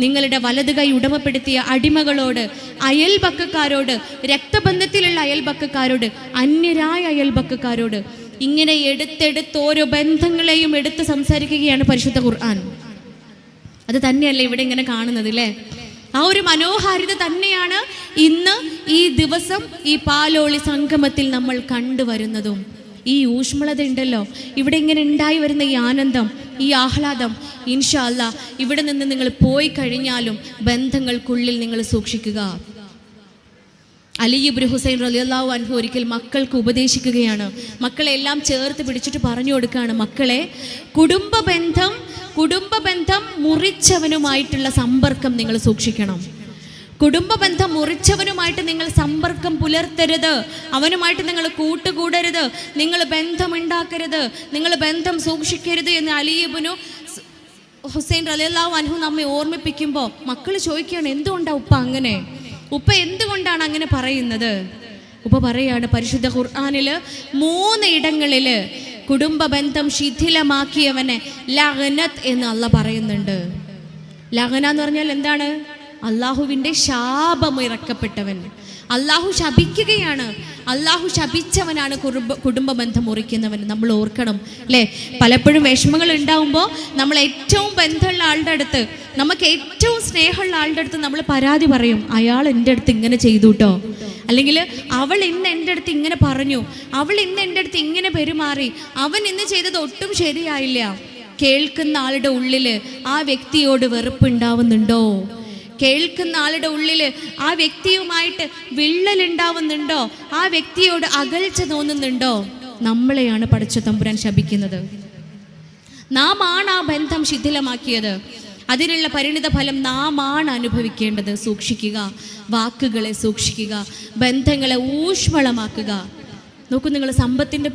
നിങ്ങളുടെ വലത് കൈ ഉടമപ്പെടുത്തിയ അടിമകളോട്, അയൽപക്കക്കാരോട്, രക്തബന്ധത്തിലുള്ള അയൽപക്കക്കാരോട്, അന്യരായ അയൽപക്കക്കാരോട്, ഇങ്ങനെ എടുത്തെടുത്ത് ഓരോ ബന്ധങ്ങളെയും എടുത്ത് സംസാരിക്കുകയാണ് പരിശുദ്ധ ഖുർആൻ. അത് തന്നെയല്ലേ ഇവിടെ ഇങ്ങനെ കാണുന്നത് അല്ലേ? ആ ഒരു മനോഹാരിത തന്നെയാണ് ഇന്ന് ഈ ദിവസം ഈ പാലോളി സംഗമത്തിൽ നമ്മൾ കണ്ടുവരുന്നതും. ഈ ഊഷ്മളത ഉണ്ടല്ലോ, ഇവിടെ ഇങ്ങനെ ഉണ്ടായി വരുന്ന ഈ ആനന്ദം, ഈ ആഹ്ലാദം, ഇൻഷാ അല്ലാഹ് ഇവിടെ നിന്ന് നിങ്ങൾ പോയി കഴിഞ്ഞാലും ബന്ധങ്ങൾക്കുള്ളിൽ നിങ്ങൾ സൂക്ഷിക്കുക. അലി ഇബ്നു ഹുസൈൻ റളിയല്ലാഹു അൻഹു ഒരിക്കൽ മക്കൾക്ക് ഉപദേശിക്കുകയാണ്. മക്കളെ എല്ലാം ചേർത്ത് പിടിച്ചിട്ട് പറഞ്ഞു കൊടുക്കുകയാണ്, മക്കളെ, കുടുംബ ബന്ധം മുറിച്ചവനുമായിട്ടുള്ള സമ്പർക്കം നിങ്ങൾ സൂക്ഷിക്കണം. കുടുംബ ബന്ധം മുറിച്ചവനുമായിട്ട് നിങ്ങൾ സമ്പർക്കം പുലർത്തരുത്, അവനുമായിട്ട് നിങ്ങൾ കൂട്ടുകൂടരുത്, നിങ്ങൾ ബന്ധമുണ്ടാക്കരുത്, നിങ്ങൾ ബന്ധം സൂക്ഷിക്കരുത് എന്ന് അലി ഇബ്നു ഹുസൈൻ റളിയല്ലാഹു അൻഹു നമ്മെ ഓർമ്മിപ്പിക്കുമ്പോൾ മക്കൾ ചോദിക്കുകയാണ്, എന്തുകൊണ്ടാണ് ഉപ്പ അങ്ങനെ? ഉപ്പ എന്തുകൊണ്ടാണ് അങ്ങനെ പറയുന്നത്? ഉപ്പ പറയാണ്, പരിശുദ്ധ ഖുർആനിൽ 3 ഇടങ്ങളിൽ കുടുംബ ബന്ധം ശിഥിലമാക്കിയവനെ ലഅനത്ത് എന്ന് അല്ലാഹ് പറയുന്നുണ്ട്. ലഅന എന്ന് പറഞ്ഞാൽ എന്താണ്? അള്ളാഹുവിൻ്റെ ശാപം ഇറക്കപ്പെട്ടവൻ. അള്ളാഹു ശപിക്കുകയാണ്. അള്ളാഹു ശപിച്ചവനാണ് കുടുംബ ബന്ധം മുറിക്കുന്നവൻ. നമ്മൾ ഓർക്കണം അല്ലേ? പലപ്പോഴും വിഷമങ്ങൾ ഉണ്ടാവുമ്പോൾ നമ്മൾ ഏറ്റവും ബന്ധമുള്ള ആളുടെ അടുത്ത്, നമുക്ക് ഏറ്റവും സ്നേഹമുള്ള ആളുടെ അടുത്ത് നമ്മൾ പരാതി പറയും, അയാൾ എൻ്റെ അടുത്ത് ഇങ്ങനെ ചെയ്തു കേട്ടോ, അല്ലെങ്കിൽ അവൾ ഇന്ന് എൻ്റെ അടുത്ത് ഇങ്ങനെ പറഞ്ഞു, അവൾ ഇന്ന് എൻ്റെ അടുത്ത് ഇങ്ങനെ പെരുമാറി, അവൻ ഇന്ന് ചെയ്തത് ഒട്ടും ശരിയായില്ല. കേൾക്കുന്ന ആളുടെ ഉള്ളിൽ ആ വ്യക്തിയോട് വെറുപ്പുണ്ടാവുന്നുണ്ടോ? കേൾക്കുന്ന ആളുടെ ഉള്ളിൽ ആ വ്യക്തിയുമായിട്ട് വിള്ളലുണ്ടാവുന്നുണ്ടോ? ആ വ്യക്തിയോട് അകൽച്ച തോന്നുന്നുണ്ടോ? നമ്മളെയാണ് പടച്ച തമ്പുരാൻ ശപിക്കുന്നത്. നാം ആണ് ആ ബന്ധം ശിഥിലമാക്കിയത്. അതിനുള്ള പരിണിത ഫലം നാം ആണ് അനുഭവിക്കേണ്ടത്. സൂക്ഷിക്കുക, വാക്കുകളെ സൂക്ഷിക്കുക, ബന്ധങ്ങളെ ഊഷ്മളമാക്കുക. നോക്കൂ നിങ്ങൾ, സമ്പത്തിൻ്റെ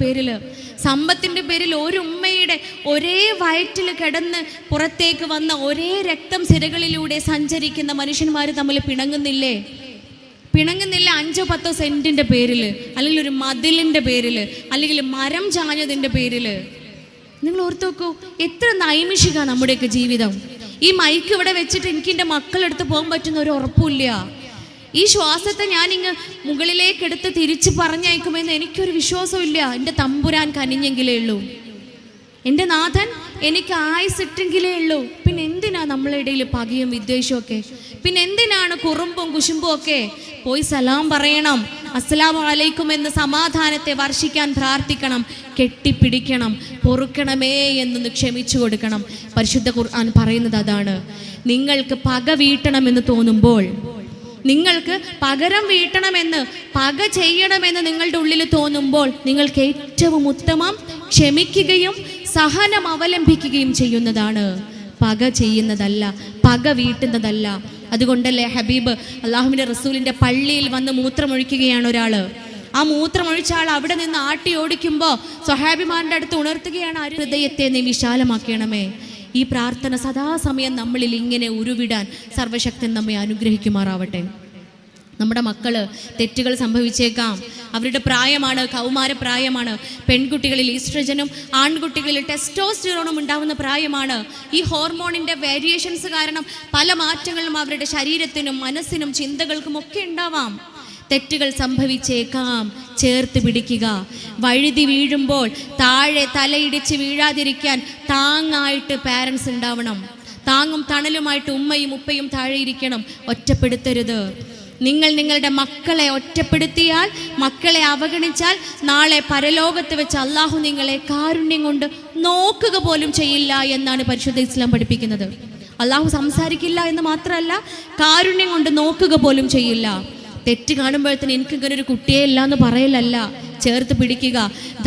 പേരിൽ ഒരു ഉമ്മയുടെ ഒരേ വയറ്റിൽ കിടന്ന് പുറത്തേക്ക് വന്ന ഒരേ രക്തം സിരകളിലൂടെ സഞ്ചരിക്കുന്ന മനുഷ്യന്മാർ തമ്മിൽ പിണങ്ങുന്നില്ല. 5-10 സെന്റിൻ്റെ പേരിൽ, അല്ലെങ്കിൽ ഒരു മതിലിൻ്റെ പേരിൽ, അല്ലെങ്കിൽ മരം ചാഞ്ഞതിൻ്റെ പേരിൽ. നിങ്ങൾ ഓർത്ത് നോക്കൂ, എത്ര നൈമിഷിക നമ്മുടെയൊക്കെ ജീവിതം. ഈ മൈക്ക് ഇവിടെ വെച്ചിട്ട് എനിക്ക് എൻ്റെ മക്കളെടുത്ത് പോകാൻ പറ്റുന്ന ഒരു ഉറപ്പില്ല. ഈ ശ്വാസത്തെ ഞാനിങ്ങ് മുകളിലേക്ക് എടുത്ത് തിരിച്ച് പറഞ്ഞയക്കുമെന്ന് എനിക്കൊരു വിശ്വാസമില്ല. എൻ്റെ തമ്പുരാൻ കനിഞ്ഞെങ്കിലേ ഉള്ളൂ, എൻ്റെ നാഥൻ എനിക്ക് ആയുസിട്ടെങ്കിലേ ഉള്ളൂ. പിന്നെ എന്തിനാ നമ്മളെ ഇടയിൽ പകയും വിദ്വേഷവും ഒക്കെ? പിന്നെ എന്തിനാണ് കുറുമ്പും കുശുമ്പും ഒക്കെ? പോയി സലാം പറയണം, അസ്സലാമു അലൈക്കും എന്ന് സമാധാനത്തെ വർഷിക്കാൻ പ്രാർത്ഥിക്കണം, കെട്ടിപ്പിടിക്കണം, പൊറുക്കണമേ എന്ന് ക്ഷമിച്ചു കൊടുക്കണം. പരിശുദ്ധ ഖുർആൻ പറയുന്നത് അതാണ്. നിങ്ങൾക്ക് പക വീട്ടണമെന്ന് തോന്നുമ്പോൾ, നിങ്ങൾക്ക് പകരം വീട്ടണമെന്ന്, പക ചെയ്യണമെന്ന് നിങ്ങളുടെ ഉള്ളിൽ തോന്നുമ്പോൾ, നിങ്ങൾക്ക് ഏറ്റവും ഉത്തമം ക്ഷമിക്കുകയും സഹനം അവലംബിക്കുകയും ചെയ്യുന്നതാണ്. പക ചെയ്യുന്നതല്ല, പക വീട്ടുന്നതല്ല. അതുകൊണ്ടല്ലേ ഹബീബ് അള്ളാഹുവിൻ്റെ റസൂലിൻ്റെ പള്ളിയിൽ വന്ന് മൂത്രമൊഴിക്കുകയാണ് ഒരാൾ. ആ മൂത്രമൊഴിച്ച ആൾ അവിടെ നിന്ന് ആട്ടി ഓടിക്കുമ്പോൾ സ്വഹാബിമാരുടെ അടുത്ത് ഉണർത്തുകയാണ്, ഹൃദയത്തെ നീ വിശാലമാക്കണമേ. ഈ പ്രാർത്ഥന സദാസമയം നമ്മളിൽ ഇങ്ങനെ ഉരുവിടാൻ സർവശക്തൻ നമ്മെ അനുഗ്രഹിക്കുമാറാവട്ടെ. നമ്മുടെ മക്കള് തെറ്റുകൾ സംഭവിച്ചേക്കാം. അവരുടെ പ്രായമാണ്, കൗമാരപ്രായമാണ്. പെൺകുട്ടികളിൽ ഈസ്ട്രജനും ആൺകുട്ടികളിൽ ടെസ്റ്റോസ്റ്റിറോണും ഉണ്ടാവുന്ന പ്രായമാണ്. ഈ ഹോർമോണിൻ്റെ വേരിയേഷൻസ് കാരണം പല മാറ്റങ്ങളും അവരുടെ ശരീരത്തിനും മനസ്സിനും ചിന്തകൾക്കും ഒക്കെ ഉണ്ടാവാം. തെറ്റുകൾ സംഭവിച്ചേക്കാം. ചേർത്ത് പിടിക്കുക. വഴുതി വീഴുമ്പോൾ താഴെ തലയിടിച്ച് വീഴാതിരിക്കാൻ താങ്ങായിട്ട് പാരൻസ് ഉണ്ടാവണം. താങ്ങും തണലുമായിട്ട് ഉമ്മയും ഉപ്പയും താഴെ ഇരിക്കണം. ഒറ്റപ്പെടുത്തരുത്. നിങ്ങൾ നിങ്ങളുടെ മക്കളെ ഒറ്റപ്പെടുത്തിയാൽ, മക്കളെ അവഗണിച്ചാൽ, നാളെ പരലോകത്ത് വെച്ച് അള്ളാഹു നിങ്ങളെ കാരുണ്യം കൊണ്ട് നോക്കുക പോലും ചെയ്യില്ല എന്നാണ് പരിശുദ്ധ ഇസ്ലാം പഠിപ്പിക്കുന്നത്. അള്ളാഹു സംസാരിക്കില്ല എന്ന് മാത്രമല്ല, കാരുണ്യം കൊണ്ട് നോക്കുക പോലും ചെയ്യില്ല. തെറ്റ് കാണുമ്പോഴത്തേന് എനിക്കിങ്ങനെ ഒരു കുട്ടിയെ ഇല്ല എന്ന് പറയലല്ല, ചേർത്ത് പിടിക്കുക.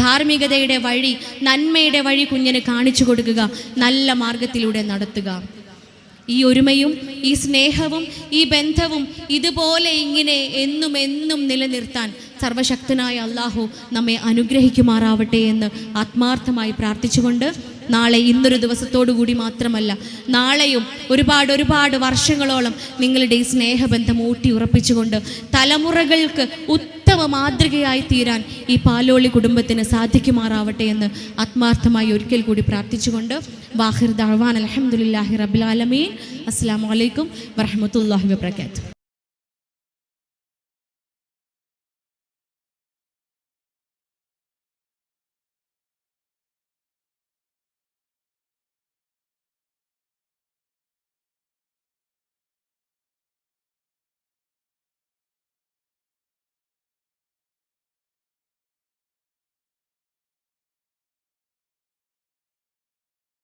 ധാർമ്മികതയുടെ വഴി, നന്മയുടെ വഴി കുഞ്ഞിന് കാണിച്ചു കൊടുക്കുക. നല്ല മാർഗത്തിലൂടെ നടത്തുക. ഈ ഒരുമയും ഈ സ്നേഹവും ഈ ബന്ധവും ഇതുപോലെ ഇങ്ങനെ എന്നും എന്നും നിലനിർത്താൻ സർവശക്തനായ അള്ളാഹു നമ്മെ അനുഗ്രഹിക്കുമാറാവട്ടെ എന്ന് ആത്മാർത്ഥമായി പ്രാർത്ഥിച്ചുകൊണ്ട്, നാളെ ഇന്നൊരു ദിവസത്തോടു കൂടി മാത്രമല്ല, നാളെയും ഒരുപാട് വർഷങ്ങളോളം നിങ്ങളുടെ ഈ സ്നേഹബന്ധം ഊട്ടി ഉറപ്പിച്ചുകൊണ്ട് തലമുറകൾക്ക് ഉത്തമ മാതൃകയായി തീരാൻ ഈ പാലോളി കുടുംബത്തിന് സാധിക്കുമാറാവട്ടെ എന്ന് ആത്മാർത്ഥമായി ഒരിക്കൽ കൂടി പ്രാർത്ഥിച്ചുകൊണ്ട്, വാഹിർ ദഅ്വാന അൽഹംദുലില്ലാഹി റബ്ബിൽ ആലമീൻ. അസ്സലാമു അലൈക്കും വറഹ്മത്തുള്ളാഹി വബറകാതുഹു.